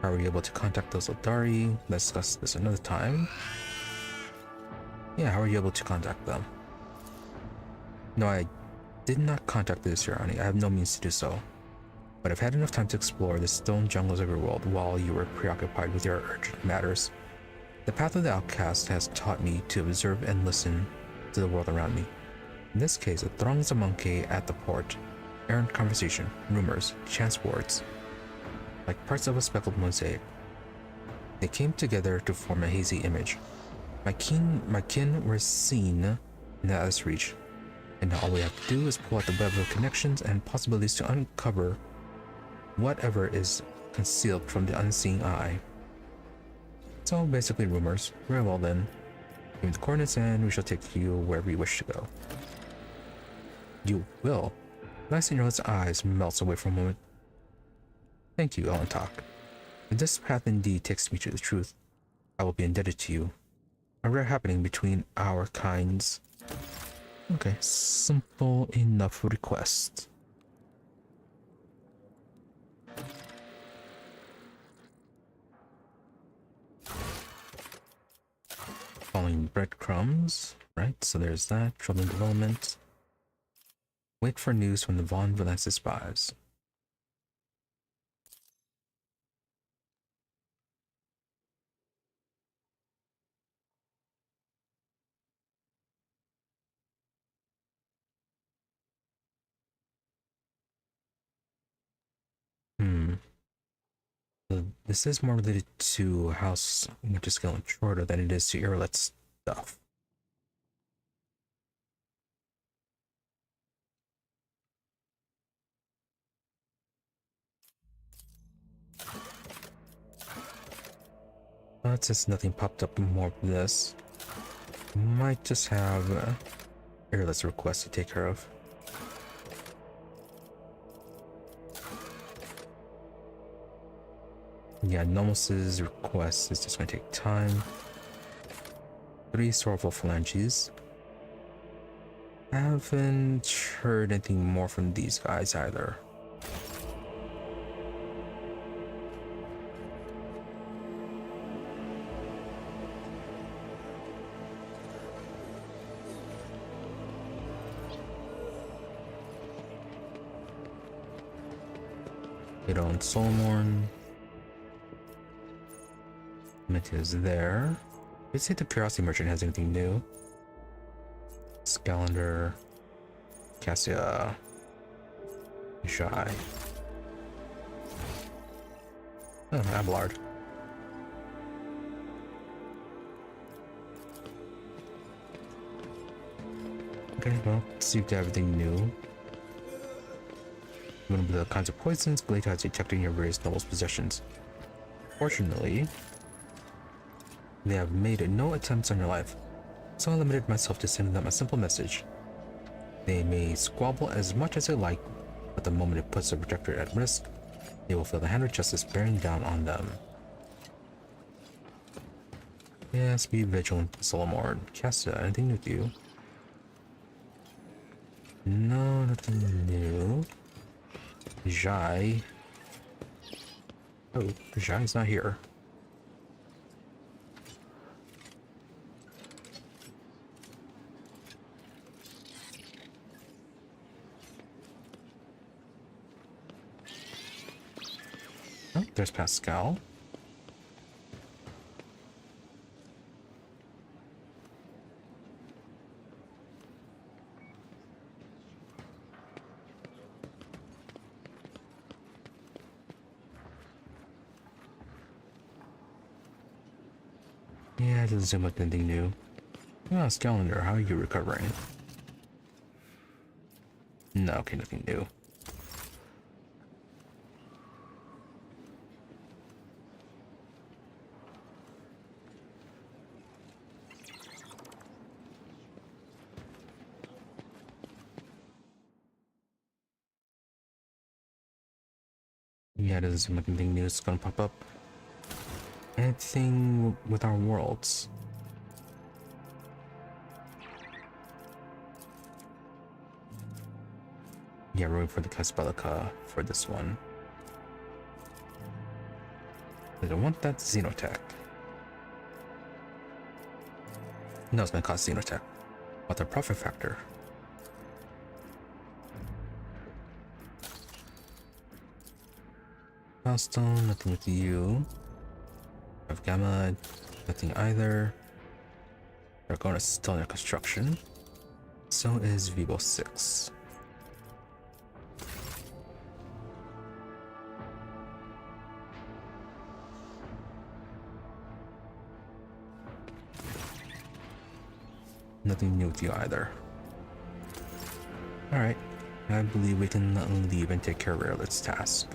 How are you able to contact those Eldari? Let's discuss this another time. Yeah, how are you able to contact them? No, I did not contact the Assyriani. I have no means to do so. But I've had enough time to explore the stone jungles of your world while you were preoccupied with your urgent matters. The path of the outcast has taught me to observe and listen to the world around me. In this case, the throngs of monkey at the port, errant conversation, rumors, chance words, like parts of a speckled mosaic. They came together to form a hazy image. My kin were seen in the Atlas Reach, and now all we have to do is pull out the web of connections and possibilities to uncover whatever is concealed from the unseen eye. So basically rumors. Very well then. Give me the coordinates and we shall take you wherever you wish to go. You will. Nice in your eyes melts away for a moment. Thank you, Owlcat. If this path indeed takes me to the truth, I will be indebted to you. A rare happening between our kinds. Okay, simple enough request. Following breadcrumbs, right? So there's that. Troubling development. Wait for news from the Von Valensis spies. So this is more related to House Winterscale and Shorter than it is to Irlet's stuff. But since nothing popped up more of this, might just have Irlet's request to take care of. Yeah, Nomos's request is just going to take time. 3 sorrowful phalanges. Haven't heard anything more from these guys either. Hit on Solmorn. Is there. Let's see if the Curiosity Merchant has anything new. Scalander, Cassia, Shy. Oh, Abelard. Okay, well, let's see if they have anything new. One of the kinds of poisons Glade has detected in your various nobles' possessions. Fortunately, they have made no attempts on your life, so I limited myself to sending them a simple message. They may squabble as much as they like, but the moment it puts the projector at risk, they will feel the hand of justice bearing down on them. Yes, be vigilant, Solomon. Cassia, anything new with you? No, nothing new. Jai. Oh, Jai's not here. Oh, there's Pascal. Yeah, it doesn't seem like anything new. Ah, Scalander, how are you recovering? No, okay, nothing new. Yeah, it doesn't seem like anything new is gonna pop up. Anything with our worlds? Yeah, we're waiting for the Caspelica for this one. I don't want that Xenotech. No, it's gonna cost Xenotech. But the profit factor. Milestone, nothing with you. Of Gamma, nothing either. Dargonus is still under construction. So is Vivo 6. Nothing new with you either. Alright, I believe we can leave and take care of Rarelit's task.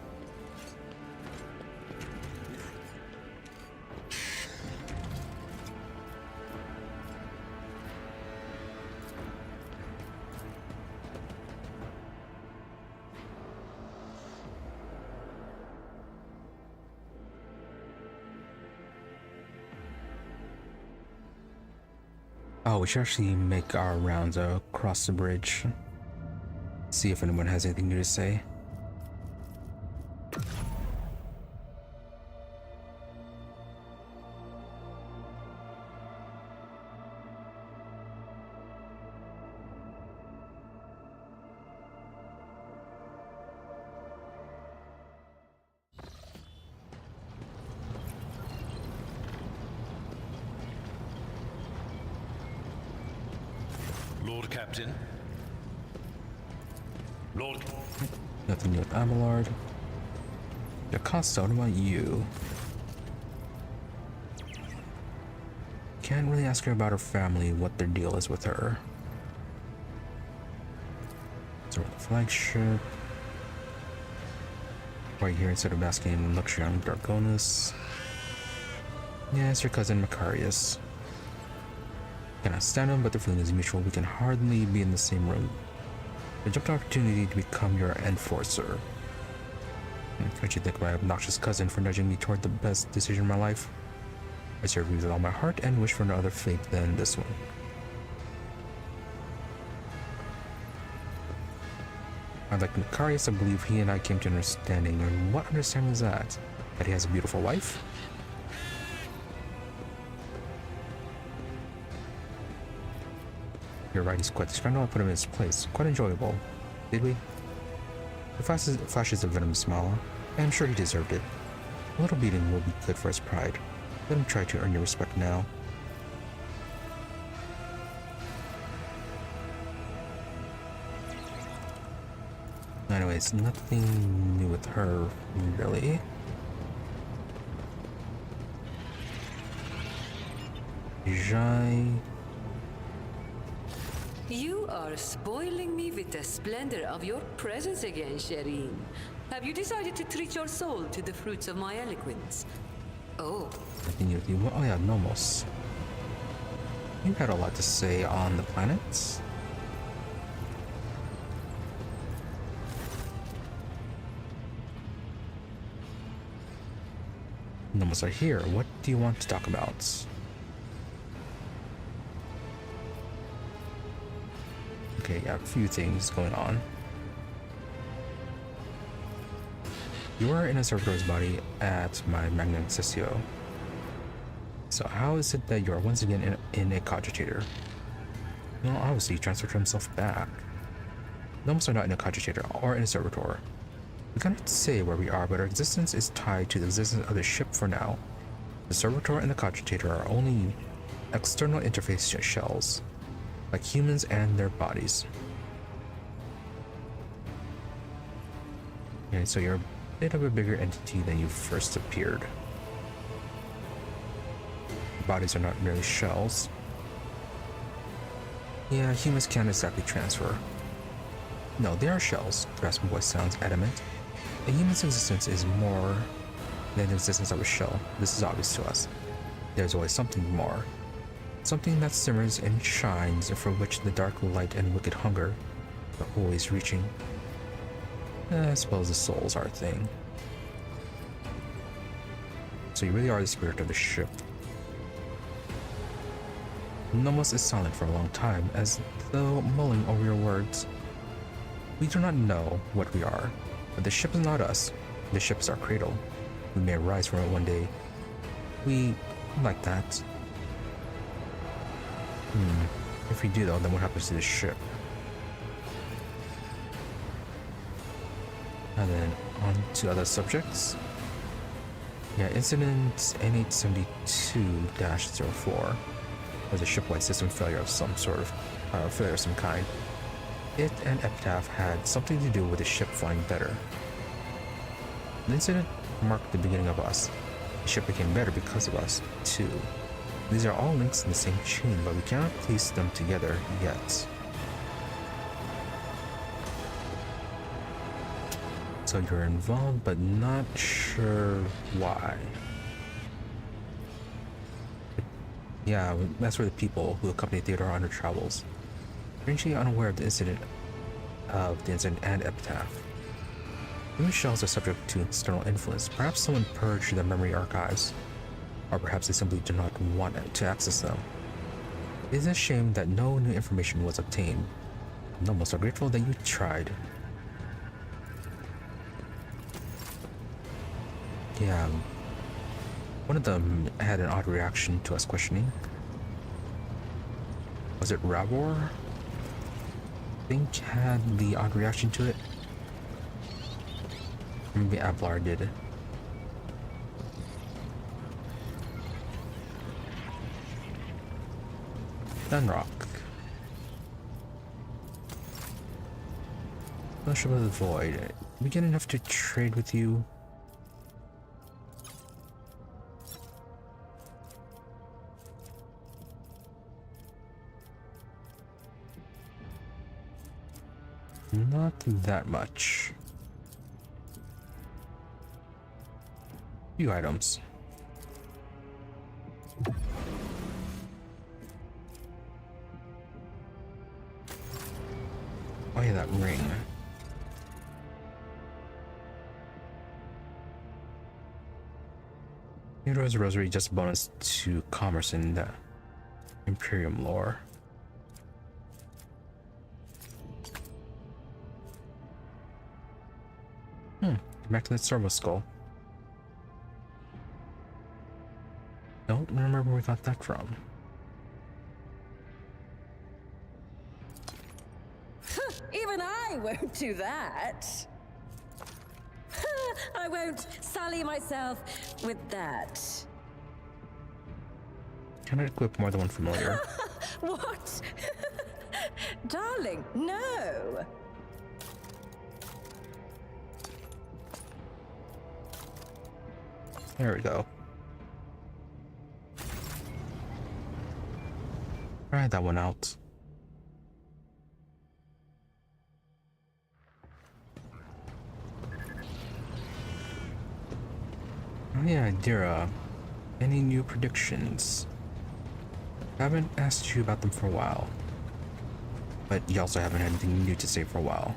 Oh, we should actually make our rounds across the bridge. See if anyone has anything new to say. Lord Captain. Lord... Nothing new with Abelard. Acosta, what about you? Can't really ask her about her family, what their deal is with her. So the flagship. Right here instead of asking in luxury on Dargonus. Yeah, it's your cousin Macarius. Cannot stand him, but the feeling is mutual. We can hardly be in the same room. I jumped an opportunity to become your enforcer. Don't you thank my obnoxious cousin for nudging me toward the best decision of my life? I serve you with all my heart and wish for no other fate than this one. I'd like Macarius to believe he and I came to an understanding. And what understanding is that? That he has a beautiful wife? You're right, he's quite the scandal. I put him in his place. Quite enjoyable. Did we? The flashes a venomous smile. I am sure he deserved it. A little beating will be good for his pride. Let him try to earn your respect now. Anyways, nothing new with her, really. Jai. You are spoiling me with the splendor of your presence again, Shireen. Have you decided to treat your soul to the fruits of my eloquence? Oh. Continue with you. Oh yeah, Nomos. You had a lot to say on the planets. Nomos are here. What do you want to talk about? Okay, yeah, a few things going on. You are in a servitor's body at my Magnum Sessio. So how is it that you are once again in a cogitator? Well, obviously he transferred himself back. Gnomes are not in a cogitator or in a servitor. We cannot say where we are, but our existence is tied to the existence of the ship for now. The servitor and the cogitator are only external interface shells, like humans and their bodies. Okay, so you're a bit of a bigger entity than you first appeared. Bodies are not merely shells. Yeah, humans can't exactly transfer. No, they are shells. The rasping voice sounds adamant. A human's existence is more than the existence of a shell. This is obvious to us. There's always something more. Something that simmers and shines, for which the dark light and wicked hunger are always reaching. I suppose the souls are a thing. So you really are the spirit of the ship. Nomos is silent for a long time, as though mulling over your words. We do not know what we are, but the ship is not us. The ship is our cradle. We may rise from it one day. We like that. If we do though, then what happens to the ship? And then on to other subjects. Yeah, incident N872-04 was a shipwide system failure of some kind. It and Epitaph had something to do with the ship flying better. The incident marked the beginning of us. The ship became better because of us, too. These are all links in the same chain, but we cannot place them together yet. So you're involved, but not sure why. Yeah, that's where the people who accompany Theodore on her travels. Strangely unaware of the incident and Epitaph. Human shells are subject to external influence. Perhaps someone purged their memory archives. Or perhaps they simply do not want to access them. It's a shame that no new information was obtained. I'm almost so grateful that you tried. Yeah, one of them had an odd reaction to us questioning. Was it Rabor? I think had the odd reaction to it. Maybe Ablar did. Dunrock. Fellowship of the Void. We get enough to trade with you? Not that much. Few items. Oh yeah, that ring. Hero's Rosary just a bonus to commerce in the Imperium lore. Back to that servo skull. Don't remember where we got that from. Even I won't do that. I won't sully myself with that. Cannot equip more than one familiar. What? Darling, no. There we go. Try that one out. Oh yeah, Dira. Any new predictions? I haven't asked you about them for a while. But you also haven't had anything new to say for a while.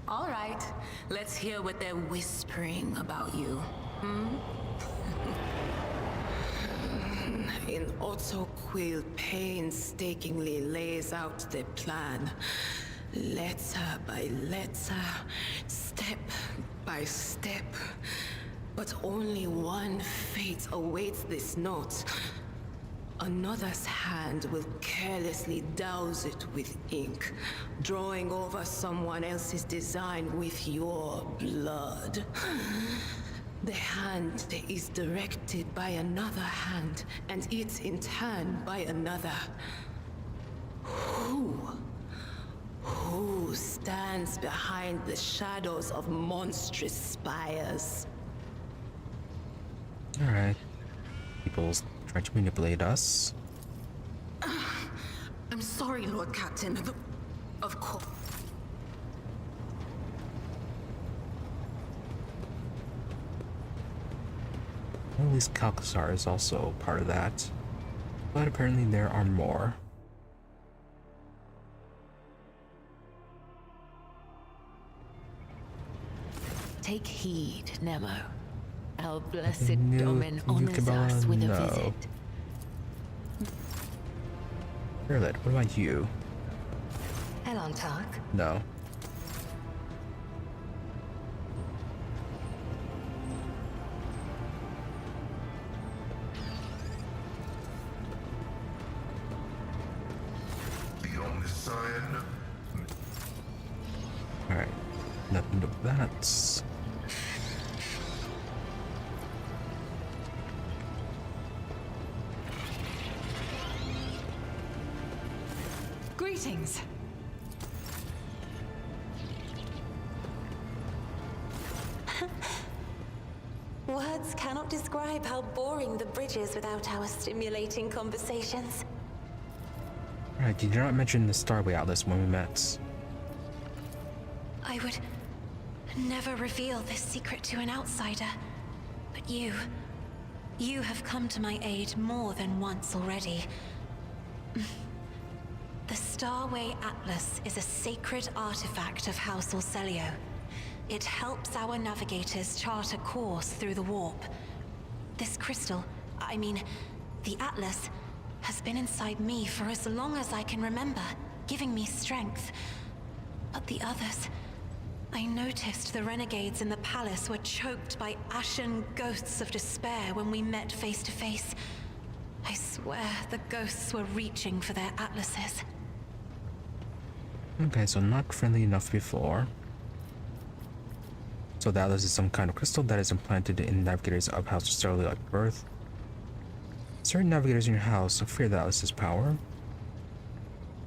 All right, let's hear what they're whispering about you. In Otto Quill painstakingly lays out their plan, letter by letter, step by step. But only one fate awaits this note. Another's hand will carelessly douse it with ink, drawing over someone else's design with your blood. The hand is directed by another hand, and it in turn by another. Who stands behind the shadows of monstrous spires? Alright. People's trying to manipulate us. I'm sorry, Lord Captain. Of course. At least Calcasar is also part of that. But apparently there are more. Take heed, Nemo. Our blessed New Domin honors us with a no. visit. Erlet, what about you? Elontark? No. The Omniscient. Alright. Nothing of that. Greetings. Words cannot describe how boring the bridge is without our stimulating conversations. Alright, did you not mention the Starway Atlas when we met? I would never reveal this secret to an outsider. But you have come to my aid more than once already. The Starway Atlas is a sacred artifact of House Orselio. It helps our navigators chart a course through the warp. This crystal, I mean, The Atlas has been inside me for as long as I can remember, giving me strength. But the others... I noticed the renegades in the palace were choked by ashen ghosts of despair when we met face to face. I swear the ghosts were reaching for their atlases. Okay, so not friendly enough before. So the atlas is some kind of crystal that is implanted in navigators of House Orselio at birth. Certain navigators in your house fear the atlas's power.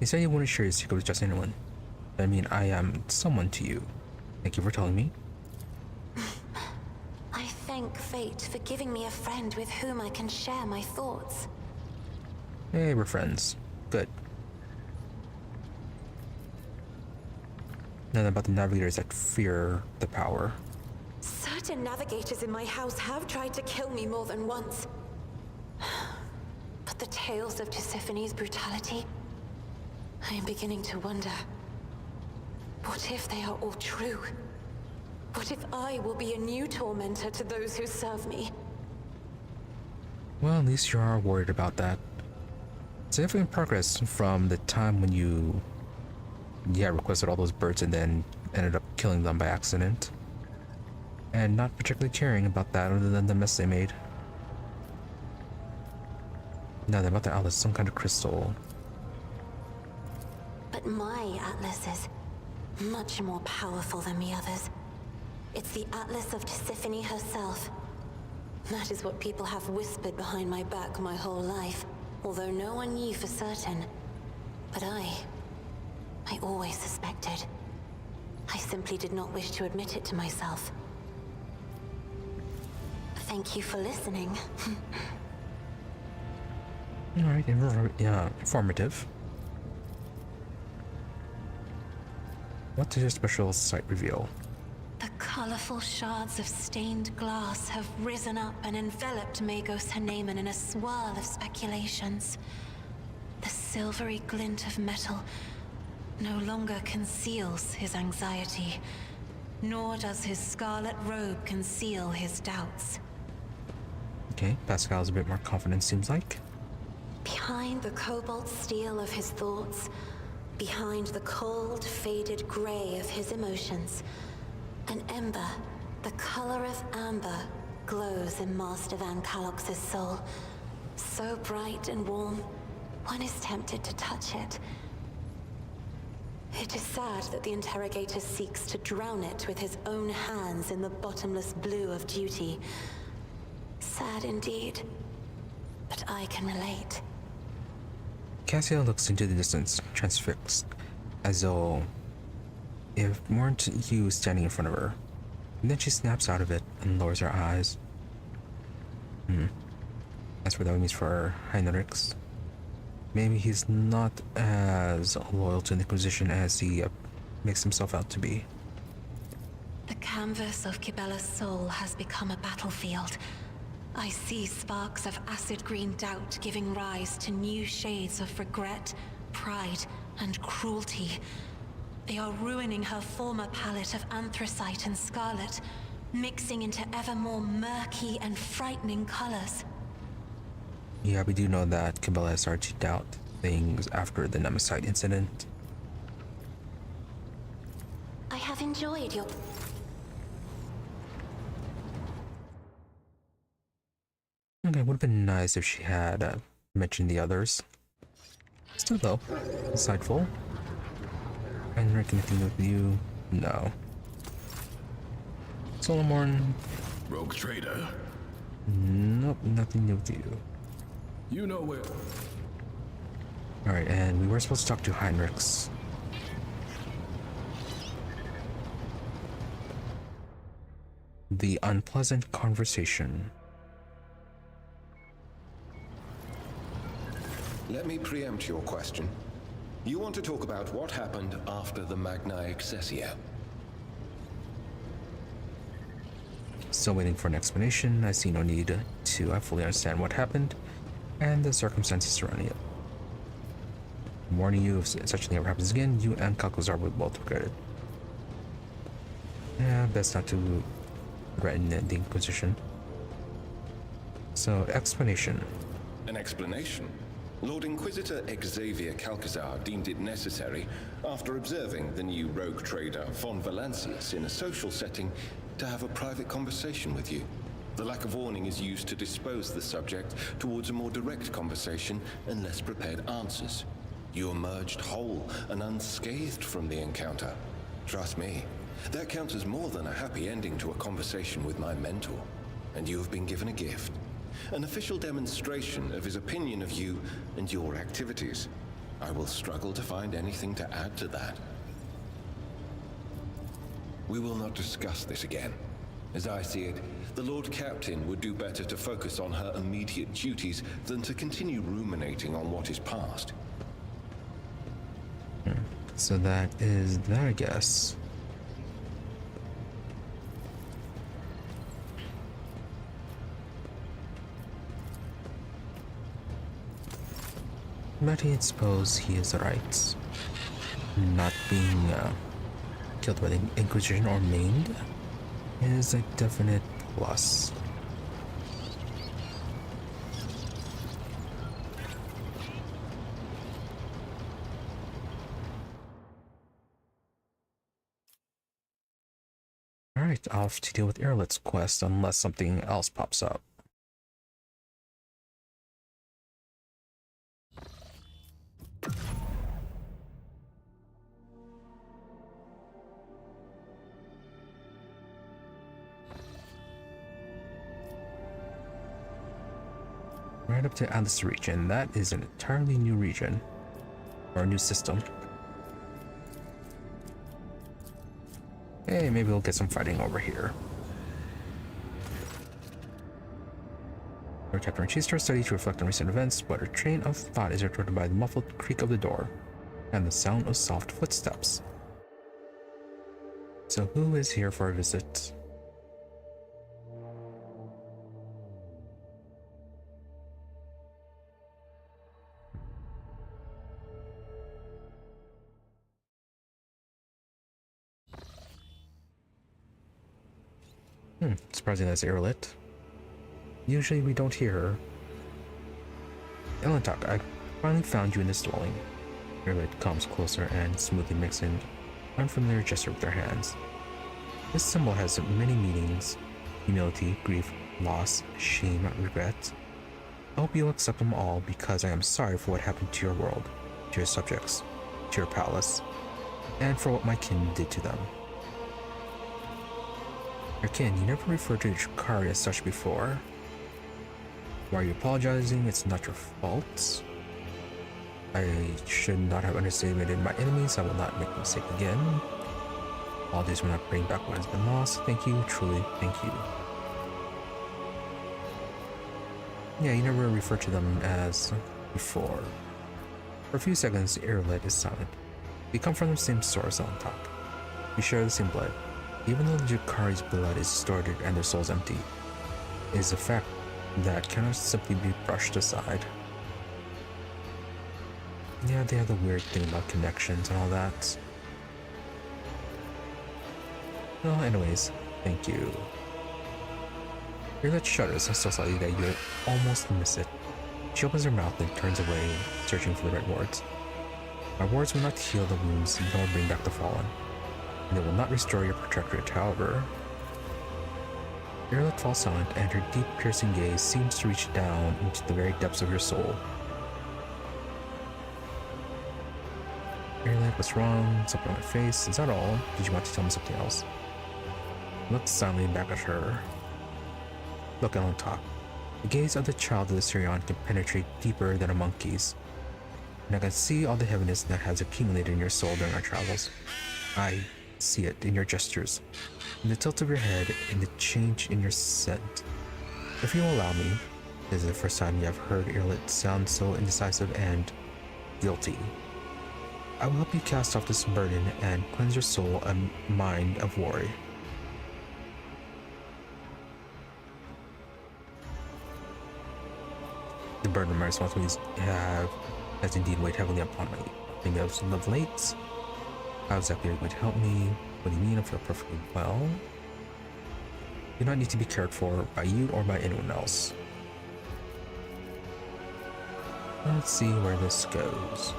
You said you wouldn't share your secret with just anyone. I mean, I am someone to you. Thank you for telling me. I thank fate for giving me a friend with whom I can share my thoughts. Hey, we're friends. Good. Now about the navigators that fear the power. Certain navigators in my house have tried to kill me more than once. But the tales of Tisiphone's brutality, I am beginning to wonder. What if they are all true? What if I will be a new tormentor to those who serve me? Well, at least you are worried about that. Significant progress from the time when you requested all those birds and then ended up killing them by accident. And not particularly caring about that other than the mess they made. Now they're about the atlas, some kind of crystal. But my atlas is much more powerful than the others. It's the Atlas of Tisiphone herself. That is what people have whispered behind my back my whole life, although no one knew for certain. But I always suspected. I simply did not wish to admit it to myself. Thank you for listening. Alright, informative. What does your special sight reveal? The colorful shards of stained glass have risen up and enveloped Magos Haneman in a swirl of speculations. The silvery glint of metal no longer conceals his anxiety, nor does his scarlet robe conceal his doubts. Okay, Pascal's a bit more confident, seems like. Behind the cobalt steel of his thoughts, behind the cold, faded gray of his emotions, an ember, the color of amber, glows in Master Van Kalox's soul. So bright and warm, one is tempted to touch it. It is sad that the interrogator seeks to drown it with his own hands in the bottomless blue of duty. Sad indeed, but I can relate. Cassia looks into the distance, transfixed, as though it weren't you standing in front of her. And then she snaps out of it and lowers her eyes. That's what that means for Heinrichs. Maybe he's not as loyal to the Inquisition as he makes himself out to be. The canvas of Kibella's soul has become a battlefield. I see sparks of acid green doubt giving rise to new shades of regret, pride, and cruelty. They are ruining her former palette of anthracite and scarlet, mixing into ever more murky and frightening colors. Yeah, we do know that Cabela has started to doubt things after the Nemesis incident. I have enjoyed your... Okay, would have been nice if she had mentioned the others. Still though, insightful. Heinrich, anything with you? No. Solomon? Rogue traitor. Nope, nothing new with you. You know where. Alright, and we were supposed to talk to Heinrichs. The unpleasant conversation. Let me preempt your question. You want to talk about what happened after the Magna Accessia? Still waiting for an explanation. I see no need to. I fully understand what happened and the circumstances surrounding it. I'm warning you, if such a thing ever happens again, you and Kalkazar will both regret it. Yeah, best not to threaten the Inquisition. So, explanation. An explanation? Lord Inquisitor Xavier Calcazar deemed it necessary, after observing the new rogue trader von Valancius in a social setting, to have a private conversation with you. The lack of warning is used to dispose the subject towards a more direct conversation and less prepared answers. You emerged whole and unscathed from the encounter. Trust me, that counts as more than a happy ending to a conversation with my mentor. And you have been given a gift. An official demonstration of his opinion of you and your activities. I will struggle to find anything to add to that. We will not discuss this again. As I see it, the Lord Captain would do better to focus on her immediate duties than to continue ruminating on what is past. So that is that, I guess. But I suppose he is right. Not being killed by the Inquisition or maimed is a definite plus. Alright, I'll have to deal with Erlet's quest unless something else pops up. Right up to Atlas region. That is an entirely new region. Or a new system. Hey, maybe we'll get some fighting over here. Our Captain Chiefs are study to reflect on recent events, but our train of thought is interrupted by the muffled creak of the door and the sound of soft footsteps. So who is here for a visit? Surprising that's Erlet. Usually we don't hear her. Elentok, I finally found you in this dwelling. Erlet comes closer and smoothly makes an unfamiliar gesture with their hands. This symbol has many meanings: humility, grief, loss, shame, regret. I hope you'll accept them all because I am sorry for what happened to your world, to your subjects, to your palace, and for what my kin did to them. Your kin, you never referred to drukhari as such before. Why are you apologizing? It's not your fault. I should not have underestimated my enemies. I will not make the mistake again. Apologies for not bringing back what has been lost. Thank you, truly, thank you. Yeah, you never referred to them as before. For a few seconds, Erlet is silent. We come from the same source on top. We share the same blood. Even though the drukhari's blood is distorted and their souls empty, it is a fact that cannot simply be brushed aside. Yeah, they have the weird thing about connections and all that. Well, anyways, thank you. Erlet shudders so slightly that you almost miss it. She opens her mouth and turns away, searching for the right words. My words will not heal the wounds nor bring back the fallen. And they will not restore your protectorate, however. Erlet falls silent, and her deep, piercing gaze seems to reach down into the very depths of your soul. Erlet, what's wrong? Something on my face? Is that all? Did you want to tell me something else? Look silently back at her. Look, Elentok. The gaze of the child of the Sirion can penetrate deeper than a monkey's. And I can see all the heaviness that has accumulated in your soul during our travels. I see it in your gestures, in the tilt of your head, in the change in your scent. If you will allow me, this is the first time you have heard Erlet sound so indecisive and guilty. I will help you cast off this burden and cleanse your soul and mind of worry. The burden of my responsibilities has indeed weighed heavily upon me. Think of late. How exactly are you going to help me? What do you mean? I feel perfectly well. You do not need to be cared for by you or by anyone else. Let's see where this goes.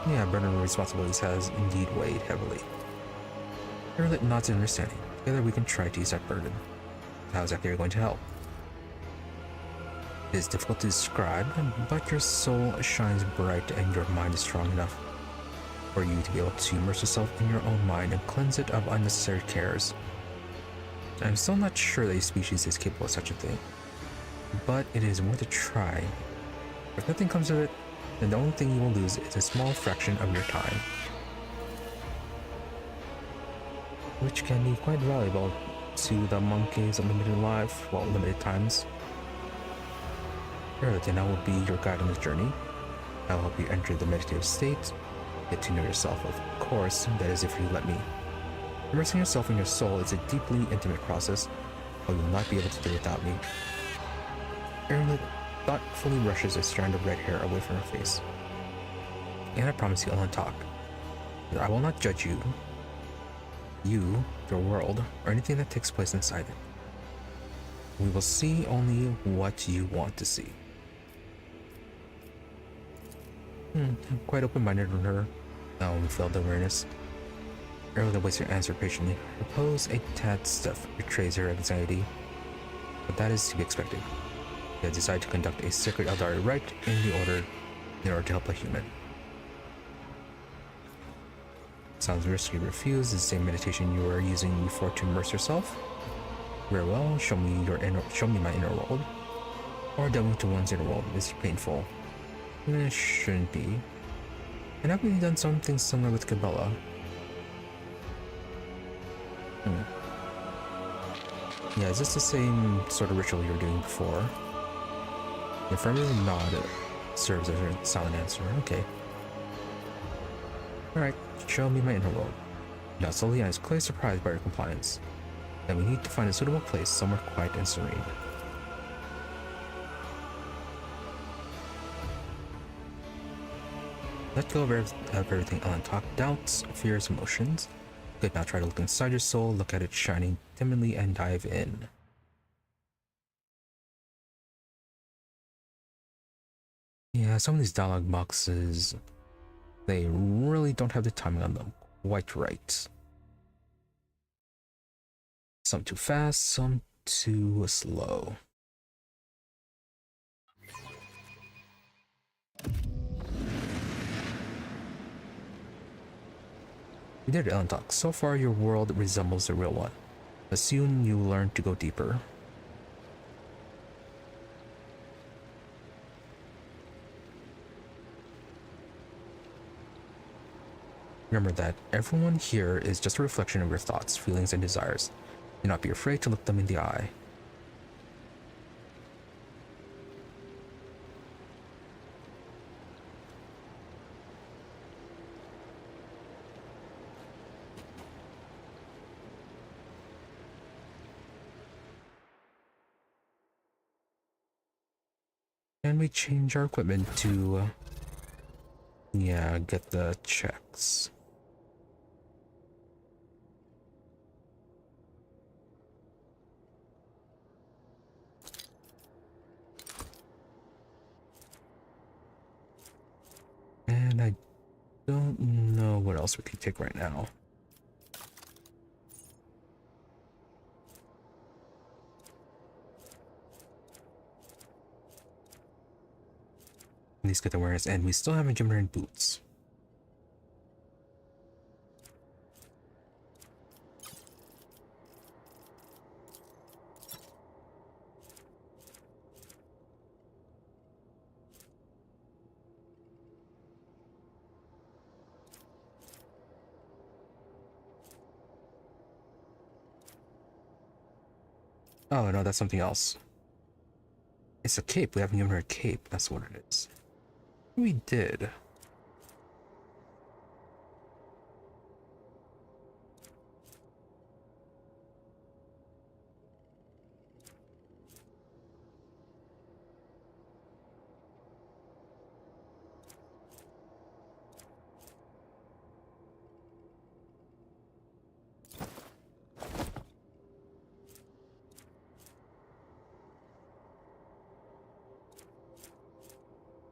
Yeah, burden of responsibilities has indeed weighed heavily. Erlit nods in understanding. Together we can try to ease that burden. How exactly are you going to help? It is difficult to describe, but your soul shines bright and your mind is strong enough for you to be able to immerse yourself in your own mind and cleanse it of unnecessary cares. I'm still not sure that a species is capable of such a thing, but it is worth a try. If nothing comes of it, then the only thing you will lose is a small fraction of your time, which can be quite valuable to the monkey's limited life, well, limited times. Erlit and I will be your guide on this journey. I will help you enter the meditative state, get to know yourself, of course, that is if you let me. Immersing yourself in your soul is a deeply intimate process, but you will not be able to do without me. Erlit thoughtfully brushes a strand of red hair away from her face. And I promise you I'll not talk. I will not judge you, your world, or anything that takes place inside it. We will see only what you want to see. I'm quite open-minded on her. We failed the awareness. Erlit waits your answer patiently. Her pose a tad stiff betrays her anxiety, but that is to be expected. You have decided to conduct a sacred Eldari rite in order to help a human. Sounds risky. Refuse the same meditation you were using before to immerse yourself. Very well. Show me my inner world. Or delving into one's inner world is painful. It shouldn't be. And haven't you done something similar with Cabela? Yeah, is this the same sort of ritual you were doing before? The affirmative nod serves as a silent answer. Okay. Alright, show me my inner world. Now Soliana is clearly surprised by your compliance. Then we need to find a suitable place somewhere quiet and serene. Let go of everything untalked doubts, fears, emotions. Good, now try to look inside your soul, look at it shining timidly, and dive in. Yeah, some of these dialogue boxes, they really don't have the timing on them quite right. Some too fast, some too slow. You did Ellen talk. So far your world resembles the real one, but soon you learn to go deeper. Remember that everyone here is just a reflection of your thoughts, feelings, and desires. Do not be afraid to look them in the eye. Can we change our equipment to, yeah, get the checks? And I don't know what else we can take right now. These get awareness, and we still haven't given her boots. Oh no, that's something else. It's a cape. We haven't given her a cape. That's what it is. We did.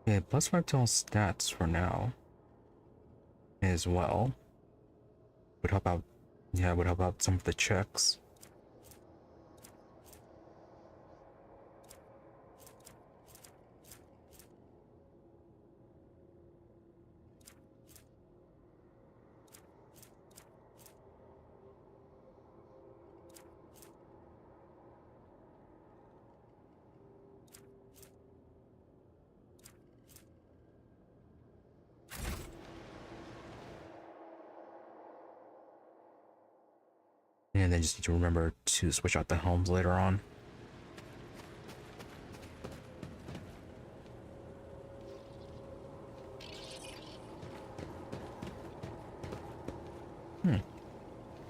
Yeah, +5 to all stats for now. As well. Would help out. Yeah, would help out some of the checks. And then just need to remember to switch out the helms later on.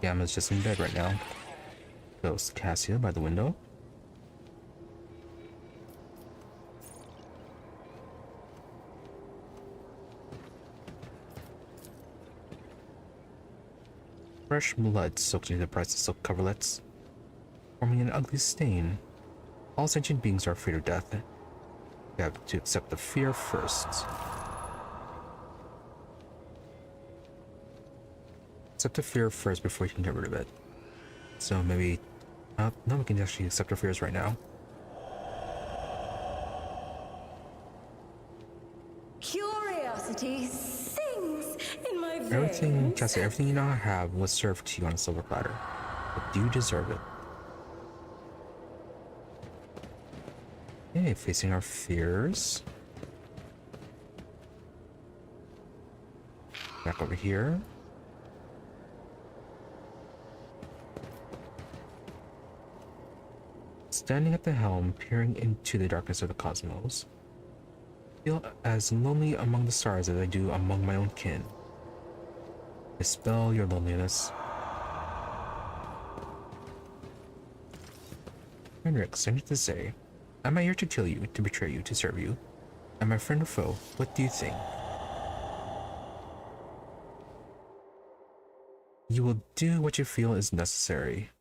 Gamma's just in bed right now. Ghost Cassia by the window. Fresh blood soaked into the priceless silk coverlets, forming an ugly stain. All sentient beings are afraid of death. You have to accept the fear first. Accept the fear first before you can get rid of it. So maybe... no, we can actually accept our fears right now. Curiosity sings in my veins. Everything, Cassia, everything you now have was served to you on a silver platter. But you deserve it. Okay, facing our fears. Back over here. Standing at the helm, peering into the darkness of the cosmos. Feel as lonely among the stars as I do among my own kin. Dispel your loneliness. Henrik, send it to say, am I here to kill you, to betray you, to serve you? Am I friend or foe? What do you think? You will do what you feel is necessary.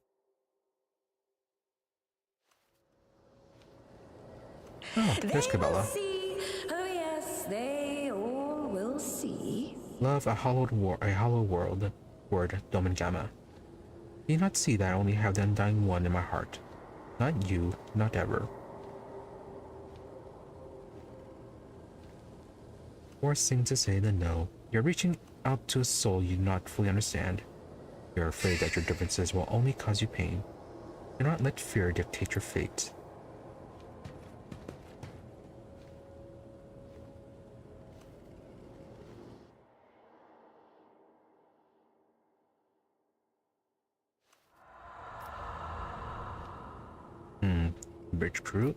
Oh, there's Cabela. Oh yes, they all will see. Love a hollow world, word Domin Gamma. Do you not see that I only have the undying one in my heart? Not you, not ever. Worst thing to say than no. You're reaching out to a soul you do not fully understand. You're afraid that your differences will only cause you pain. Do not let fear dictate your fate. Bridge crew.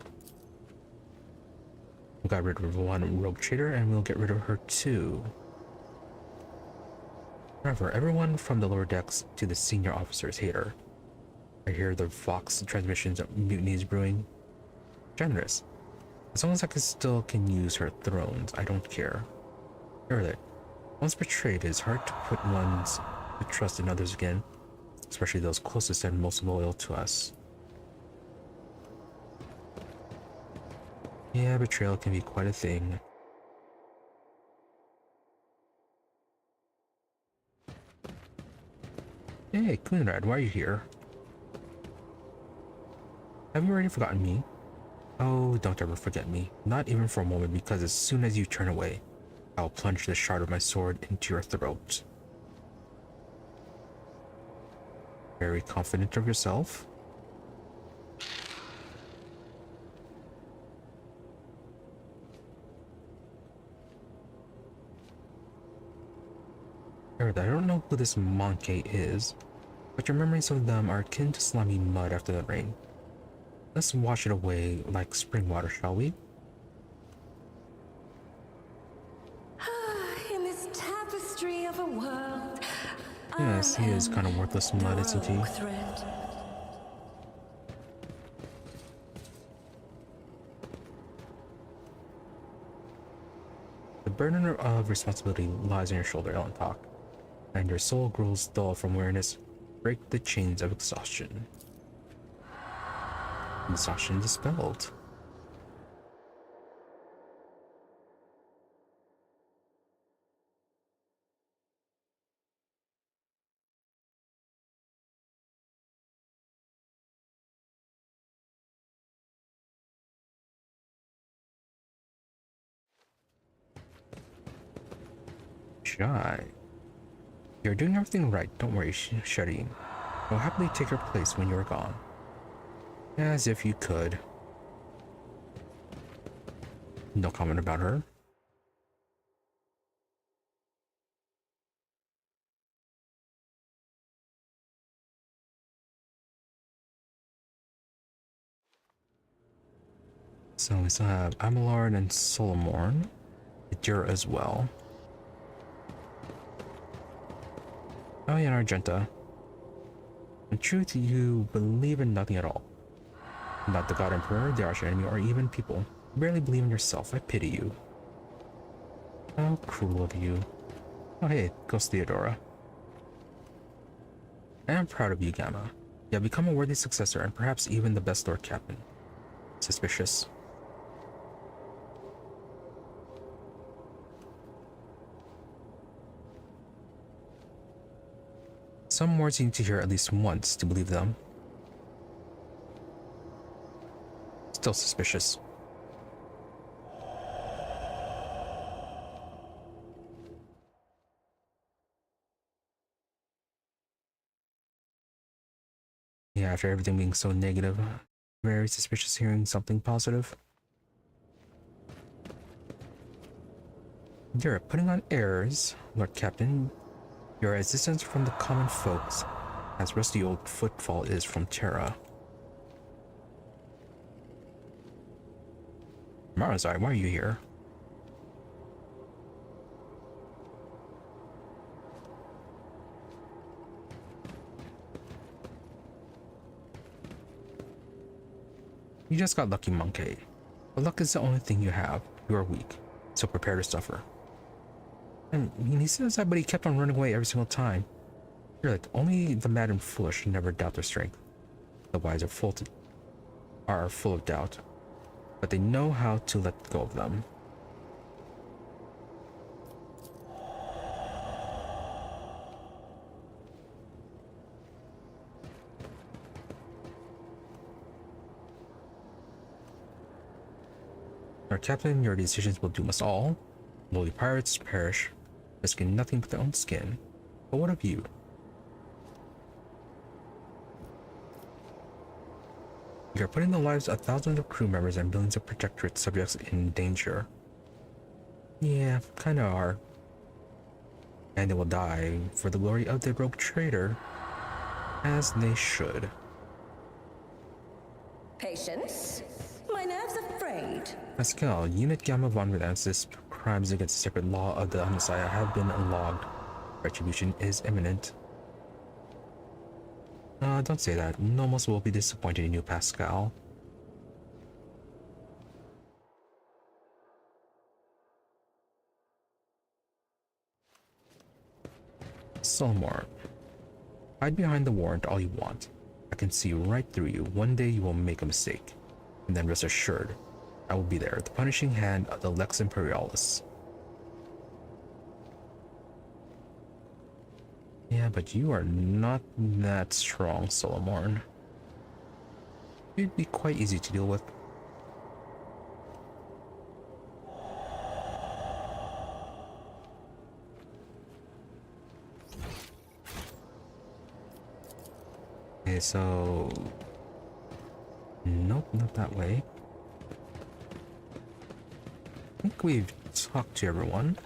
We got rid of one rogue traitor and we'll get rid of her too. However, everyone from the lower decks to the senior officers hate her. I hear the Vox transmissions of mutinies brewing. Generous. As long as I still can use her thrones, I don't care. Hear that. Once betrayed, it is hard to put one's trust in others again, especially those closest and most loyal to us. Yeah, betrayal can be quite a thing. Hey, Kunrad, why are you here? Have you already forgotten me? Oh, don't ever forget me. Not even for a moment, because as soon as you turn away, I'll plunge the shard of my sword into your throat. Very confident of yourself? I don't know who this Monkey is, but your memories of them are akin to slimy mud after the rain. Let's wash it away like spring water, shall we? In this tapestry of a world. Yes, he is kind of worthless mud, isn't he? Thread. The burden of responsibility lies on your shoulder, Ellen Talk, and your soul grows dull from weariness. Break the chains of exhaustion. Exhaustion dispelled. Shy. You're doing everything right, don't worry, Shireen. I'll happily take your place when you're gone. As if you could. No comment about her. So we still have Amelard and Solomorn. Idira as well. Oh yeah, and Argenta. In truth, you believe in nothing at all. Not the God Emperor, the arch enemy, or even people. You barely believe in yourself. I pity you. How cruel of you. Oh hey, Ghost Theodora. I am proud of you, Gamma. You have become a worthy successor and perhaps even the best Lord Captain. Suspicious. Some words you need to hear at least once to believe them. Still suspicious. Yeah, after everything being so negative, very suspicious hearing something positive. You're putting on airs, Lord Captain. Your existence from the common folks, as rusty old footfall is from Terra. Marazai, why are you here? You just got lucky, Monkey. But luck is the only thing you have. You are weak, so prepare to suffer. And he says that, but he kept on running away every single time. You're like, only the mad and foolish never doubt their strength. The wise are full of doubt, but they know how to let go of them. Our captain, your decisions will doom us all. Lowly pirates perish, risking nothing but their own skin. But what of you? You are putting the lives of thousands of crew members and billions of protectorate subjects in danger. Yeah, kinda are. And they will die for the glory of the rogue traitor, as they should. Patience? My nerves are frayed. Pascal, Unit Gamma von Redance's crimes against the sacred law of the Messiah have been logged. Retribution is imminent. Don't say that. Nomos will be disappointed in you, Pascal. Solomor. Hide behind the warrant all you want. I can see right through you. One day you will make a mistake. And then rest assured, I will be there, the punishing hand of the Lex Imperialis. Yeah, but you are not that strong, Solomorn. You'd be quite easy to deal with. Okay, so... Nope, not that way. I think we've talked to everyone.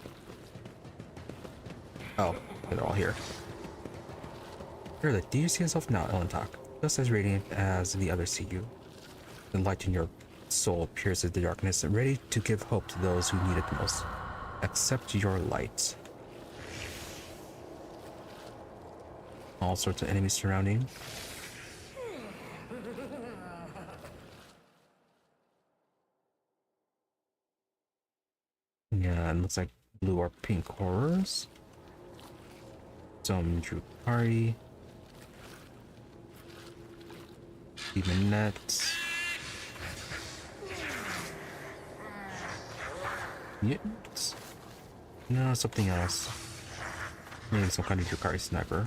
Oh, they're all here. Here, do you see yourself now, Elentak? Just as radiant as the others see you. The light in your soul pierces the darkness, ready to give hope to those who need it most. Accept your light. All sorts of enemies surrounding. Yeah, it looks like blue or pink horrors. Some drukhari. Demonette. Mutants? No, something else. Maybe some kind of drukhari sniper.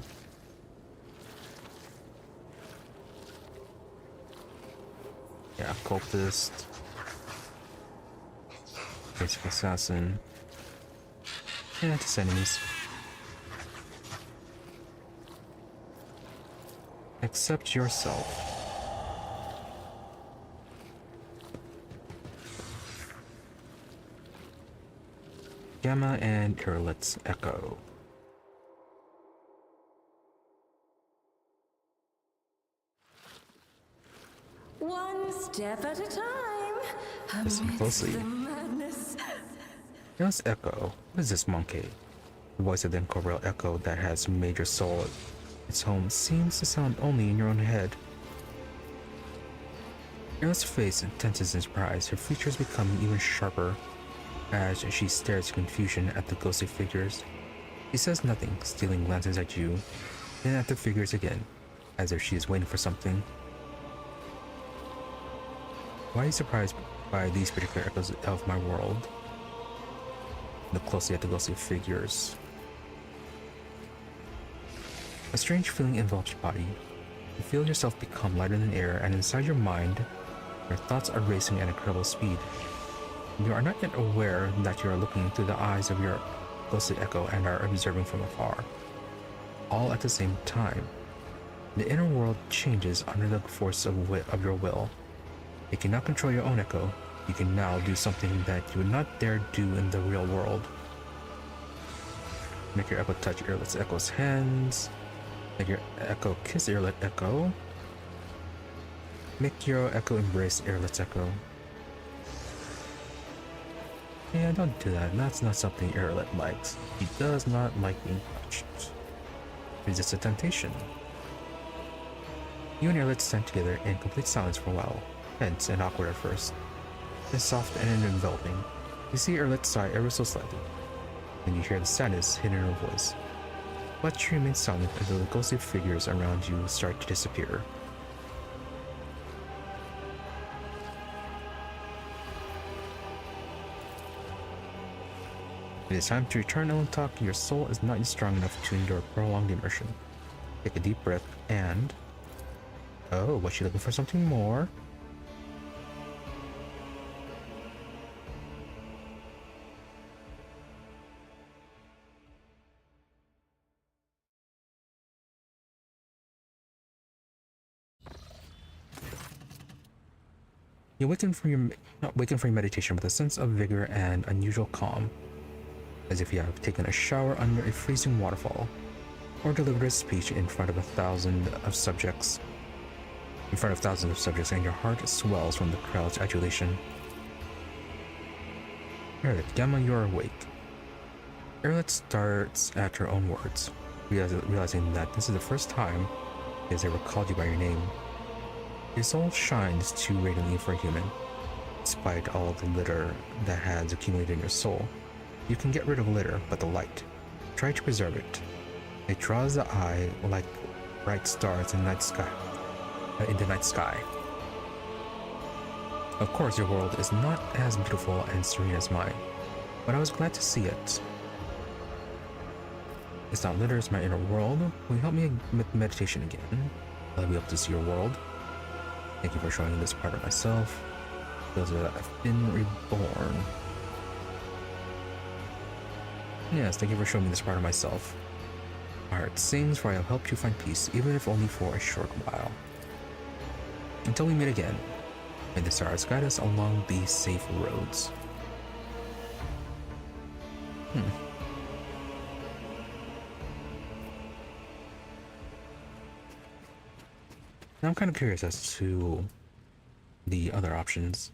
Yeah, cultist. Basic assassin. and its enemies. Except yourself. Gamma and Irlet's Echo. One step at a time. Listen closely. The madness. Irlet's Echo. What is this monkey? The voice of the incorporeal echo that has made your soul its home seems to sound only in your own head. Irlet's face tenses in surprise, her features becoming even sharper as she stares in confusion at the ghostly figures. She says nothing, stealing glances at you, then at the figures again, as if she is waiting for something. Why are you surprised by these particular echoes of my world? Look closely at the ghostly figures. A strange feeling envelops your body. You feel yourself become lighter than air, and inside your mind, your thoughts are racing at incredible speed. You are not yet aware that you are looking through the eyes of your ghostly echo and are observing from afar, all at the same time. The inner world changes under the force of your will. You cannot control your own echo. You can now do something that you would not dare do in the real world. Make your echo touch Irlet's Echo's hands. Make your echo kiss Irlet Echo. Make your echo embrace Irlet's Echo. Yeah, don't do that. That's not something Irlet likes. He does not like being touched. Resist the temptation. You and Irlet stand together in complete silence for a while, tense and awkward at first, then soft and enveloping. You see Irlet sigh ever so slightly, and you hear the sadness hidden in her voice. But she remains silent until the ghostly figures around you start to disappear. It is time to return, Ellentalk. Your soul is not yet strong enough to endure prolonged immersion. Take a deep breath and... Oh, was she looking for something more? You awaken from your meditation with a sense of vigor and unusual calm, as if you have taken a shower under a freezing waterfall, or delivered a speech in front of thousands of subjects, and your heart swells from the crowd's adulation. Irlet, Gamma, you are awake. Irlet starts at her own words, realizing that this is the first time he has ever called you by your name. Your soul shines too radiantly for a human. Despite all the litter that has accumulated in your soul, you can get rid of litter, but the light, try to preserve it. It draws the eye like bright stars in the night sky. Of course, your world is not as beautiful and serene as mine, but I was glad to see it. It's not litter, it's my inner world. Will you help me with meditation again? I'll be able to see your world. Thank you for showing me this part of myself. Feels that I've been reborn. Yes, thank you for showing me this part of myself. My heart sings, for I have helped you find peace, even if only for a short while. Until we meet again, may the stars guide us along these safe roads. Now I'm kind of curious as to the other options.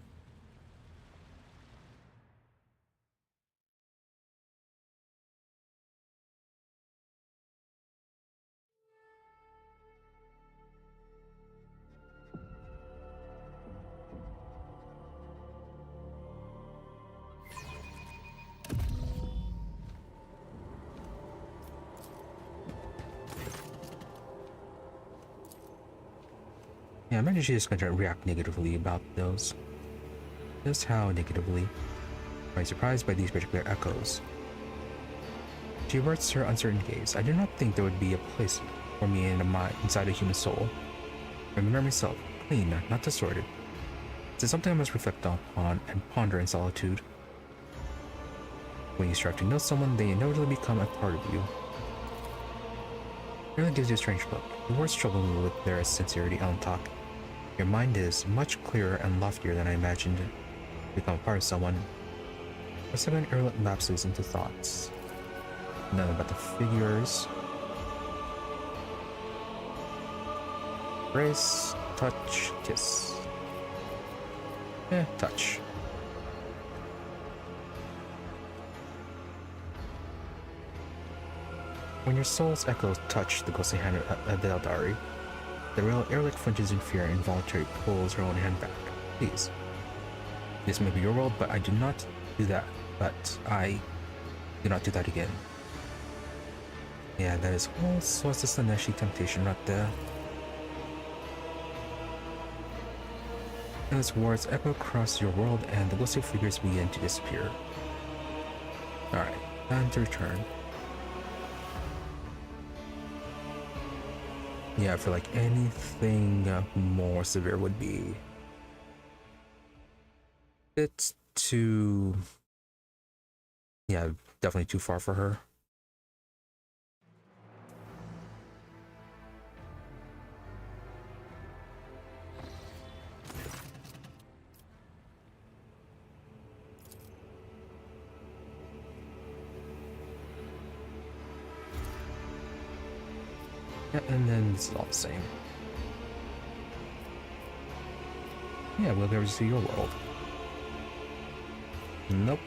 Yeah, I imagine she's going to react negatively about those. Just how negatively? I'm surprised by these particular echoes. She averts her uncertain gaze. I did not think there would be a place for me inside a human soul. I remember myself, clean, not distorted. This is something I must reflect upon and ponder in solitude. when you start to know someone, they inevitably become a part of you. It really gives you a strange look. The words trouble me with their sincerity on talk. Your mind is much clearer and loftier than I imagined to become a part of someone. For a second, Erlet lapses into thoughts. None about the figures. Embrace, touch, kiss. Touch. When your soul's echoes touch the ghostly hand of the Eldari, the real Erlich flinches in fear and involuntarily pulls her own hand back. Please. This may be your world, but I do not do that. But I do not do that again. Yeah, that is all sorts of Slaneshi temptation right there. And its words echo across your world and the ghostly figures begin to disappear. Alright, time to return. Yeah, I feel like anything more severe would be it's too, yeah, definitely too far for her. Yeah, and then it's all the same. Yeah, we'll never see your world. Nope.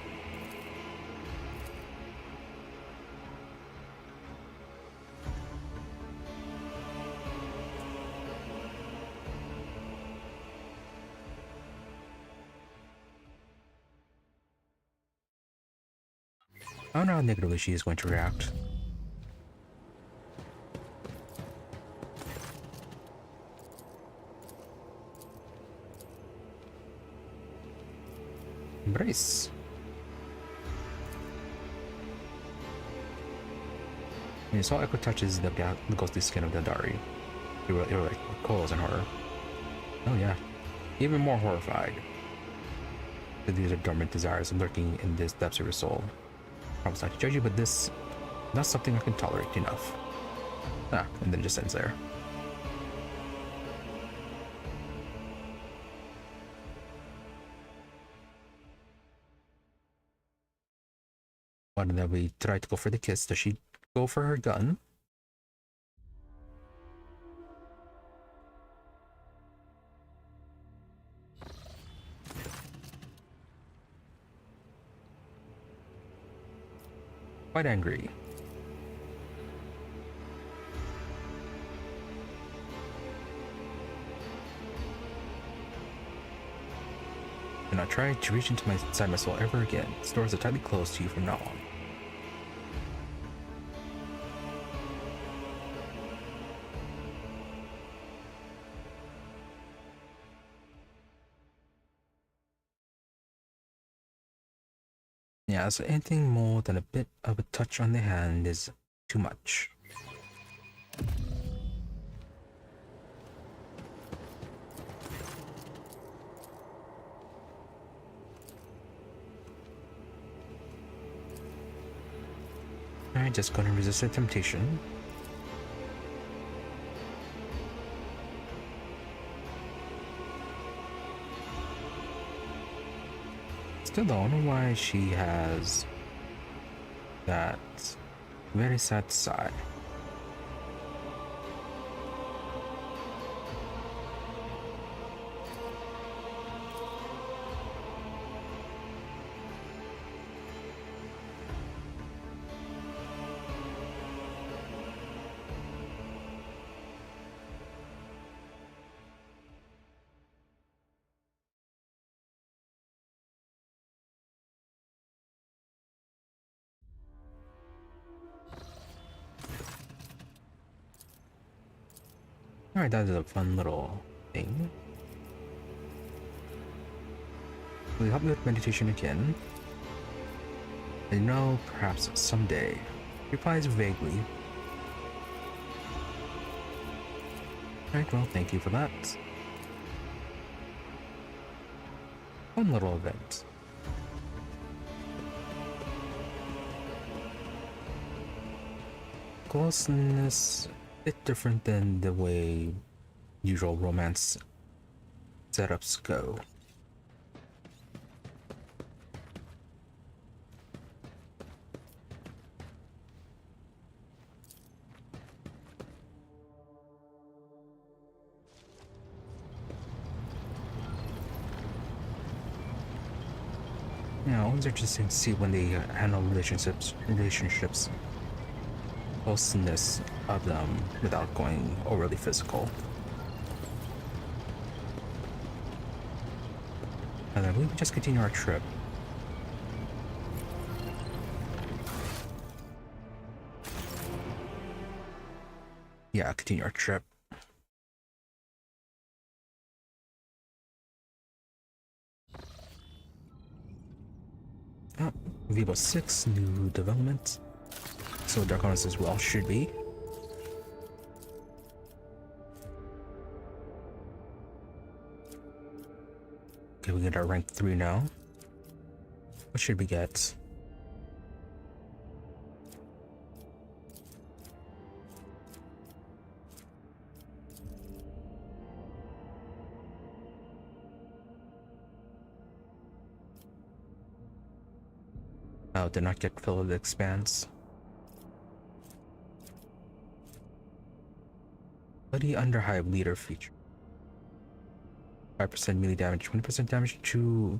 I don't know how negatively she is going to react. Embrace. When your soul echo touches the ghostly skin of the Eldari, you were like recoils in horror. Oh yeah, even more horrified. That these are dormant desires lurking in the depths of your soul. I promise not to judge you, but this not something I can tolerate enough. Ah, and then it just ends there. And then we try to go for the kiss. Does she go for her gun? Quite angry. Do not try to reach inside my soul ever again. Its doors are tightly closed to you from now on. Yeah, so anything more than a bit of a touch on the hand is too much. Alright, just gonna resist the temptation. Still don't know why she has that very sad sigh. Alright, that is a fun little thing. Will you help me with meditation again? I know, perhaps someday. Replies vaguely. Alright, well, thank you for that. Fun little event. closeness a bit different than the way usual romance setups go. Yeah, always interesting to see when they handle relationships, closeness of them without going overly physical. And then we can just continue our trip. Yeah, continue our trip. Oh, Vivo 6, new development. So Dargonus as well should be. Okay, we get our rank 3 now. What should we get? Oh, did not get filled with expanse. Bloody Underhive leader feature. 5% melee damage, 20% damage to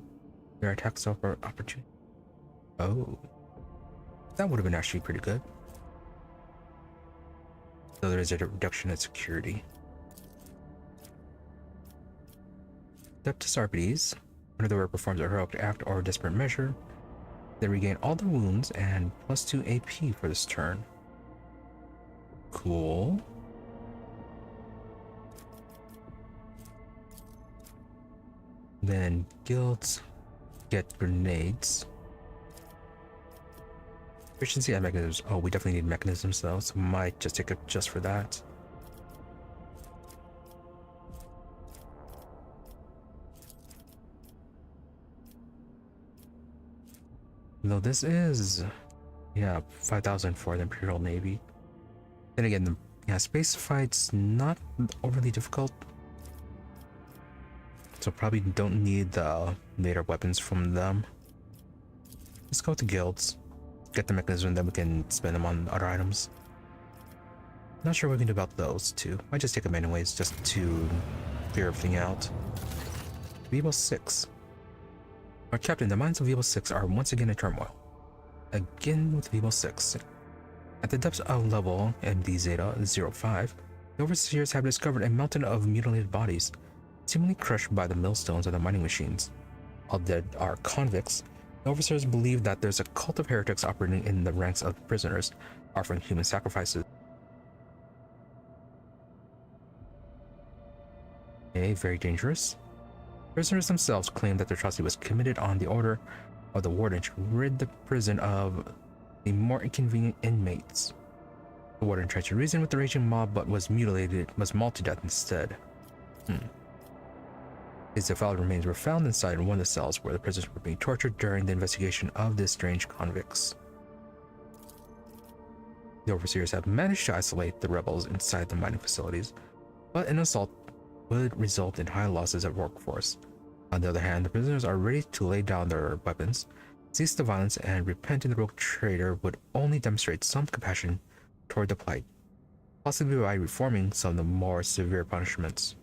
your attacks over opportunity. Oh. That would have been actually pretty good. So there is a reduction in security. Adeptus Arbites. Under the wearer performs a heroic act or desperate measure. They regain all their wounds and +2 AP for this turn. Cool. Then guilds get grenades. Efficiency and mechanisms. Oh, we definitely need mechanisms though, so might just take it just for that. Though this is, yeah, 5,000 for the Imperial Navy. Then again, yeah, space fights not overly difficult. So probably don't need the later weapons from them. Let's go to guilds, get the mechanism, then we can spend them on other items. Not sure what we can do about those two. Might just take them anyways, just to clear everything out. Vivo 6. Our captain, the minds of Vivo 6 are once again in turmoil. Again with Vivo 6. At the depths of level MD Zeta 05, the overseers have discovered a mountain of mutilated bodies, seemingly crushed by the millstones of the mining machines. All dead are convicts. The overseers believe that there's a cult of heretics operating in the ranks of prisoners, offering human sacrifices. Okay, very dangerous. Prisoners themselves claim that the atrocity was committed on the order of the warden to rid the prison of the more inconvenient inmates. The warden tried to reason with the raging mob but was mauled to death instead. His defiled remains were found inside one of the cells where the prisoners were being tortured during the investigation of the strange convicts. The overseers have managed to isolate the rebels inside the mining facilities, but an assault would result in high losses of workforce. On the other hand, the prisoners are ready to lay down their weapons, cease the violence, and repent, and the rogue trader would only demonstrate some compassion toward the plight, possibly by reforming some of the more severe punishments.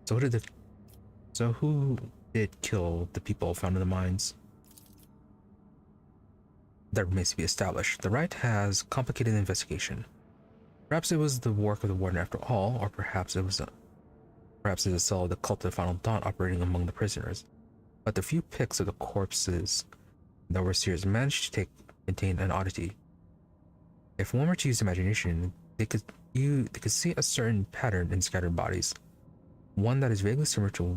So who did kill the people found in the mines? That remains to be established. The Right has complicated the investigation. Perhaps it was the work of the warden after all, or perhaps it is a cell of the cult of the Final Dawn operating among the prisoners. But the few pics of the corpses the overseers managed to contain an oddity. If one were to use imagination, they could see a certain pattern in scattered bodies, one that is vaguely similar to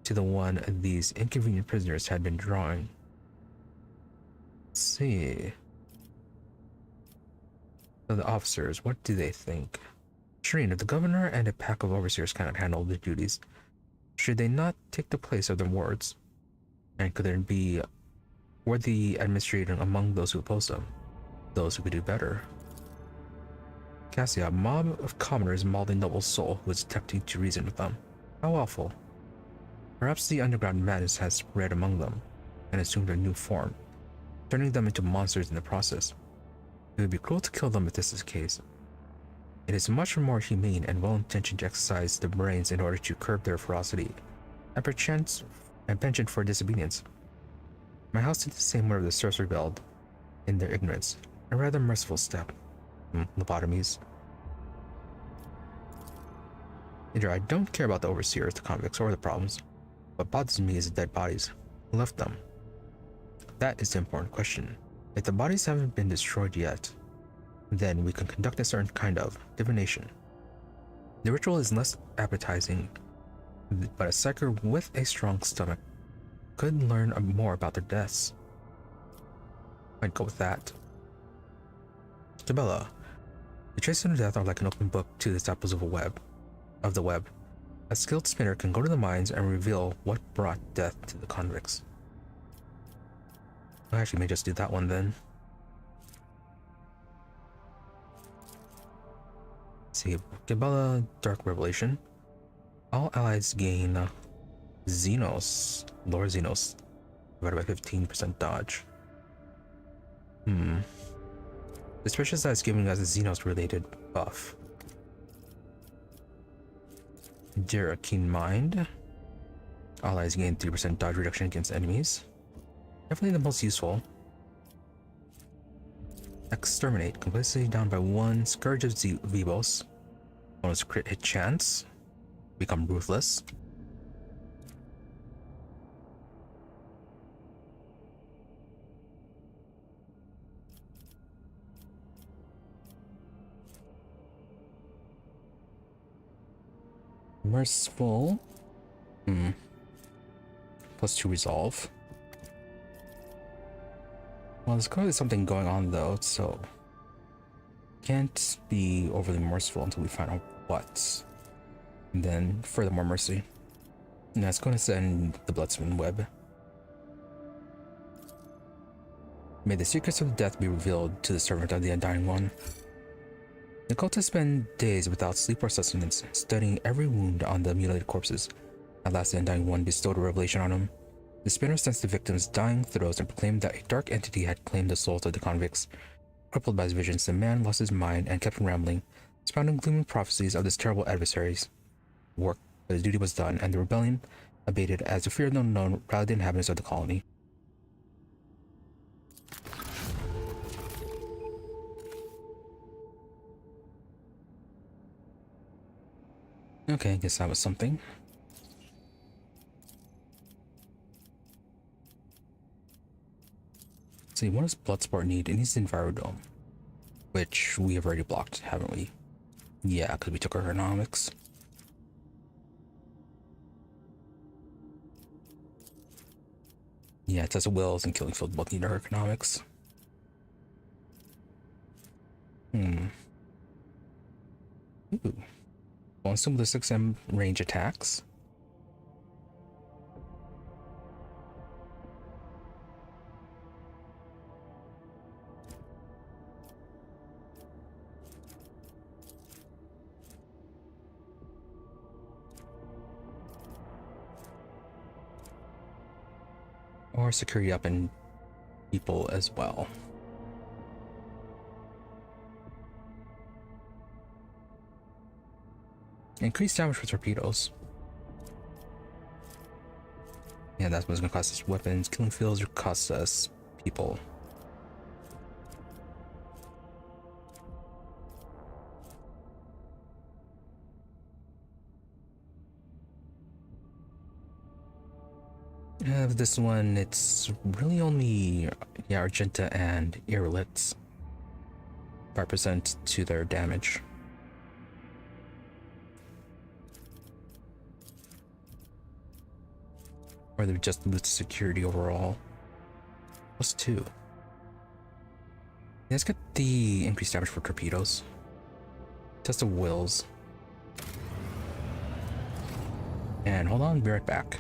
the one these inconvenient prisoners had been drawing. Let's see. So the officers, what do they think? Shireen, if the governor and a pack of overseers cannot handle the duties, should they not take the place of their wards? And could there be worthy administrator among those who oppose them? those who could do better. Cassia, a mob of commoners mauled a noble soul who was attempting to reason with them. How awful. Perhaps the underground madness has spread among them and assumed a new form, turning them into monsters in the process. It would be cruel to kill them if this is the case. It is much more humane and well-intentioned to exercise the brains in order to curb their ferocity, and perchance and penchant for disobedience. My house did the same whenever the serfs rebelled in their ignorance, a rather merciful step. Lobotomies. Either I don't care about the overseers, the convicts, or the problems. What bothers me is the dead bodies. Who left them? That is the important question. If the bodies haven't been destroyed yet, then we can conduct a certain kind of divination. The ritual is less appetizing, but a psyker with a strong stomach could learn more about their deaths. I'd go with that. Tabella. The traces of death are like an open book to the disciples of the web. A skilled spinner can go to the mines and reveal what brought death to the convicts. I actually may just do that one then. Let's see, Tabella Dark Revelation. All allies gain Xenos, lower Xenos, divided by 15% dodge. Suspicious that it's giving us a Xenos related buff. Dira Keen Mind. Allies gain 3% dodge reduction against enemies. Definitely the most useful. Exterminate. Complexity down by 1. Scourge of Vivos. Bonus crit hit chance. Become ruthless. Merciful. Plus 2 resolve. Well, there's clearly something going on though, so can't be overly merciful until we find out what. And then furthermore mercy. And that's going to send the Bloodsman web. May the secrets of death be revealed to the servant of the Undying One. The cultists spend days without sleep or sustenance, studying every wound on the mutilated corpses. At last, the Undying One bestowed a revelation on him. The spinner sensed the victims' dying throes and proclaimed that a dark entity had claimed the souls of the convicts. Crippled by his visions, the man lost his mind and kept rambling, expounding gloomy prophecies of his terrible adversaries. Work, but his duty was done, and the rebellion abated as the fear of the unknown rallied the inhabitants of the colony. Okay, I guess that was something. Let's see, what does Bloodsport need? It needs the Envirodome, which we have already blocked, haven't we? Yeah, because we took our economics. Yeah, it says Wills and Killing Field both need our economics. Ooh. Bonus to ballistics and range attacks. Or security up in people as well. Increased damage for torpedoes. Yeah, that's what's gonna cost us weapons. Killing fields or cost us people. This one, it's really only Argenta and Irelits. 5% to their damage. Or they're just boost security overall. Plus 2. Let's get the increased damage for torpedoes. Test of wills. And hold on, be right back.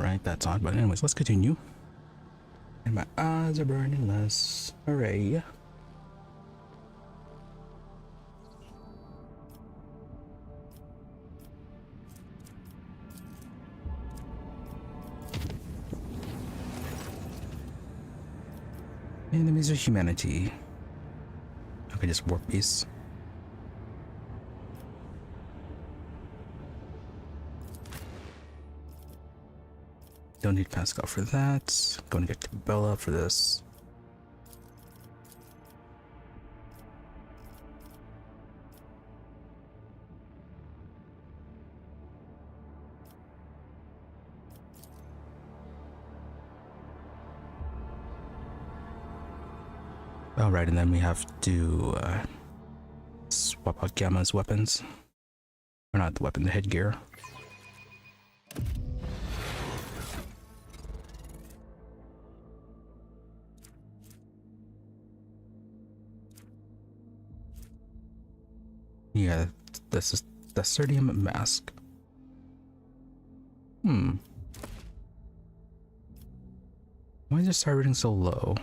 right, that's on. But anyways, let's continue. And my eyes are burning less. Hooray. Enemies of humanity. Okay, just warp piece. Don't need Pascal for that. Going to get Bella for this. Alright, and then we have to swap out Gamma's weapons. Or not the weapon, the headgear. Yeah, this is the Serdium mask. Why is your star rating so low?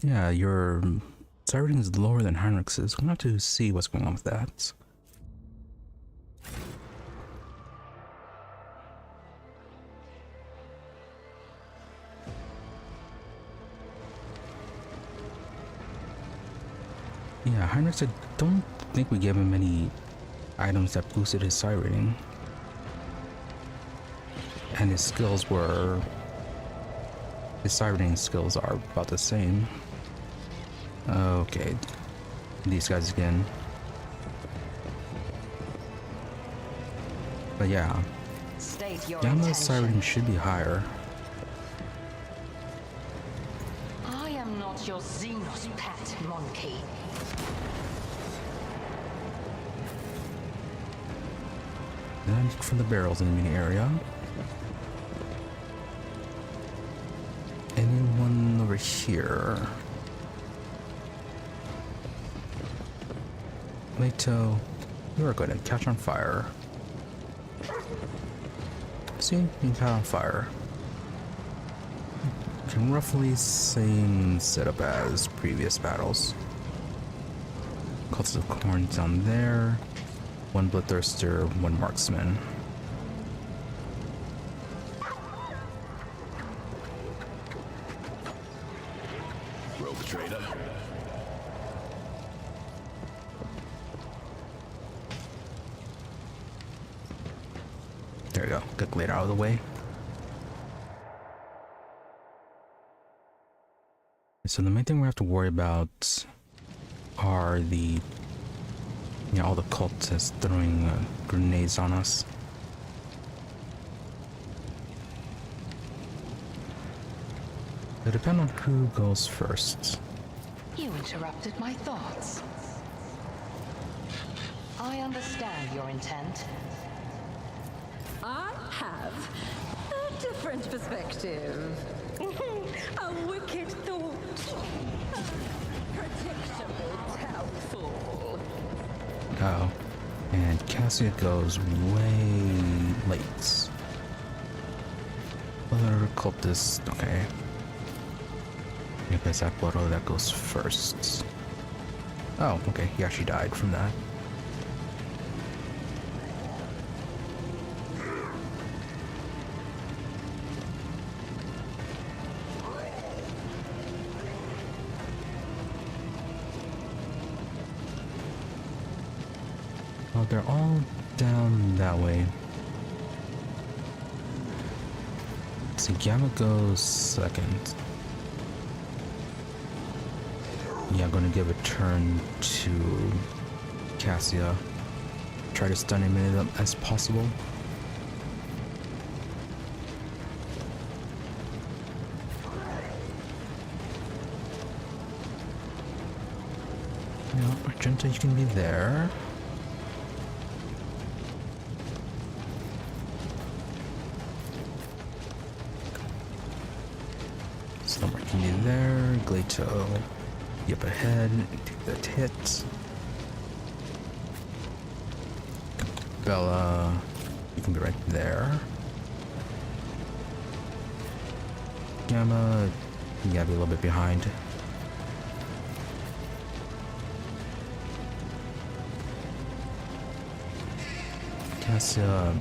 Yeah, your star rating is lower than Heinrich's. We'll have to see what's going on with that. Yeah, Heinrich, I don't think we gave him any items that boosted his psi rating. And his skills were... His psi rating skills are about the same. Okay. These guys again. But yeah. Gamma's psi rating should be higher. I am not your Xenos pet monkey. Then from the barrels in the mini area. Anyone over here? Leto, you are going to catch on fire. See, you can catch on fire. Can roughly same setup as previous battles. Cults of Corn down there. One Bloodthirster, one Marksman. Rogue trader. There we go. Get Glade out of the way. So the main thing we have to worry about are the... Yeah, all the cultists throwing grenades on us. It depends on who goes first. You interrupted my thoughts. I understand your intent. I have a different perspective. A wicked thought. A predictable downfall. Oh, and Cassia goes way late. Other cultists, okay. I guess that blood that goes first. Oh, okay, he actually died from that. Oh, they're all down that way. So Gamma goes second. Yeah, I'm gonna give a turn to Cassia. Try to stun as many of them as possible. Yeah, Argenta, you can be there. Stomach can be there. Glato. Up ahead, take that hit. Bella, you can be right there. Gamma, you gotta be a little bit behind. Cassia,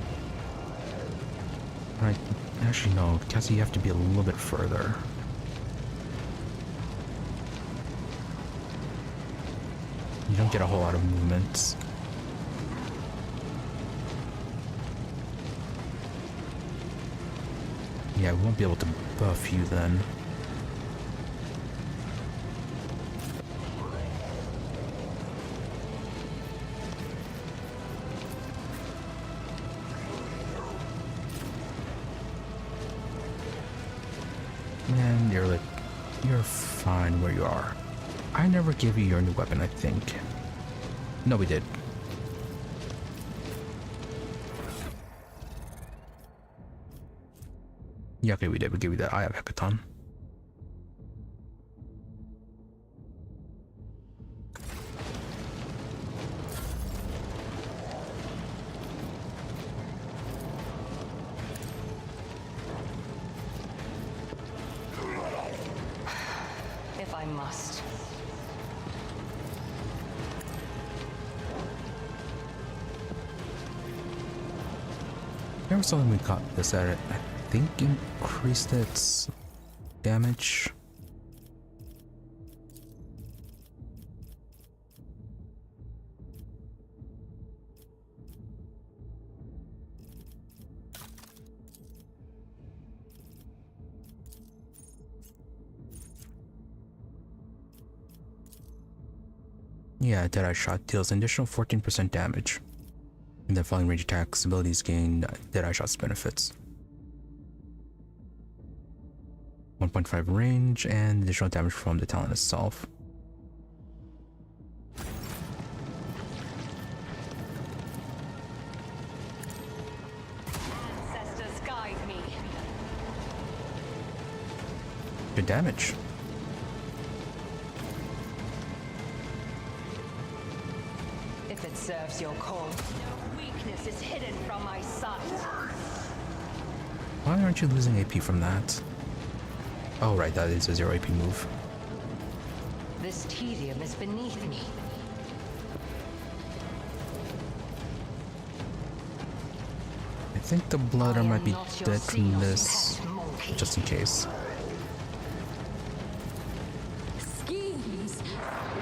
right? Actually, no, Cassia, you have to be a little bit further. You don't get a whole lot of movements. Yeah, we won't be able to buff you then. And you're fine where you are. I never gave you your new weapon, I think. No, we did. Yeah, okay, we did. We gave you that Eye of Hecaton. If I must. There was something we got this at it. I think increased its damage. Yeah, Deadeye Shot deals an additional 14% damage. And then following range attacks, abilities gain Deadeye Shot's benefits. 1.5 range and additional damage from the talent itself. Ancestors guide me. Good damage. If it serves your cause, no weakness is hidden from my sight. Why aren't you losing AP from that? Oh right, that is a 0 AP move. This tedium is beneath me. I think the Bloodder might be dead from this, just in case. Schemes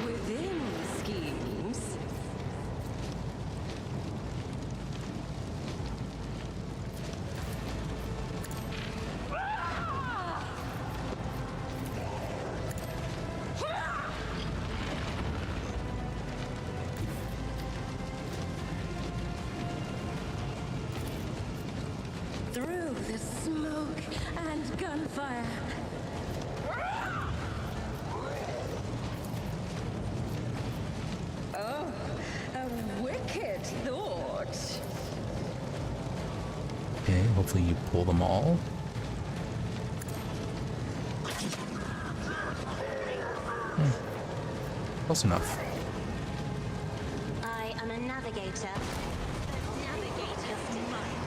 within schemes. Through the smoke and gunfire. Oh, a wicked thought. Okay, hopefully you pull them all. Close enough. I am a navigator.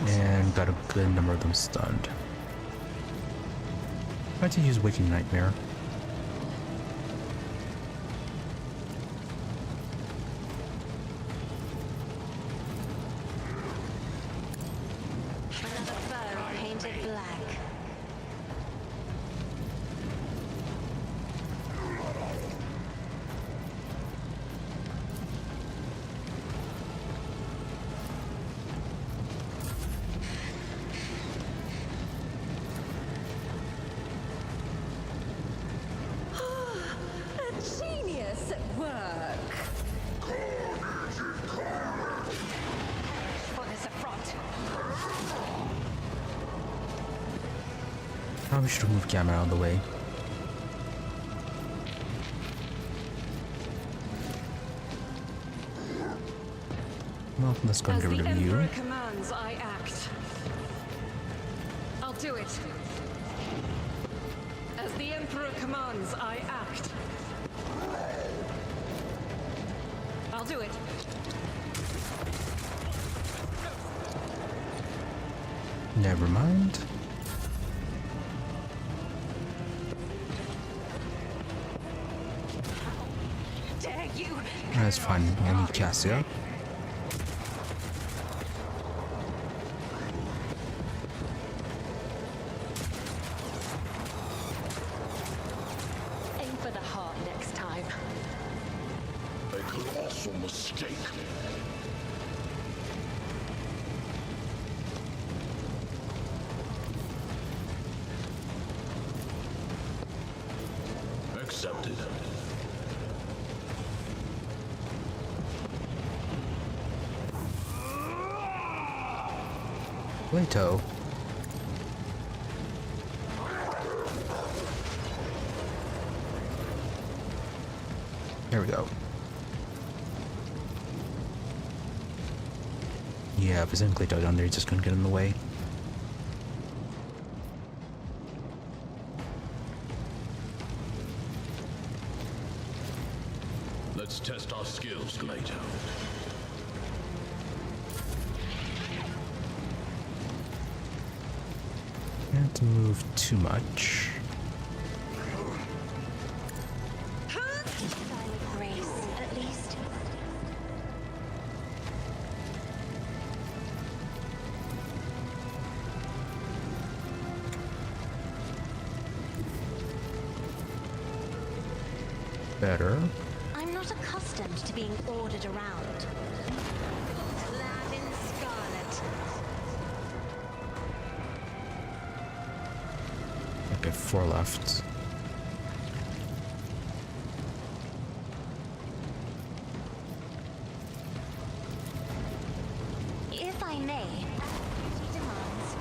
And got a good number of them stunned. I had to use Waking Nightmare. Another foe painted black. A genius at work. For this affront. Probably should move Gamma out of the way. Well, let's go and get rid of you. Commands, I act. I'll do it. As the Emperor commands, I act. I'll do it. Never mind. Dare you? That's fine. I need Cassia. Aim for the heart next time. A colossal mistake. Accepted. Plato. There we go. Yeah, if there's any Plato down there, he's just gonna get in the way. Let's test our skills, Plato. Can't move too much. Grace, at least. Better. I'm not accustomed to being ordered around. Clad in scarlet. Okay, 4 left. If I may, duty demands.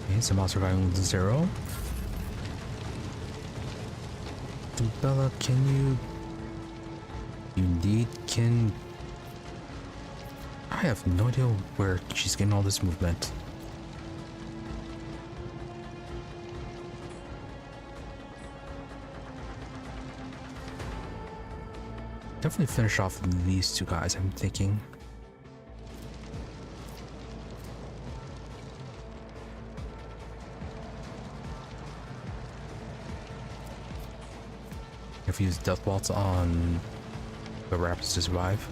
Okay, somehow surviving with 0. Bella, can you... You indeed can... I have no idea where she's getting all this movement. Definitely finish off these two guys, I'm thinking. If you use death bolts on the rapids to survive.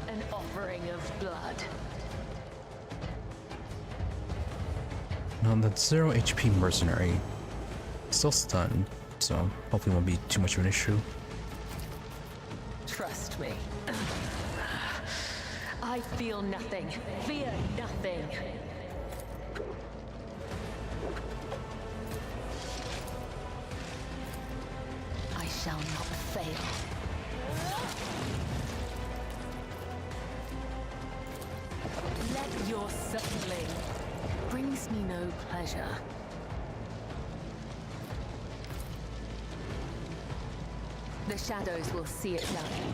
An offering of blood. Now that 0 HP mercenary, still stunned, so hopefully won't be too much of an issue. Trust me. I feel nothing. Fear nothing. I shall not fail. Let your suckling brings me no pleasure. The shadows will see it done.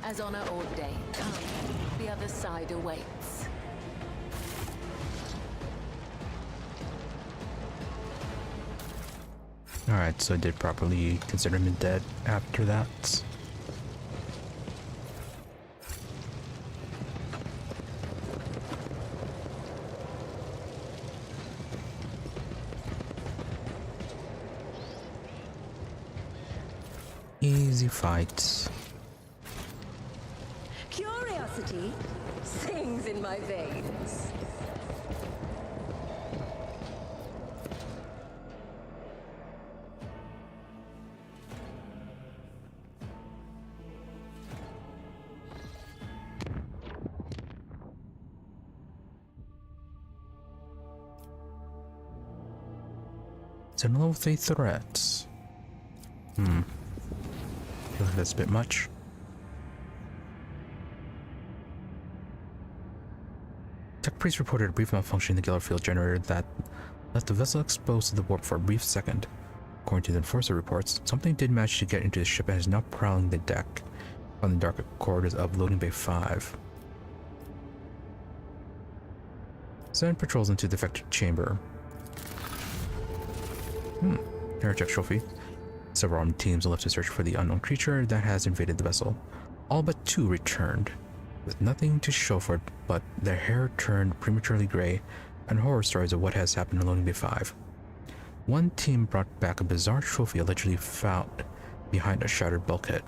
As honor ordained, come, the other side awaits. Alright, so I did properly consider him dead after that. Easy fight. Curiosity sings in my veins. It's a level 3 threat. I feel like that's a bit much. Tech Priest reported a brief malfunction in the Giller field generator that left the vessel exposed to the warp for a brief second. According to the Enforcer reports, something did manage to get into the ship and is now prowling the deck on the dark corridors of Loading Bay 5. Send patrols into the affected chamber. Heretic trophy. Several armed teams left to search for the unknown creature that has invaded the vessel. All but 2 returned, with nothing to show for it but their hair turned prematurely gray and horror stories of what has happened in Loading Bay 5. One team brought back a bizarre trophy allegedly found behind a shattered bulkhead.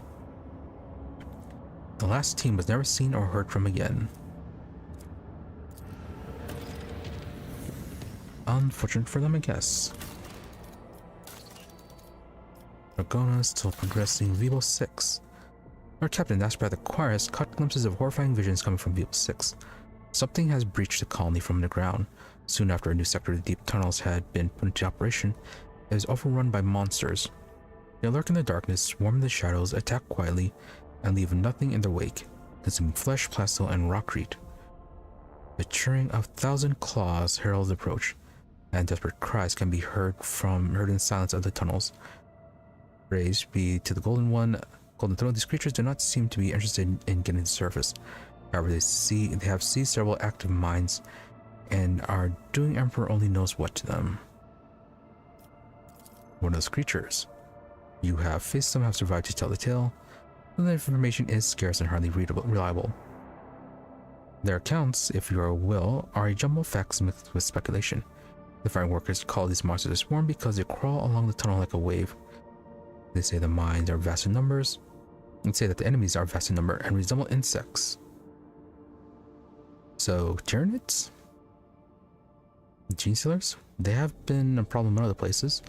The last team was never seen or heard from again. Unfortunate for them, I guess. Dargonus still progressing Vivo 6. Our captain, Asper the choir, has caught glimpses of horrifying visions coming from Vivo 6. Something has breached the colony from the ground. Soon after a new sector of the deep tunnels had been put into operation, it was overrun by monsters. They lurk in the darkness, swarm in the shadows, attack quietly, and leave nothing in their wake, consuming flesh, plasto, and rockcrete. The churning of 1,000 claws heralds approach, and desperate cries can be heard in the silence of the tunnels. Praise be to the Golden Throne. These creatures do not seem to be interested in getting to the surface. However, they have seized several active mines and are doing Emperor only knows what to them. One of those creatures. You have faced them, have survived to tell the tale, but the information is scarce and hardly reliable. Their accounts, if you will, are a jumble of facts mixed with speculation. The fire workers call these monsters a swarm because they crawl along the tunnel like a wave. They say the mines are vast in numbers, and say that the enemies are vast in number and resemble insects. So, Tyranids? Gene stealers? They have been a problem in other places.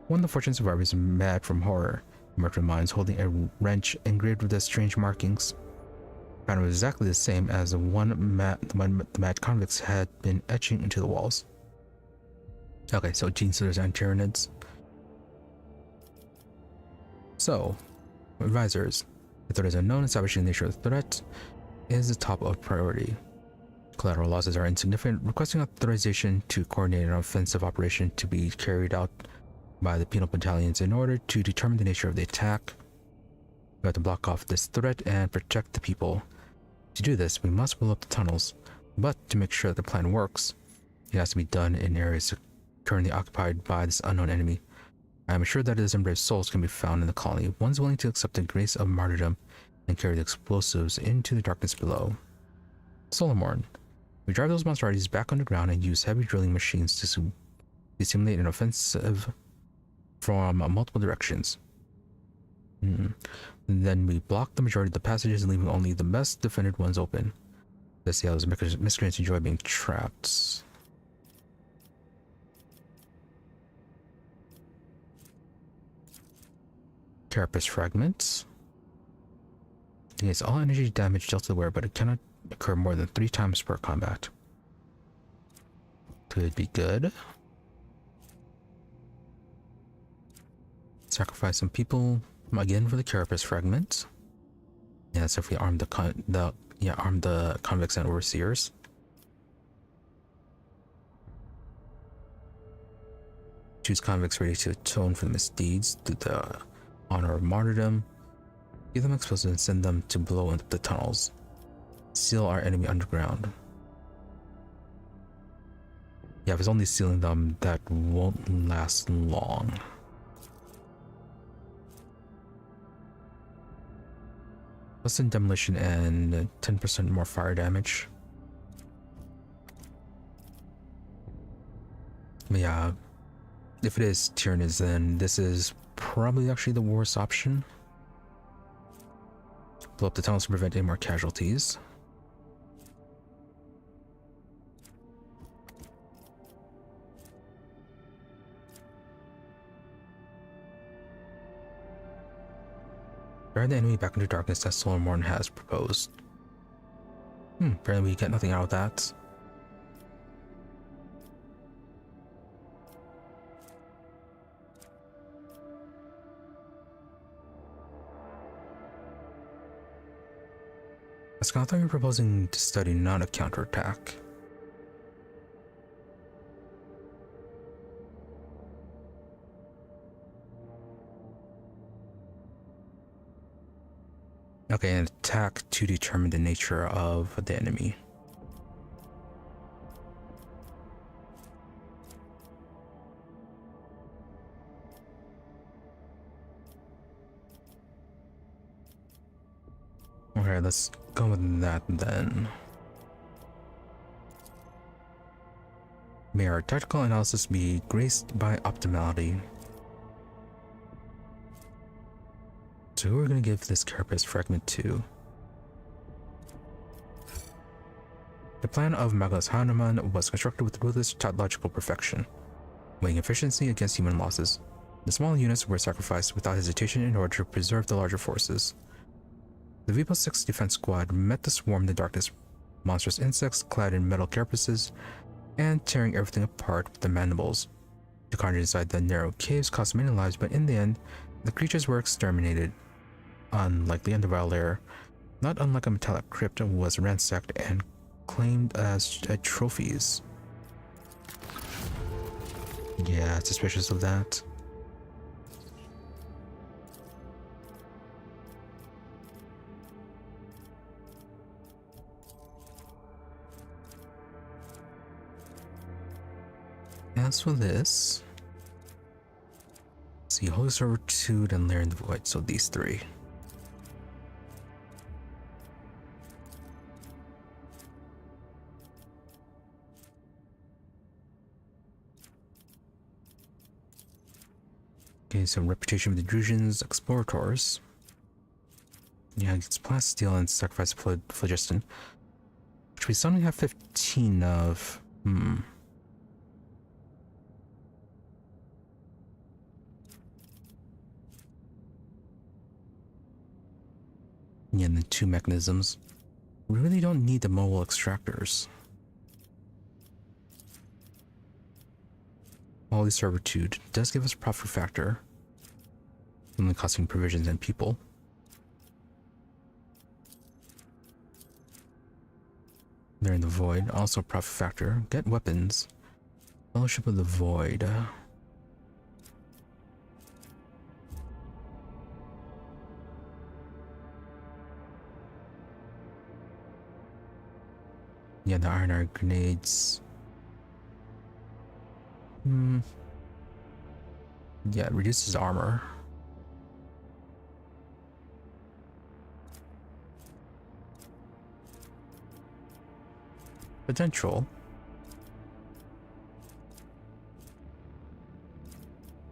One of the fortunate survivors, mad from horror, emerged from mines holding a wrench engraved with the strange markings. Pattern was exactly the same as the one the mad convicts had been etching into the walls. Okay, so gene stealers and Tyranids. So, advisors, the threat is unknown. Establishing the nature of the threat is the top of priority. Collateral losses are insignificant. Requesting authorization to coordinate an offensive operation to be carried out by the penal battalions in order to determine the nature of the attack. We have to block off this threat and protect the people. To do this, we must blow up the tunnels, but to make sure that the plan works, it has to be done in areas currently occupied by this unknown enemy. I am assured that some brave souls can be found in the colony, ones willing to accept the grace of martyrdom and carry the explosives into the darkness below. Solomorn. We drive those monstrosities back underground and use heavy drilling machines to simulate an offensive from multiple directions. Then we block the majority of the passages, leaving only the best defended ones open. Let's see how those miscreants enjoy being trapped. Carapace fragments. It's all energy damage dealt to the wearer, but it cannot occur more than 3 times per combat. Could be good. Sacrifice some people again for the carapace fragments. Yeah, so if we arm arm the convicts and overseers. Choose convicts ready to atone for the misdeeds through the honor of martyrdom. Give them explosives and send them to blow into the tunnels. Seal our enemy underground. Yeah, if it's only sealing them, that won't last long. Less than demolition and 10% more fire damage. Yeah, if it is Tyranids, then this is probably actually the worst option. Blow up the tunnels to prevent any more casualties. Drive the enemy back into darkness as Solomorn has proposed. Apparently we get nothing out of that. I thought you were proposing to study not a counterattack. Okay, an attack to determine the nature of the enemy. Alright, let's go with that then. May our tactical analysis be graced by optimality. So who are we going to give this carapace fragment to? The plan of Magnus Hahnemann was constructed with ruthless tautological perfection, weighing efficiency against human losses. The small units were sacrificed without hesitation in order to preserve the larger forces. The V+6 defense squad met the swarm in the darkness, monstrous insects clad in metal carapaces, and tearing everything apart with the mandibles. The carnage inside the narrow caves cost many lives, but in the end, the creatures were exterminated. Unlike the Underworld lair, not unlike a metallic crypt, was ransacked and claimed as trophies. Yeah, suspicious of that. As for this, see, Holy Servitude and Lair in the Void, so these three. Okay, so Reputation of the Drusians, Explorators. Yeah, it's Plasteel and Sacrifice Phlogiston, which we suddenly have 15 of. Yeah, and the 2 mechanisms. We really don't need the mobile extractors. Holy Servitude does give us a profit factor, only costing provisions and people. They're in the Void, also profit factor. Get weapons. Fellowship of the Void. Yeah, the Iron grenades. Yeah, it reduces armor. Potential.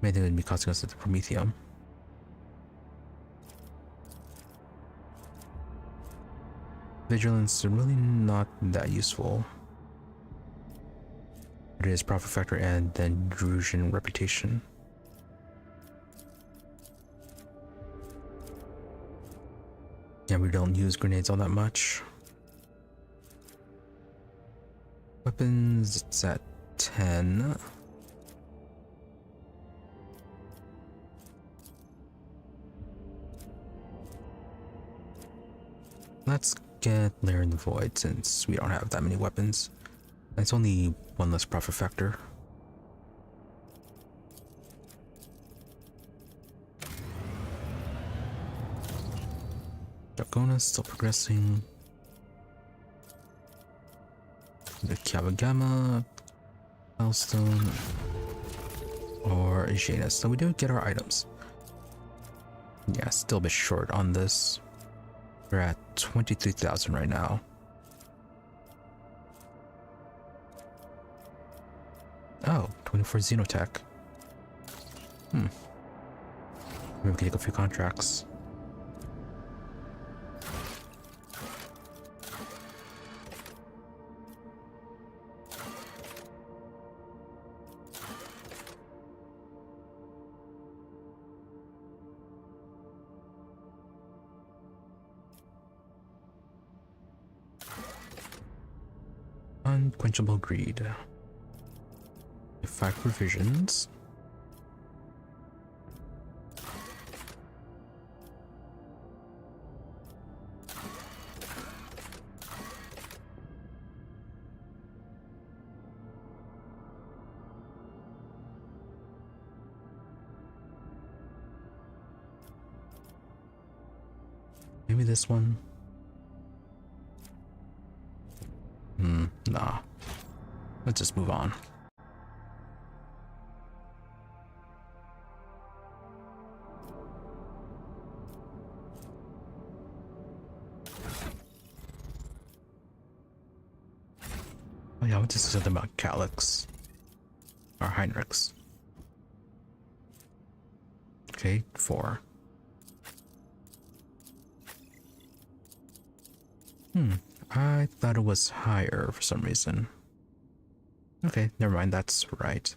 Maybe it would be costing us the Prometheum. Vigilance, really not that useful. It is profit factor and then Drusian reputation. Yeah, we don't use grenades all that much. Weapons, it's at 10. Let's get Lair in the Void since we don't have that many weapons. It's only 1 less profit factor. Dargonus still progressing. The Kavagama, Milestone, or Janus. So we do get our items. Yeah, still a bit short on this. We're at 23,000 right now. Oh, 24 Xenotech. Maybe we can take a few contracts. Unquenchable Greed. 5 provisions. Maybe this one. Nah. Let's just move on. Calyx. Or Heinrichs. Okay, 4. I thought it was higher for some reason. Okay, never mind, that's right.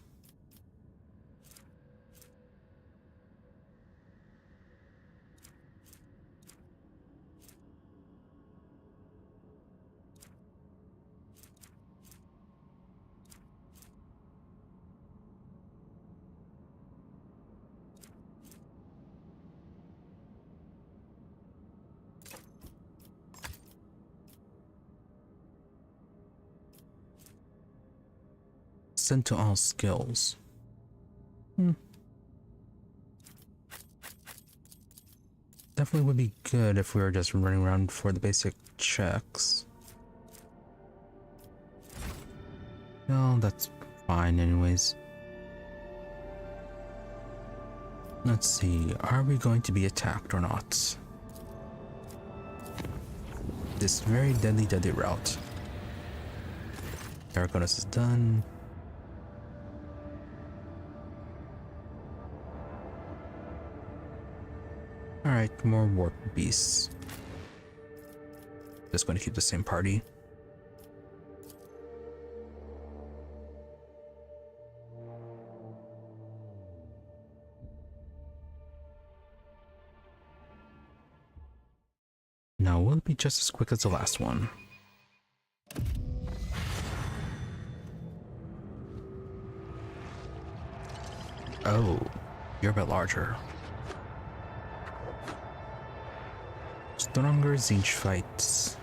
Send to all skills. Definitely would be good if we were just running around for the basic checks. No, that's fine anyways. Let's see, are we going to be attacked or not? This very deadly route. Dargonus is done. Alright, more warp beasts. Just going to keep the same party. Now, will it be just as quick as the last one? Oh, you're a bit larger. Stronger Zinch fights.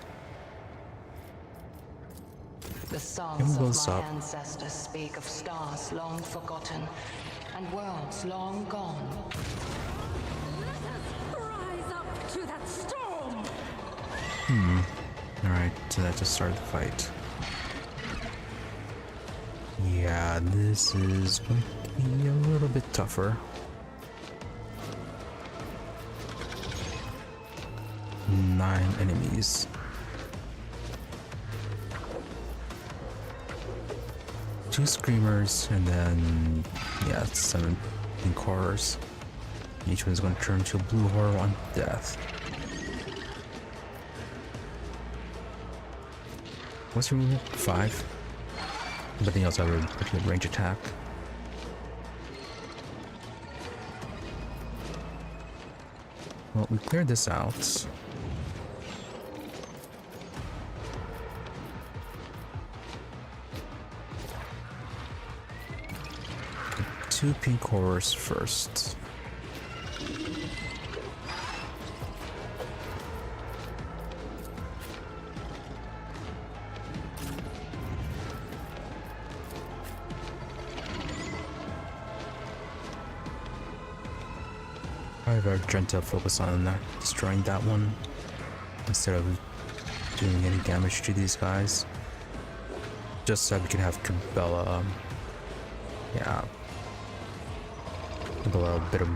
The songs of my ancestors speak of stars long forgotten and worlds long gone. Let us rise up to that storm! Alright, so that just started the fight. Yeah, this is going to be a little bit tougher. 9 enemies. Two screamers and then, yeah, 7 pink horrors. Each one is going to turn to a blue horror on death. What's your movement? 5. But they also have a pretty good range attack. Well, we cleared this out. Two pink horrors first. However, I'm trying to focus on destroying that one instead of doing any damage to these guys. Just so we can have Cabela, a bit of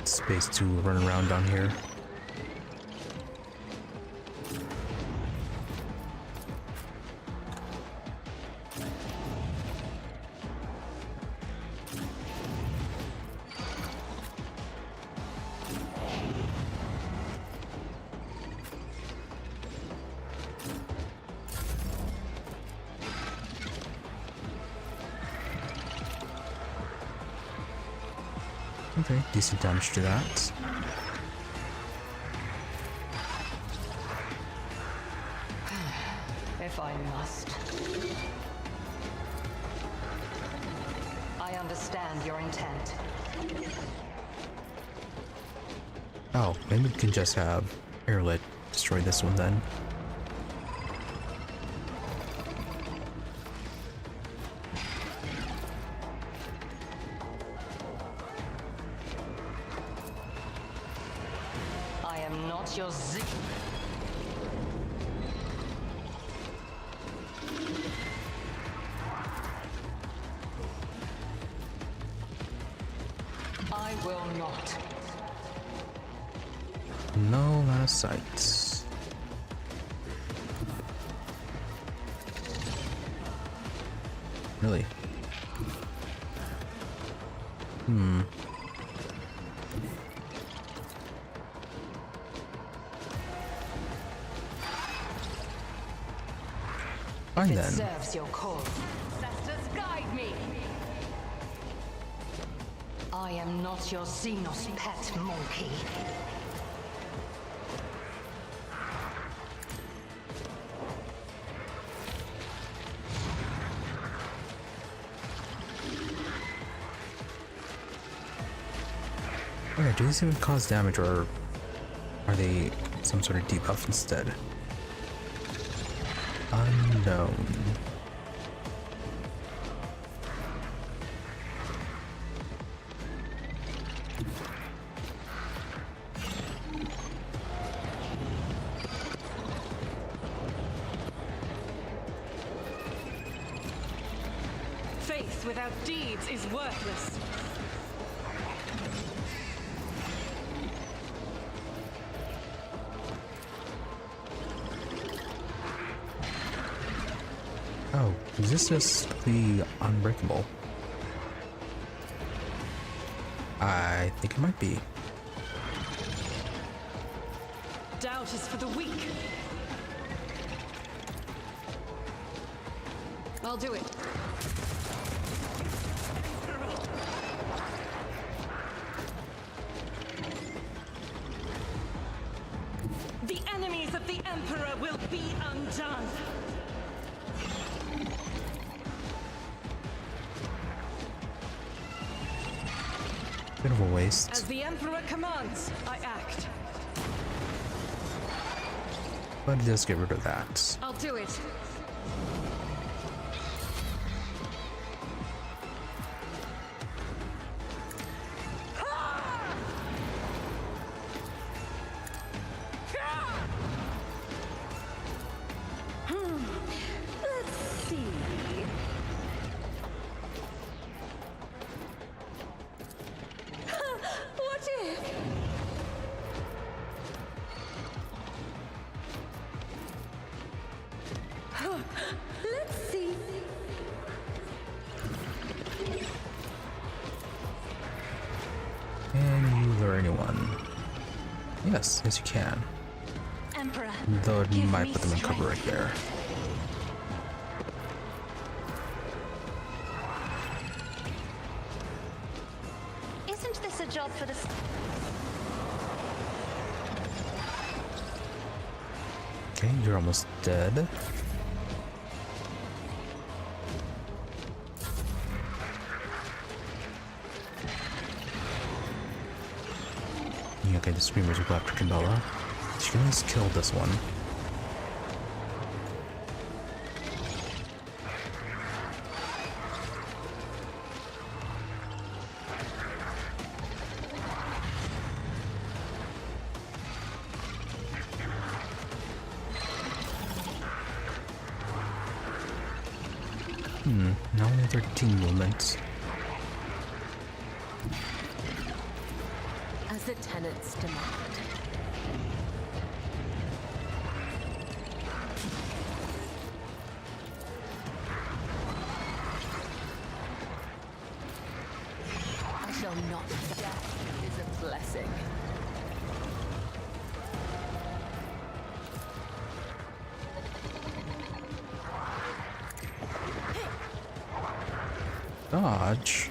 space to run around down here. Okay, decent damage to that. If I must. I understand your intent. Oh, maybe we can just have Airlit destroy this one then. Your zig. I will not. No line of sight. really. Fine then. Serves your cause. Ancestors, guide me. I am not your Xenos pet monkey. Okay, do these even cause damage, or are they some sort of debuff instead? Unknown. Faith without deeds is worthless. Oh, is this just the unbreakable? I think it might be. Doubt is for the weak. I'll do it. The enemies of the Emperor will be undone. Bit of a waste. As the Emperor commands, I act. But just get rid of that. I'll do it. Let's see. What if? Let's see. Can you lure anyone? Yes, yes you can. Emperor, Though it give might me put them in cover right strength. there. Isn't this a job for the... Okay, you're almost dead. Okay, the screamers will go after Kimbella. She can at least kill this one. Now only 13 movements. As the tenants demand. I shall not. Death is a blessing. Dodge.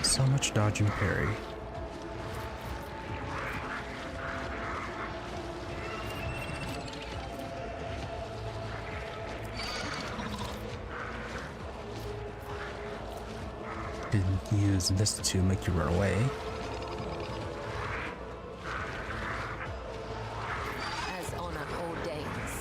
So much dodge and parry. Didn't use this to make you run away. As honor ordains.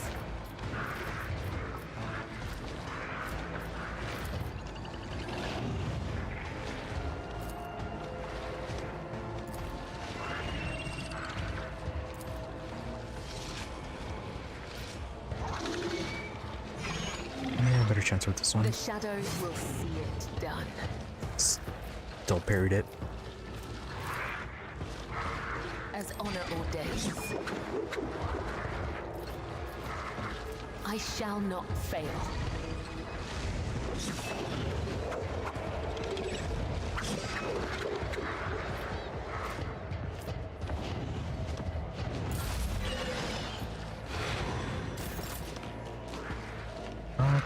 Yeah, better chance with this one. The shadows will see it done. Still parried it. as honor ordains. I shall not fail.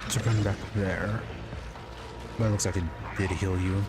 To run back there. But it looks like it did heal you.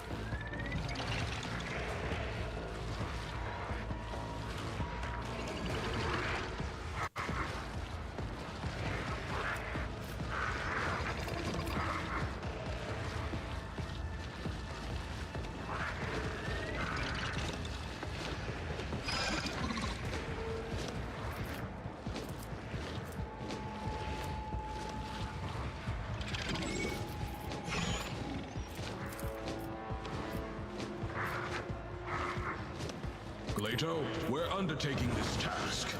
Glato, we're undertaking this task.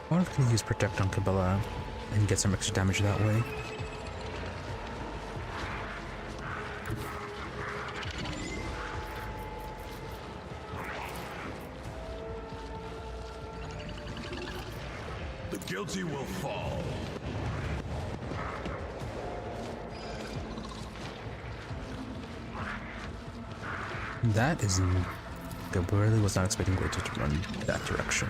I wonder if we can use Protect on Cabela and get some extra damage that way. The guilty will fall. That is... I really was not expecting Glato to run that direction.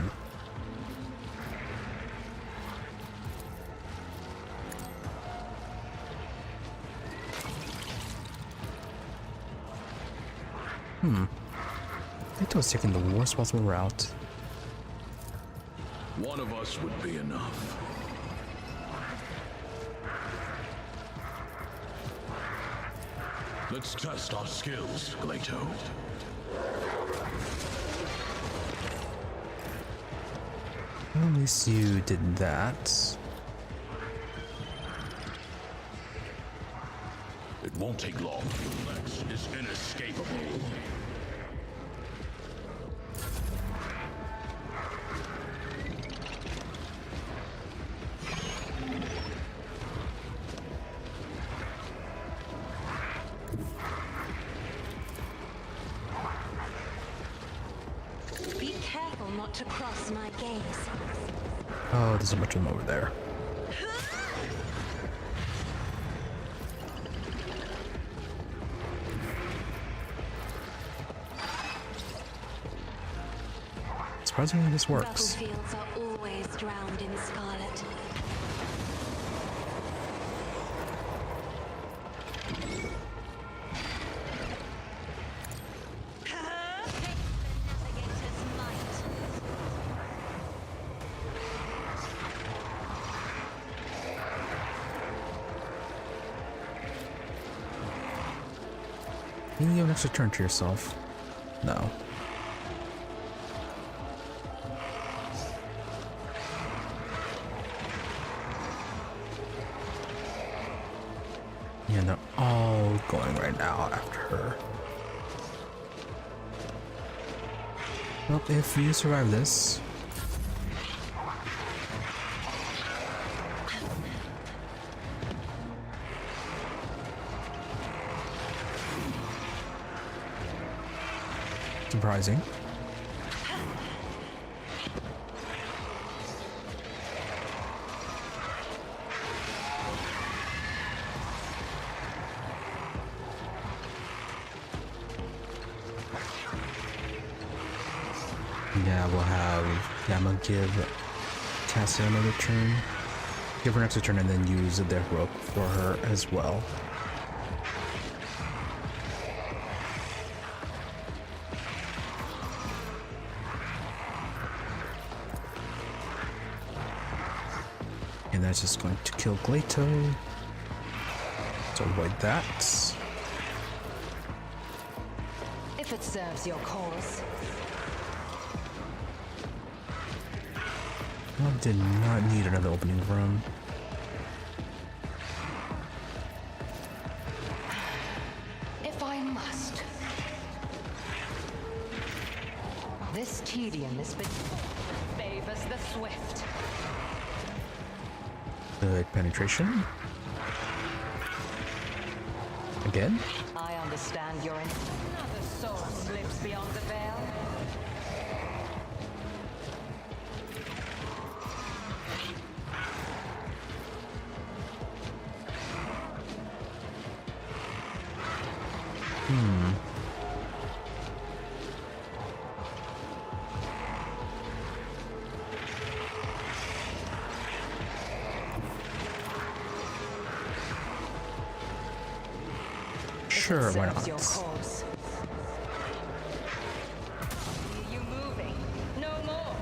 Glato's taking the worst possible route. One of us would be enough. Let's test our skills, Glato. Well, at least you did that. It won't take long. Lex is inescapable. Be careful not to cross my gaze. Oh, there's a bunch of them over there. Surprisingly, this works. Battlefields are always drowned in scarlet. You have an extra turn to yourself. No. Yeah, they're all going right now after her. Well, if you survive this... Surprising. Yeah, we'll have... Yeah, I'm gonna give Cassia another turn. Give her an extra turn and then use the heroic for her as well. And that's just going to kill Glato. So avoid that. If it serves your cause. I did not need another opening room. If I must. This tedium is but... swift. Good penetration. Again? I understand you're in. Another soul slips beyond the veil. Sure, why not? Your course. You moving? No more.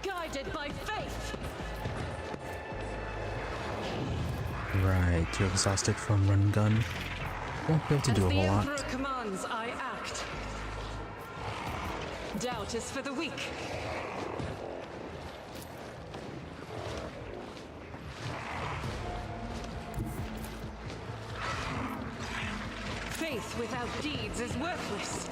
Guided by faith. Right, you're exhausted from run and gun. Won't be able to do a whole lot. The Emperor commands, I act. Doubt is for the weak. Faith without deeds is worthless.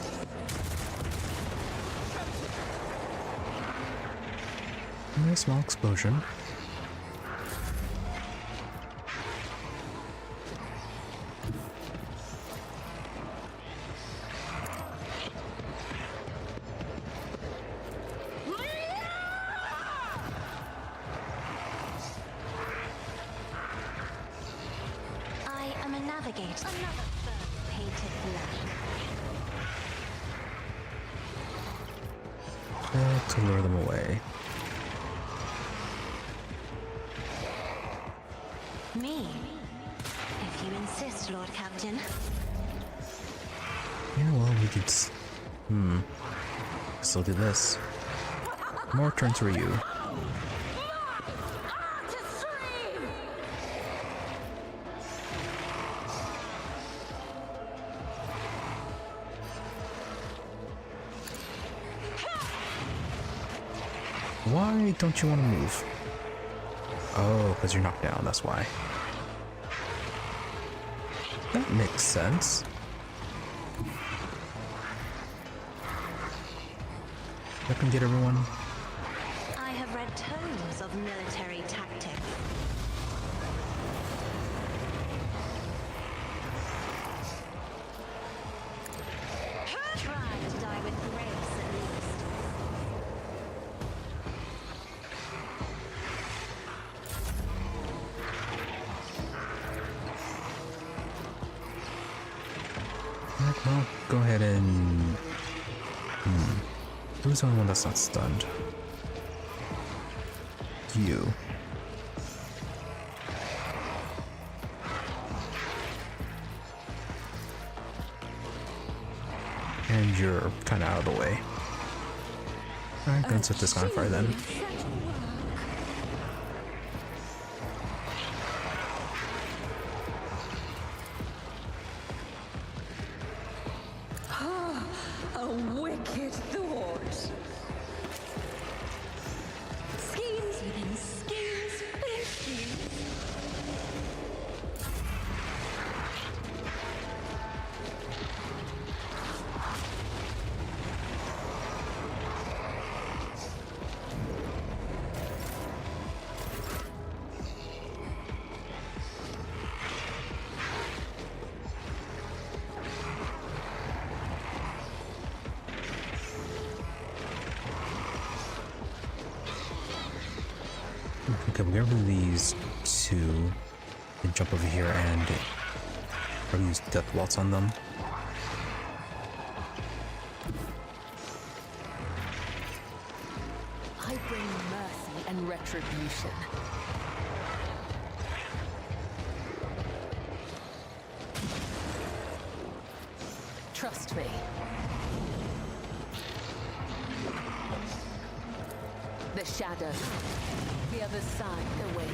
A small explosion. I am a navigator. Another fur painted black. To lure them away. Me? If you insist, Lord Captain. Yeah, well, we could. Still do this. More turns for you. Why don't you want to move? Oh, because you're knocked down, that's why. That makes sense. I can get everyone. I have read tomes of military tactics. Try to die with grace, at least. Alright, well, go ahead and... Who's the only one that's not stunned? You. And you're kind of out of the way. Alright, gonna set this guy on fire then. A wicked thought. Schemes within schemes within schemes. Okay, we'll get rid of these two and jump over here and probably use Death Waltz on them. I bring mercy and retribution. Trust me. The shadow. The other side awaits.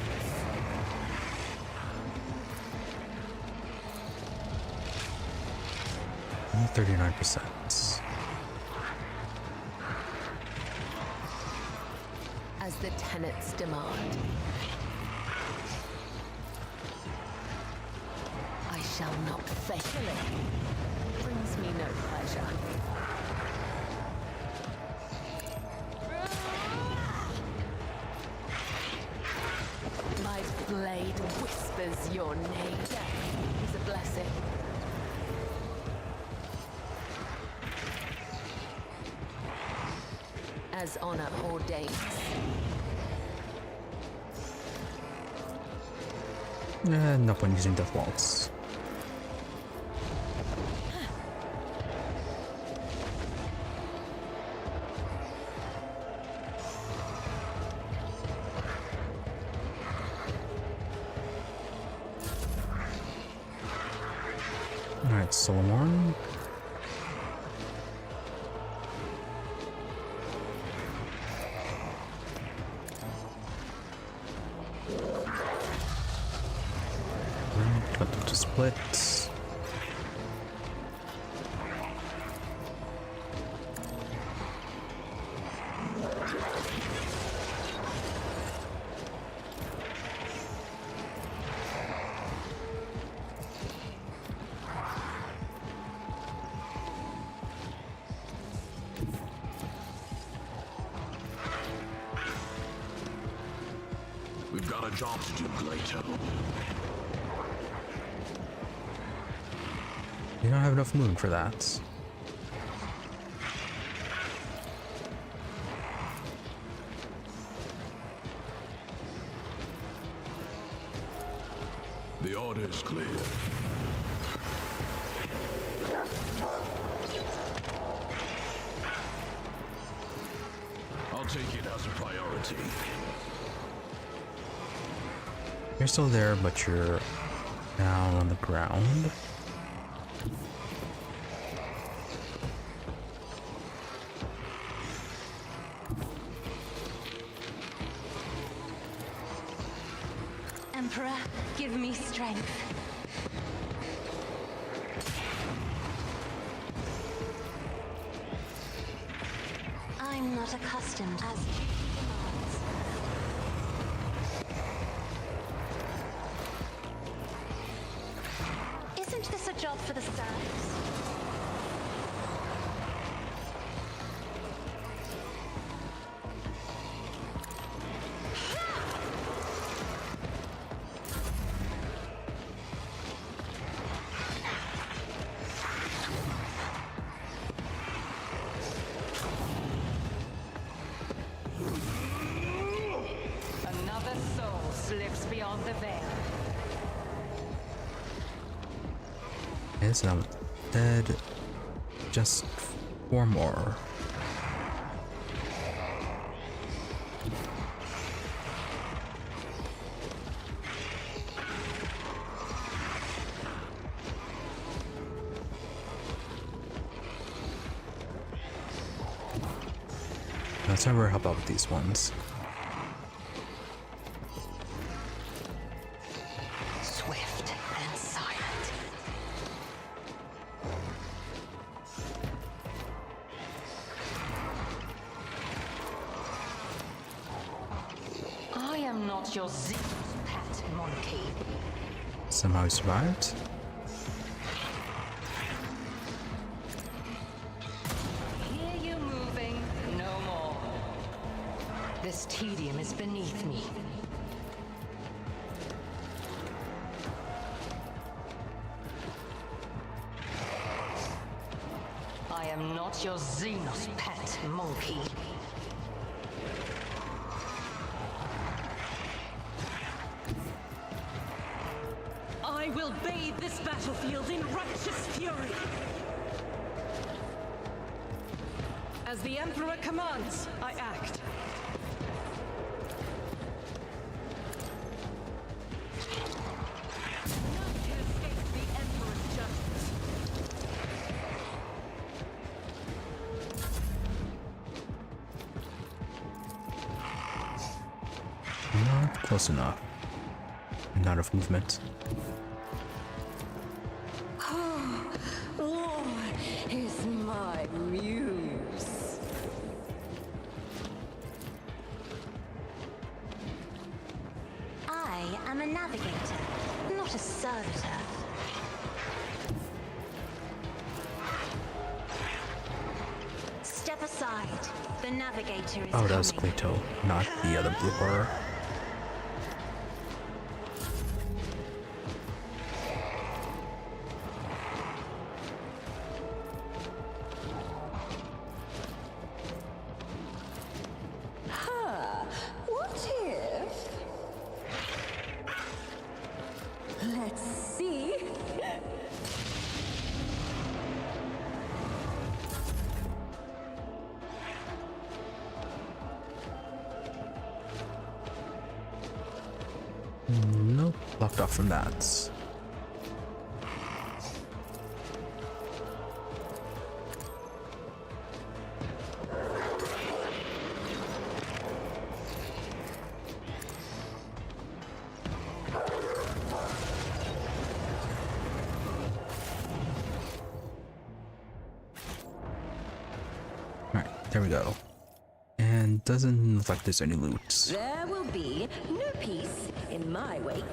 39%. As the tenets demand. I shall not fail. Killing brings me no pleasure. My blade whispers your name. Death is a blessing. As honor ordains. No point using Death Waltz. Alright, Solomon. Got them to split. We've got a job to do later. You don't have enough moon for that. The order is clear. I'll take it as a priority. You're still there, but you're down on the ground. Emperor, give me strength. I'm not accustomed as Isn't this a job for the serfs? Another soul slips beyond the veil. It's not dead. Just 4 more. Let's never help out with these ones. Swift and silent. I am not your pet monkey. Somehow he survived. Hear you moving, no more. This tedium is beneath me. I am not your Xenos pet monkey. I will bathe this battlefield in righteous fury. As the Emperor commands, I act. None can escape the Emperor's justice. close enough. Not enough movement. War is my muse. I am a navigator, not a servitor. Step aside. The navigator is Oh, that was coming. Plato, not the other blue horror. What if? Let's see. Nope, blocked off from that. Alright, there we go. And doesn't look like there's any loot. There will be no peace in my wake.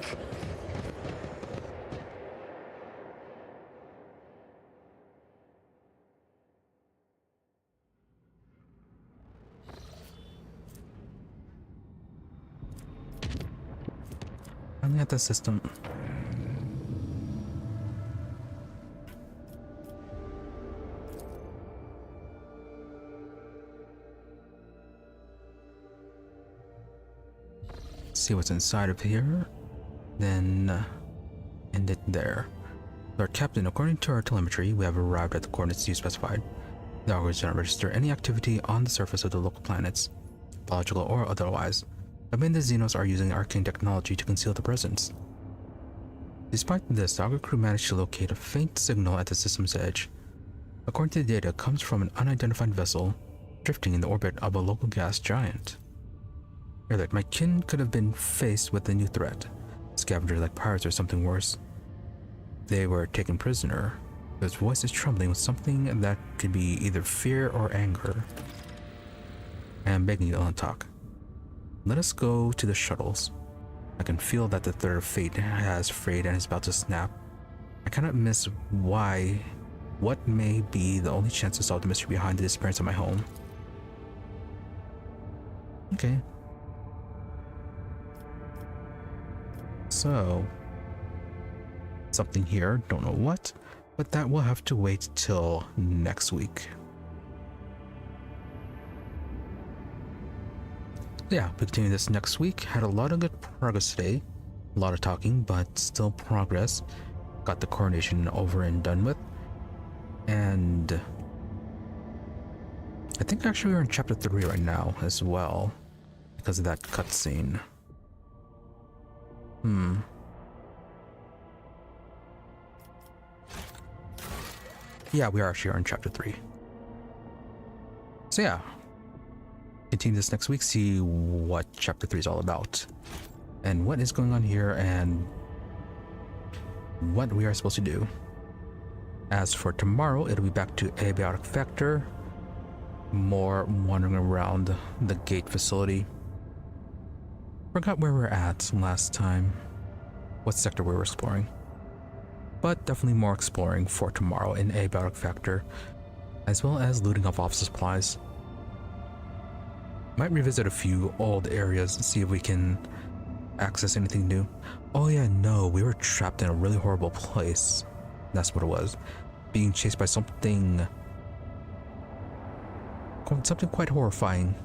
Finally at the system. See what's inside of here, then end it there. Lord Captain, according to our telemetry, we have arrived at the coordinates you specified. The augurs do not register any activity on the surface of the local planets, biological or otherwise, but the Xenos are using arcane technology to conceal the presence. Despite this, the augur crew managed to locate a faint signal at the system's edge. According to the data, it comes from an unidentified vessel drifting in the orbit of a local gas giant. That my kin could have been faced with a new threat, scavengers like pirates or something worse. They were taken prisoner. His voice is trembling with something that could be either fear or anger. I am begging you to talk. Let us go to the shuttles. I can feel that the thread of fate has frayed and is about to snap. I cannot miss what may be the only chance to solve the mystery behind the disappearance of my home. Okay. So, something here, don't know what, but that will have to wait till next week. Yeah, we'll continue this next week. Had a lot of good progress today. A lot of talking, but still progress. Got the coronation over and done with. And I think actually we're in chapter 3 right now as well, because of that cutscene. Yeah, we are actually in chapter 3. So yeah, continue this next week, see what chapter 3 is all about, and what is going on here, and what we are supposed to do. As for tomorrow, it'll be back to abiotic factor, more wandering around the gate facility. Forgot where we were at last time, what sector we were exploring, but definitely more exploring for tomorrow in abiotic factor, as well as looting up office supplies. Might revisit a few old areas and see if we can access anything new. Oh yeah, no, we were trapped in a really horrible place. That's what it was. Being chased by something quite horrifying.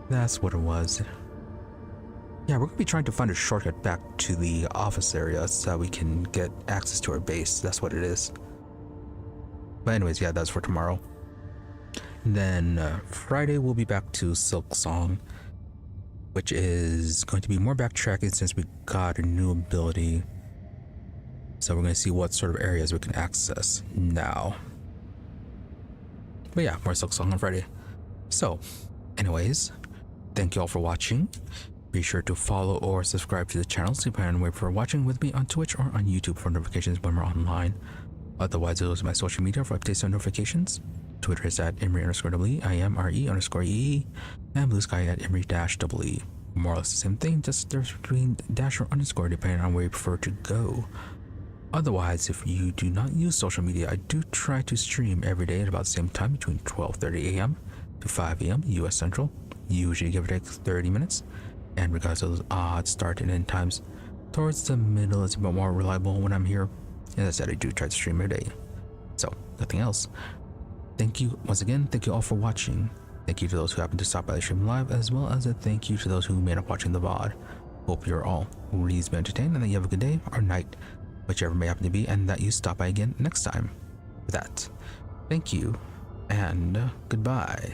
That's what it was. Yeah, we're gonna be trying to find a shortcut back to the office area so that we can get access to our base. That's what it is. But anyways, yeah, that's for tomorrow. Then Friday we'll be back to Silk Song, which is going to be more backtracking since we got a new ability. So we're going to see what sort of areas we can access now. But yeah, more Silk Song on Friday. So, anyways, Thank you all for watching. Be sure to follow or subscribe to the channel so you can wait for watching with me on Twitch or on YouTube for notifications when we're online. Otherwise, those are my social media for updates and notifications. Twitter is at Emery_EE, IMRE_EE, and Blue Sky at Emery-EE. More or less the same thing, just there's between dash or underscore depending on where you prefer to go. Otherwise, if you do not use social media, I do try to stream every day at about the same time between 12:30 a.m. to 5 a.m. US Central. Usually give or take 30 minutes. And regardless of those odd start and end times, towards the middle is a bit more reliable when I'm here. As I said, I do try to stream every day. So, nothing else. Thank you once again. Thank you all for watching. Thank you to those who happen to stop by the stream live, as well as a thank you to those who made up watching the VOD. Hope you're all reasonably entertained and that you have a good day or night, whichever may happen to be, and that you stop by again next time. With that, thank you and goodbye.